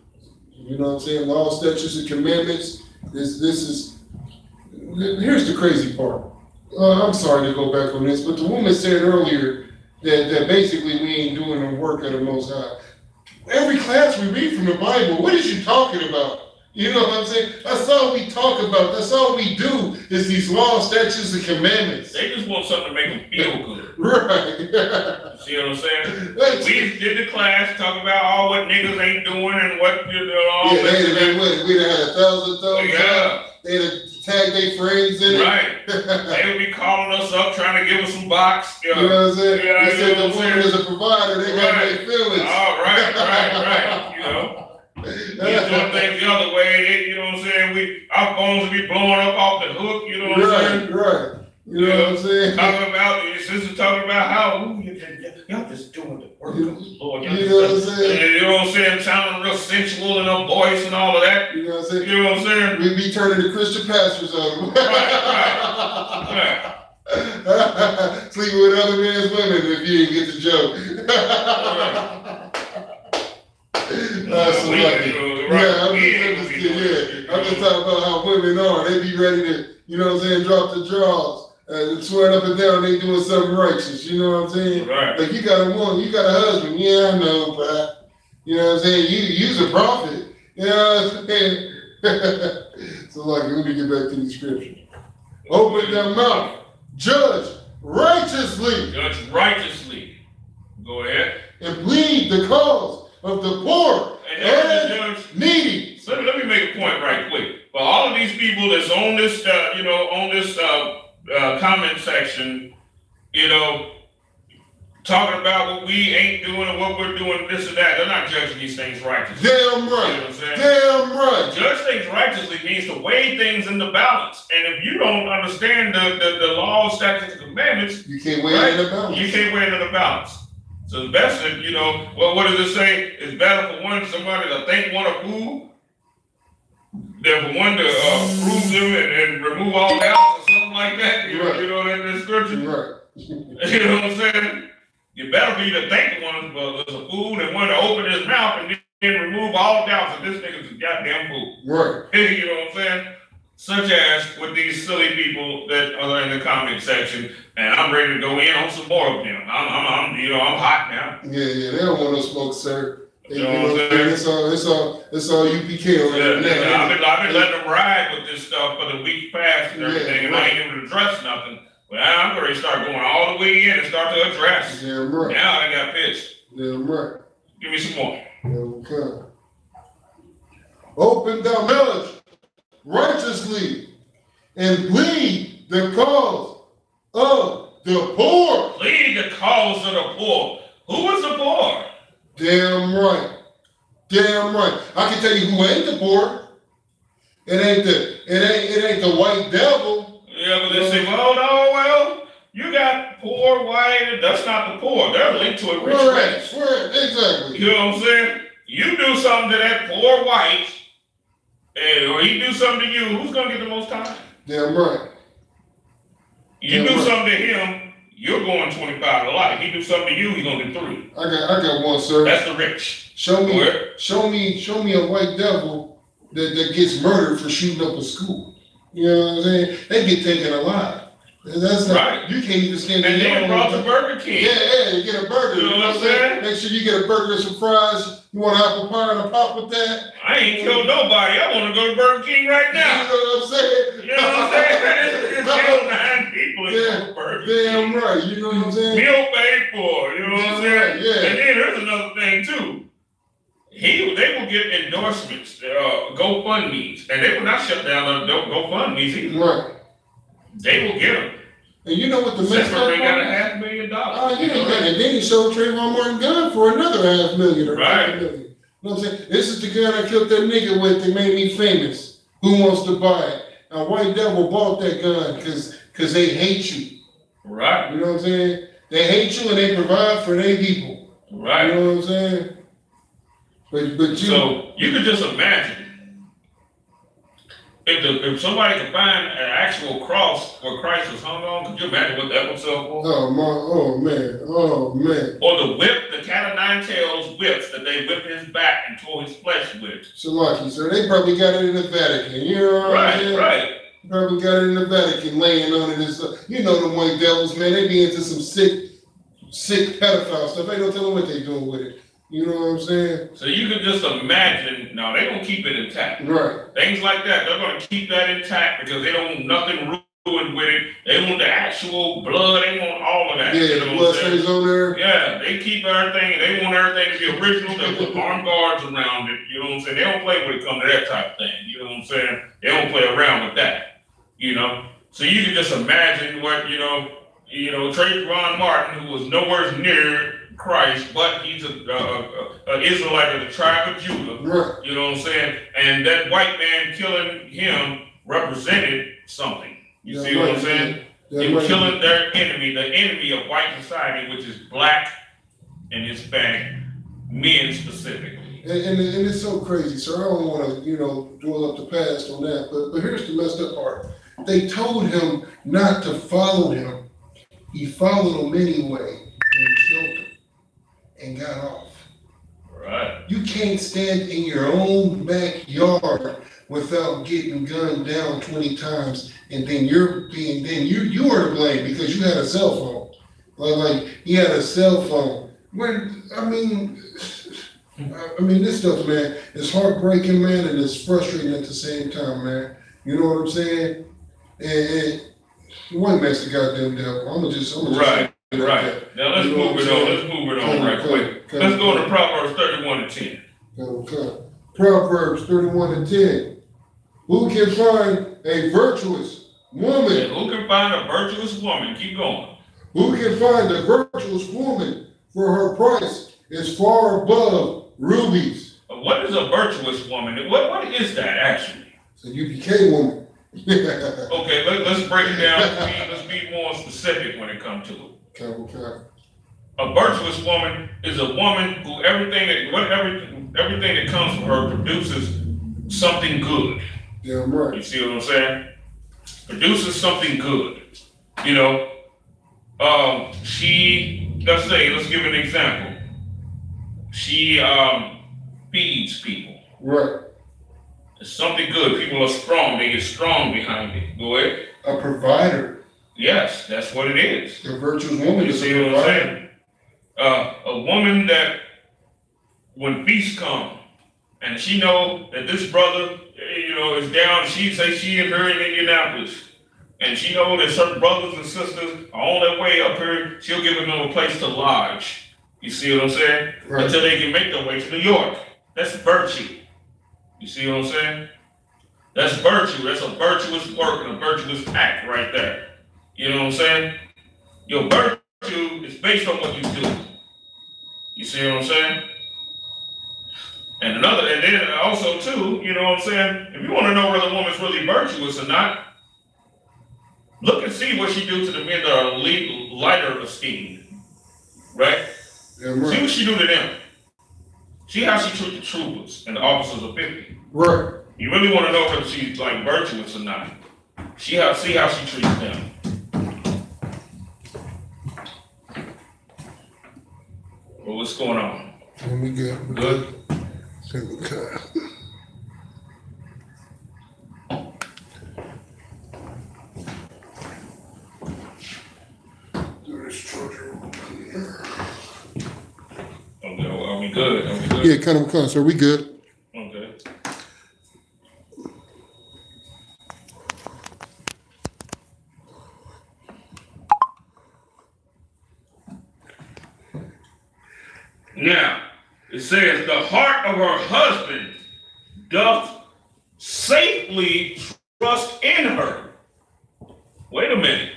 You know what I'm saying? Law, statutes, and commandments. Here's the crazy part. I'm sorry to go back on this, but the woman said earlier that basically we ain't doing the work of the Most High. Every class we read from the Bible, what is you talking about? You know what I'm saying? That's all we talk about. That's all we do is these laws, statutes, and commandments. They just want something to make them feel good. Right. See what I'm saying? We did the class talking about all what niggas ain't doing and what, you know, all yeah, we'd have had 1,000 thumbs up. They'd have tagged their friends in it. Right. They would be calling us up trying to give us some box. You know what I'm saying? They said the woman is a provider. They got their feelings. Oh, right. You know. He's doing things the other way, you know what I'm saying? Our phones will be blowing up off the hook, you know what I'm saying? Right. You know what I'm saying? Talking about, your sister talking about how, y'all just doing the work of the Lord. You know what I'm saying? You know what I'm saying? Sounding real sensual in her voice and all of that. You know what I'm saying? You know what I'm saying? We be turning the Christian pastors on them. Right. Sleeping with other men's women if you didn't get the joke. That's so lucky. I'm just talking about how women are. They be ready to, you know what I'm saying, drop the draws and swear up and down they doing something righteous. You know what I'm saying? Right. Like you got a woman, you got a husband. Yeah, I know, but you know what I'm saying. You's a prophet. You know what I'm saying? So like, let me get back to the scripture. Open their mouth, judge righteously. Judge righteously. Go ahead. And plead the cause of the poor and needy. So let me make a point right quick. For all of these people that's on this, comment section, you know, talking about what we ain't doing and what we're doing, this and that, they're not judging these things righteously. Damn right. You know what I'm saying? Damn right. Judge things righteously means to weigh things in the balance. And if you don't understand the laws, statutes, and commandments, you can't weigh it in the balance. You can't weigh it in the balance. So it's best that, you know, well, what does it say? It's better for somebody to think one a fool than for one to prove them and remove all doubts or something like that. You know that in scripture? Right. You know what I'm saying? It's better for you to think one was a fool than one to open his mouth and then remove all doubts that this nigga's a goddamn fool. Right. You know what I'm saying? Such as with these silly people that are in the comment section, and I'm ready to go in on some more of them. I'm hot now. Yeah, they don't want no smoke, sir. You know what I'm saying? It's all UPK on there. I've been letting them ride with this stuff for the week past and everything, and I ain't even addressed nothing. But I'm ready to start going all the way in and start to address. Yeah, right. Now I got pissed. Yeah, right. Give me some more. Okay. Open thou knowledge righteously and plead the cause of the poor. Plead the cause of the poor. Who is the poor? Damn right. Damn right. I can tell you who ain't the poor. It ain't the white devil. Yeah, but they say, well, you got poor, white, that's not the poor. They're linked to a rich race. Right, exactly. You know what I'm saying? You do something to that poor white, or he do something to you, who's gonna get the most time? Damn right. You do something to him, you're going 25 to life. He do something to you, he's gonna get 3. I got one, sir. That's the rich. Show me a white devil that gets murdered for shooting up a school. You know what I'm saying? They get taken alive. That's right. You can't even stand there. And then brought to Burger King. Yeah, you get a burger. You know what I'm saying? Make sure you get a burger and some fries. You want an apple pie and a pop with that? I ain't killed nobody. I want to go to Burger King right now. You know what I'm saying? You know what I'm saying? It's killed 9 people in Burger King. Damn right. You know what I'm saying? Meal paid for. You know what I'm saying? Right, yeah. And then there's another thing too. They will get endorsements, GoFundMe's, and they will not shut down the GoFundMe's either. Right. They will get them. And you know what the messed up part? Got $500,000 $500,000. Oh, yeah, and then he sold Trayvon Martin gun for another $500,000 or Right. $500,000. You know what I'm saying? This is the gun I killed that nigga with that made me famous. Who wants to buy it? A white devil bought that gun because they hate you. Right. You know what I'm saying? They hate you and they provide for their people. Right. You know what I'm saying? But so you could just imagine if somebody could find an actual cross where Christ was hung on, could you imagine what that would sell for? Oh man. Or the whip, the cat of nine tails whips that they whipped his back and tore his flesh with. So lucky, sir. They probably got it in the Vatican. You know what I'm saying? Right. Probably got it in the Vatican laying on it and stuff. You know them white devils, man. They be into some sick pedophile stuff. Ain't no telling what they doing with it. You know what I'm saying? So you could just imagine, no, they don't keep it intact. Right. Things like that, they're going to keep that intact because they don't want nothing ruined with it. They want the actual blood. They want all of that. Yeah, you know the blood stays on there. Yeah, they keep everything. They want everything to be original. They put armed guards around it. You know what I'm saying? They don't play when it comes to that type of thing. You know what I'm saying? They don't play around with that. You know? So you can just imagine what, Trayvon Martin, who was nowhere near Christ, but he's an Israelite of the tribe of Judah. Right. You know what I'm saying? And that white man killing him represented something. You see what I'm saying? They were killing their enemy, the enemy of white society, which is black and Hispanic men specifically. And it's so crazy, sir. I don't want to, dwell up the past on that, but here's the messed up part. They told him not to follow him. He followed them anyway and killed him and got off. Right. You can't stand in your own backyard without getting gunned down 20 times, and then you are to blame because you had a cell phone. Like he had a cell phone. This stuff, man, is heartbreaking, man, and it's frustrating at the same time, man. You know what I'm saying? And white man's the goddamn devil. I'm just right. Now let's move it on right quick. Let's go to Proverbs 31:10. Okay. Proverbs 31:10. Who can find a virtuous woman? Yeah, who can find a virtuous woman? Keep going. Who can find a virtuous woman? For her price is far above rubies. What is a virtuous woman? What is that actually? It's a UPK woman. Okay, let's break it down. Let's be more specific when it comes to it. Okay. A virtuous woman is a woman who everything that comes from her produces something good. Damn right. You see what I'm saying? Produces something good. Let's give an example. She feeds people. Right. It's something good. People are strong. They get strong behind it. Go ahead. A provider. Yes, that's what it is. A virtuous woman You is see a what I'm provider. saying? A woman that when feasts come and she know that this brother, is down, she and her in Indianapolis, and she know that certain brothers and sisters are on their way up here, she'll give them a place to lodge. You see what I'm saying? Right. Until they can make their way to New York. That's virtue. You see what I'm saying? That's virtue. That's a virtuous work and a virtuous act right there. You know what I'm saying? Your virtue is based on what you do. You see what I'm saying? And then also too, you know what I'm saying? If you want to know whether a woman's really virtuous or not, look and see what she do to the men that are lighter esteemed. Right? Yeah, right. See what she do to them. See how she treat the troopers and the officers of 50. Right. You really want to know whether she's like virtuous or not. See how she treats them. Well, what's going on? We good. Good? Okay. Do this charger over here. Okay, are we good? Yeah, kind of, sir. We good. Okay. Now, it says, the heart of her husband doth safely trust in her. Wait a minute.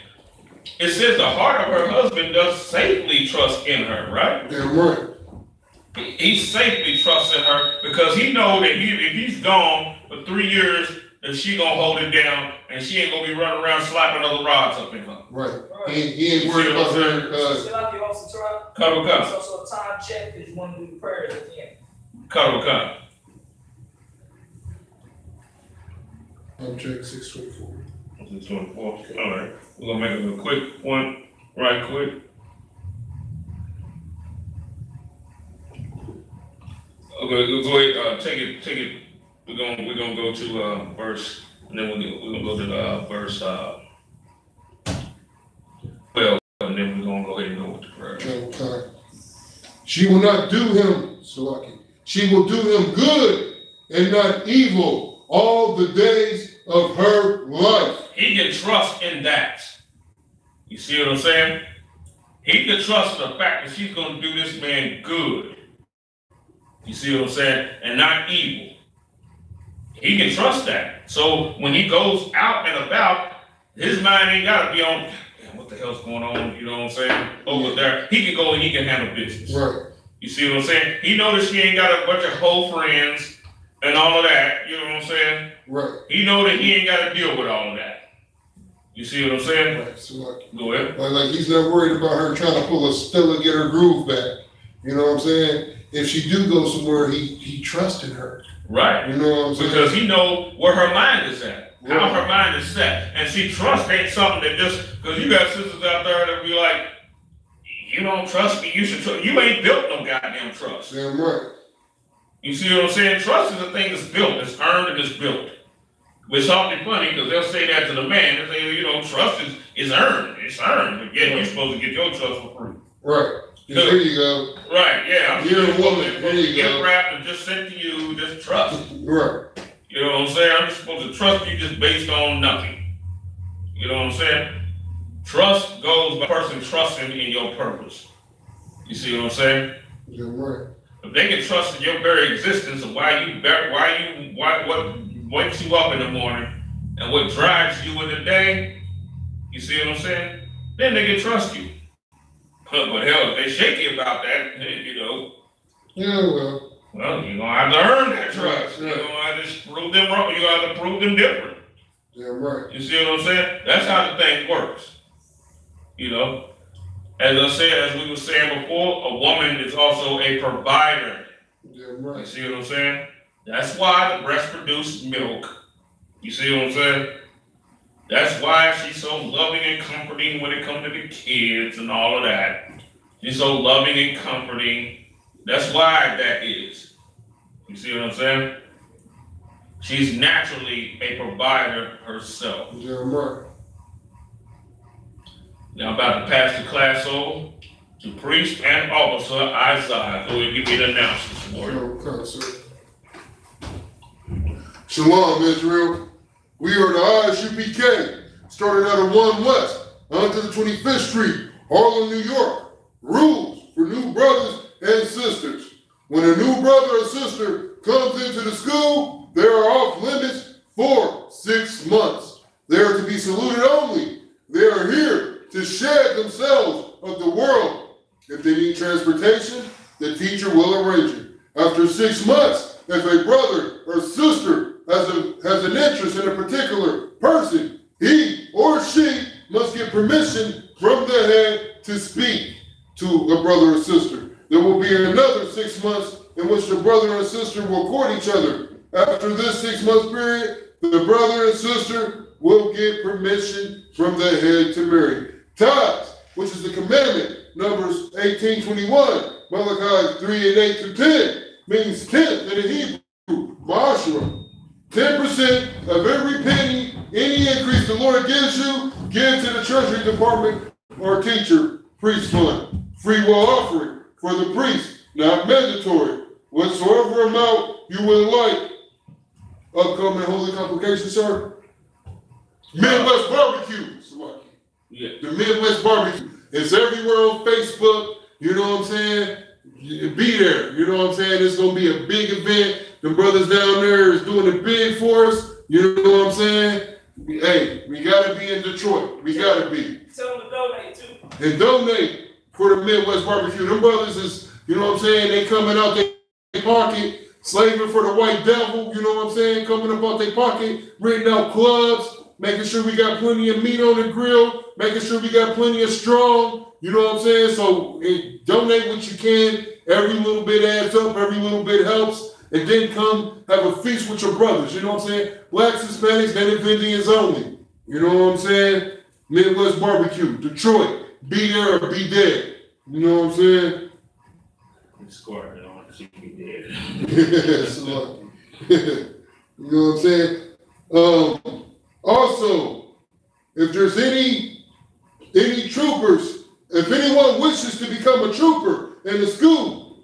It says the heart of her husband does safely trust in her, right? Damn right. He safely trusts in her because he knows that if he's gone for 3 years, that she gonna hold it down and she ain't gonna be running around slapping other rods up in her. Right. He ain't worried about her. Cuddle cup. So time check is one of the prayers at the end. Cuddle cup. I'm checking 624. 624. All right. We're gonna make a quick one, right quick. Okay, go ahead. Take it. We're gonna go to verse, and then we're gonna go to verse 12, and then we're gonna go ahead and go with the prayer. Okay. She will not do him, Salaki. She will do him good and not evil all the days of her life. He can trust in that. You see what I'm saying? He can trust in the fact that she's gonna do this man good. You see what I'm saying? And not evil. He can trust that. So when he goes out and about, his mind ain't gotta be on, damn, what the hell's going on? You know what I'm saying? Over there. He can go and he can handle business. Right. You see what I'm saying? He knows she ain't got a bunch of whole friends and all of that. You know what I'm saying? Right. He know that he ain't gotta deal with all of that. You see what I'm saying? Right. Salaki. Go ahead. Like he's not worried about her trying to pull a Stella, get her groove back. You know what I'm saying? If she do go somewhere, he trusts in her. Right. You know what I'm saying? Because he know where her mind is at, Right. how her mind is set. And see, trust ain't something that just, because you got sisters out there that be like, you don't trust me, you should trust. You ain't built no goddamn trust. Damn right. You see what I'm saying? Trust is a thing that's built, it's earned and it's built. It's something funny because they'll say that to the man. They say, you know, trust is earned. It's earned. But yet you're supposed to get your trust for free. Right. There you go. Right, yeah. I'm You're a woman. supposed There to you get go. wrapped and just sent to you, just trust. Right. You know what I'm saying? I'm just supposed to trust you just based on nothing. You know what I'm saying? Trust goes by a person trusting in your purpose. You see what I'm saying? Damn right. If they can trust in your very existence of what wakes you up in the morning and what drives you in the day, you see what I'm saying? Then they can trust you. But hell, if they shaky about that, you know. Yeah, well, you're gonna have to earn that trust. Right. You're gonna have to prove them wrong. You have to prove them different. damn right. You see what I'm saying? That's how the thing works. You know, as I said, as we were saying before, a woman is also a provider. Damn You right. see what I'm saying? That's why the breast produces milk. You see what I'm saying? That's why she's so loving and comforting when it comes to the kids and all of that. She's so loving and comforting. That's why that is. You see what I'm saying? She's naturally a provider herself. Damn right. Now I'm about to pass the class over to priest and officer Isaiah. Go ahead and give me the announcements for you. Okay, sir. Shalom, Israel. We are the Isupk, starting out of 1 West, onto the 25th Street, Harlem, New York. Rules for new brothers and sisters. When a new brother or sister comes into the school, they are off limits for 6 months. They are to be saluted only. They are here to shed themselves of the world. If they need transportation, the teacher will arrange it. After 6 months, if a brother or sister has an interest in a particular person, he or she must get permission from the head to speak to a brother or sister. There will be another 6 months in which the brother and sister will court each other. After this 6 month period, the brother and sister will get permission from the head to marry. Tithes, which is the commandment, Numbers 18:21, Malachi 3:8 to 10, means 10th in the Hebrew, Ma'ashra. 10% of every penny, any increase the Lord gives you, give to the Treasury Department or teacher, priest fund. Free will offering for the priest, not mandatory. Whatsoever amount you would like. Upcoming holy convocation, sir. Midwest Barbecue. Yeah. The Midwest Barbecue. It's everywhere on Facebook. You know what I'm saying? Be there. You know what I'm saying? It's going to be a big event. The brothers down there is doing it big for us. You know what I'm saying? Hey, we got to be in Detroit. We got to be. Tell them to donate too. And donate for the Midwest Barbecue. Them brothers is, you know what I'm saying, they coming out their pocket, slaving for the white devil, you know what I'm saying, coming up out their pocket, renting out clubs, making sure we got plenty of meat on the grill, making sure we got plenty of strong, you know what I'm saying? So donate what you can. Every little bit adds up, every little bit helps. And then come have a feast with your brothers, you know what I'm saying? Blacks, Hispanics, Native Indians only. You know what I'm saying? Midwest Barbecue, Detroit. Be there or be dead. You know what I'm saying? Score, I don't want to see me dead. You know what I'm saying? Also, if there's any troopers, if anyone wishes to become a trooper in the school,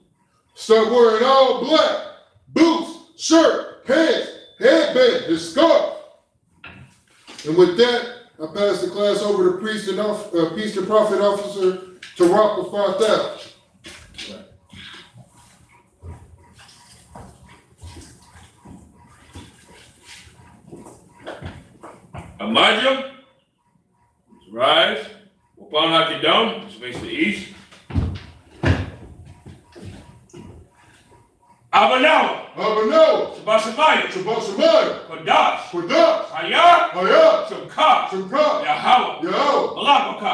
start wearing all black, boots, shirt, pants, headband, and scarf. And with that, I pass the class over to priest and prophet officer to rock the 5,000. Imagine, rise, upon hockey down, face the east. Abanawa, Sabashamaya, Kodash, Haya, Shamka, Yahawa, Malakaka,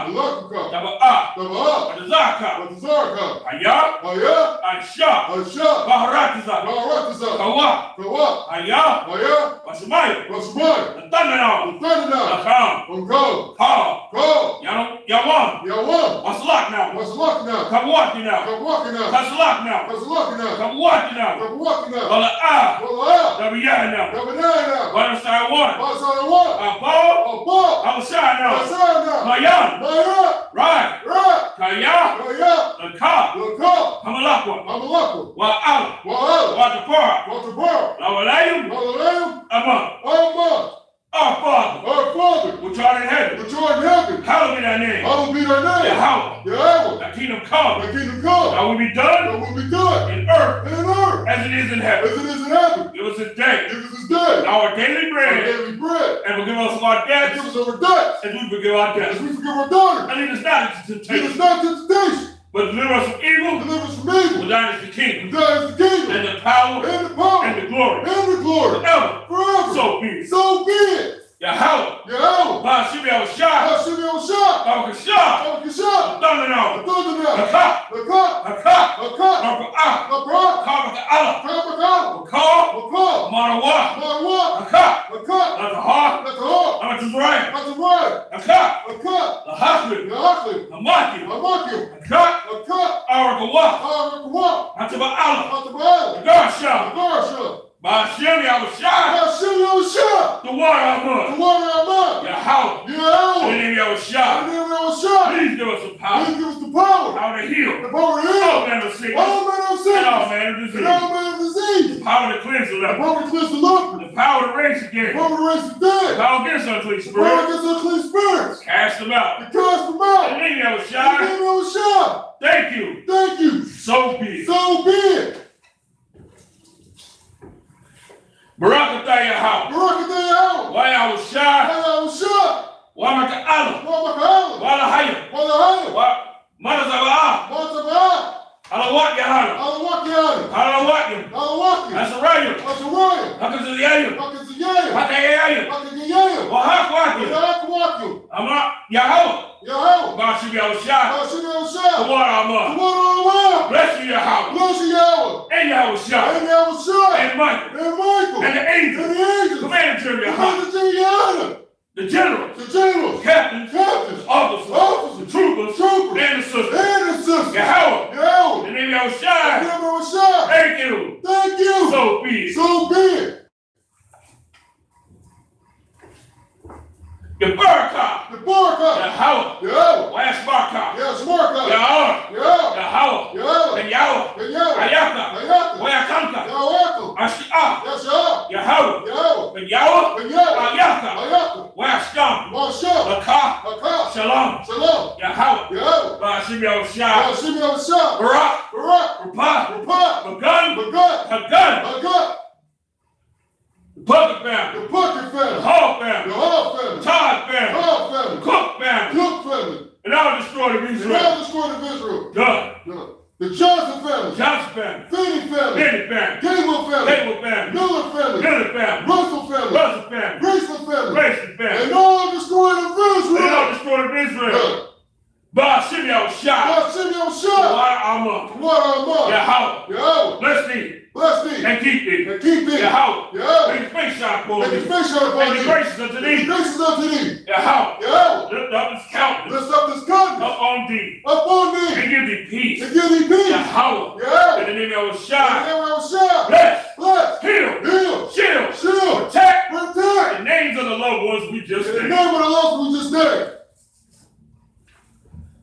Taba'a, Adazaka, Haya, Aisha, Baharatiza, Kawa, Haya, Basamaya, Natana, Nakam, Yawan, Wasalak now, Kawaki now, Kasalak now, Kawaki now. Wala Dabiya now. Wala Star One. Abo. Abasha now. Mayan. Right. Kaya. Laka. Hamalakwa. Wa'ala. Watapara. Lawalayum. Amon. Our Father, which art in heaven, hallowed be thy name. Yahweh, thy kingdom come. Thy will be done in earth as it is in heaven. Give us this day our daily bread, and forgive us of our debts as we forgive our debtors. And lead us not into temptation, but deliver us from evil. For thine is the kingdom, and the power, and the glory, forever. So be it. Yahweh, Ba'ashim Yahushua, Ba'akashah, Thunder now, Haka, Call, Marawa, Haka, Latahar, Amatazrai, Haka, Lahashli, Hamaki, Haka, Arakawa, Hataba'ala, Garsha, Ba'ashim Yahushua, the water Amon, Yahweh, the name Yahushua, please give us the power, how to heal, all manner of sickness, and all manner of disease, the power to cleanse the leper, the power to raise again, the power against unclean spirits, cast them out, the name Yahushua, thank you, so be it. Barakatah Yahweh. Wa Yahushua. Wa Maka'ala. Wa Lahaya. Wa Manazaba'ah. Alawat Yahana. Alawat Yam. Asarayam. Hakazayayam. Hakayayam. Wa Hakwakim. Ama Yahweh. Ba'ashim Yahushua. The water Amon. Bless you, Yahweh. And Yahushua. And Michael. And the angels. Commander Yahweh. The generals, captains, officers, the troopers, and the sisters. Yahweh. The name Yahushua. Thank you. So be it. The Barakah. Yahweh. Washbarkah. Yahweh. And Yahweh. Ayaka. Wayakanka. Ashi'ah. Yahweh. And Yahweh. Ayaka. Washtam. Laka. Shalom. Yahweh. Ba'ashim Yahushua. Barak. Rapah. Magan. Hagan. Puckett family, the Puckett the family, Hall the family, Hall family, Todd family, Todd family, Cook family, Cook family, and all destroyed of and Israel. all the squad of Israel. Done. The Johnson family, Johnson family, Finney family, Benny family, Gabriel family, Gabriel family, Miller family, Miller family, Russell family, Russell family, Grayson family, Grayson family, and all the squad of and all Israel. destroyed of Israel. By Simeon shot. God, Simeon shot. Water Alma. Water Alma. Yahweh. Yahweh. Bless thee. Bless thee. And keep thee. And keep thee. Yahweh. Yahweh. Make his face shine upon Make thee. his face shine upon And thee. be gracious unto thee. Gracious unto thee. Yahweh. Yahweh. Lift up his countenance. Lift up this countenance. Upon thee. Upon thee. And give thee peace. And give thee peace. Yahweh. Yahweh. In the name of In the Shai. name of Shah. Bless. Bless. Heal. Heal. Shield. Shield. Protect. Protect. The names of the loved ones we just In the named. name of the Lord we just named.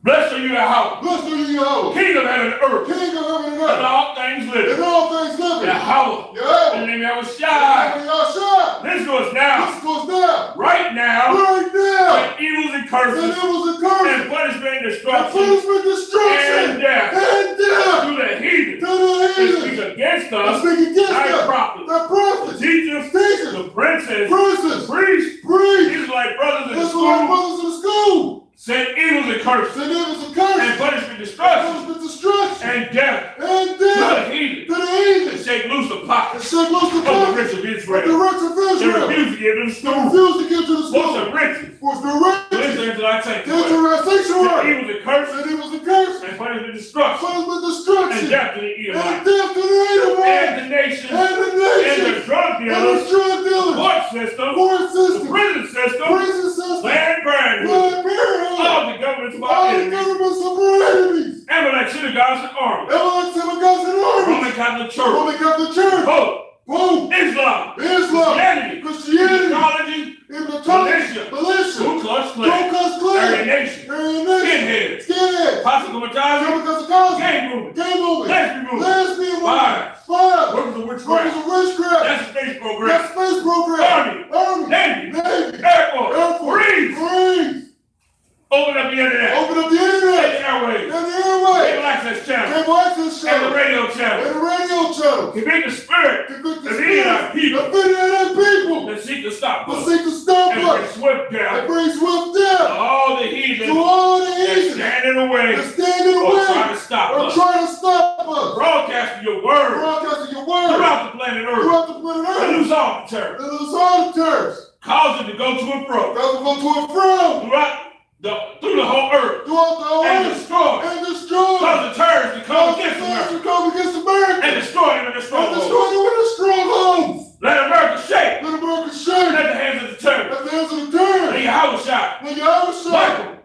Blessed are you, Yahweh. Blessed are you, Yahweh. King of heaven and earth. King of heaven and And earth. all things living. And all things living. Yahweh. In Yahweh. the name of In Shai. the name of Yahshua. This goes now. This goes now. Right now. Right now. And evils and And curses. it was a curse. And punishment and And destruction. punishment, destruction. And death. And death. To the heathen. To the And heathen. speak against And us. speak against Thy them. prophets. The prophets. Teachers. Teachers. The princes. Princes. Priests. Priests. Israelite brothers in the Israelite school. brothers in the school. Sent evils and curses. And it was a curse. And punishment destruction. Punishment, destruction. And death. And To the death. heathen. To the heathen. And shake loose the And pockets shake loose the of the pockets rich of of the Israel. rich of They Israel. refuse to give them They school. refuse to give to the For school. some riches. For the To rich. enter into thy sanctuary. Enter our Sent sanctuary. evils and curses. And it was a curse. And punishment destruction. Punishment, And destruction. death to the And Edomites. death to the And Edomites. the nations. And the And the nations. drug And the dealers. drug dealers. Court system. Court The system. prison system. Prison system. Planned Parenthood. Planned Parenthood. All the governments of our All the enemies. governments of our enemies. Amalek synagogues and armies. Everyone synagogues and armies. Roman Catholic Church. Roman Catholic Church. Pope. Pope. Islam. Islam. Christianity. Christianity. Theology. Militia. Ku Klux Klan. Ku Klux Klan. Aryan Nation. Aryan Nation. Skinheads. Skinheads. Possible Matazi. Kamikaze. Gang movement. Game movement. Lesbian movement. Lesbian movement. Fire. Fire. Workers of witchcraft. Workers of witchcraft. That's a space program. That's space program. Army. Army. Navy. Navy. Air Force. Air Force. Marines. Marines. Open up the internet. Open up the And internet. the airwaves. And the airway. Cable access channel. Cable access And the channel. radio channel. And the radio channel. Convict the spirit Convict the of any of our spirit. people Of any of our people. that seek to stop But us. seek to stop And bring us. swift And down bring swift to death all the heathen to all the that heathen stand in the way that stand in the or try way to stop or us. trying to stop us. Broadcasting your word Broadcasting your word throughout the planet Earth. throughout the planet And Earth. lose all the terror. And lose all the terrors. Cause it to go to and fro That will go to and from through the whole earth. throughout the whole And earth. destroy. And destroy. Cause the terrorists to come Cause against the America. to come against America. And destroy them in the And stronghold. destroy them with the strongholds. Let America shake. Let America shake. At the hands of the terrorists. At the hands of the terrorists. And Yahweh shot. When Yahweh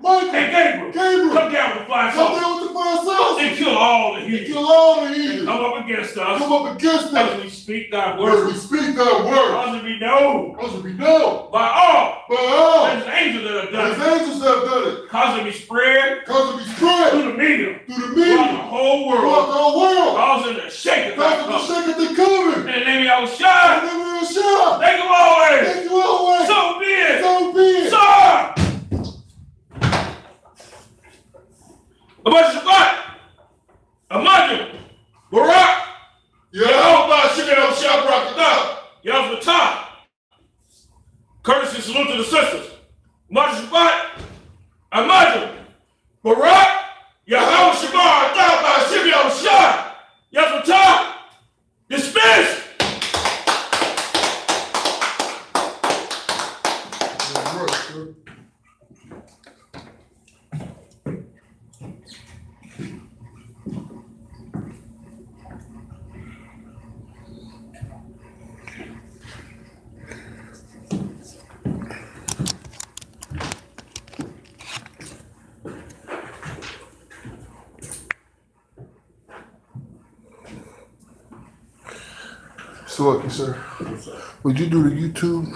Michael. And Gabriel. Gabriel. Come down with the flying Come saucer. down with the fire sauce. And kill all the And heathen. kill all the heathen. Come up against us. Come up against As us. we speak thy As we word. speak that word. Cause it be known Cause it be known by all. by all. That is angels that have done As it. angels have done it. Cause it be spread Cause it be spread through the media. through the Throughout the media. whole Throughout world. the whole world. Cause it to shake the Cause back it to up. shake at the coming. In the name of Yahweh Shai. And then we will shout. Thank you always. Thank you always. So be it. So be it. Sir. About Shabbat. Amadu. Barak. Yahweh Shimon Shabbat. Yahweh. Courtesy salute to the sisters. Mother Shabbat. Amadu. Barak. Yahweh Shabbat. Yahweh Shimon Shabbat. Yahweh. Dismiss. So lucky, sir. Would you do the YouTube?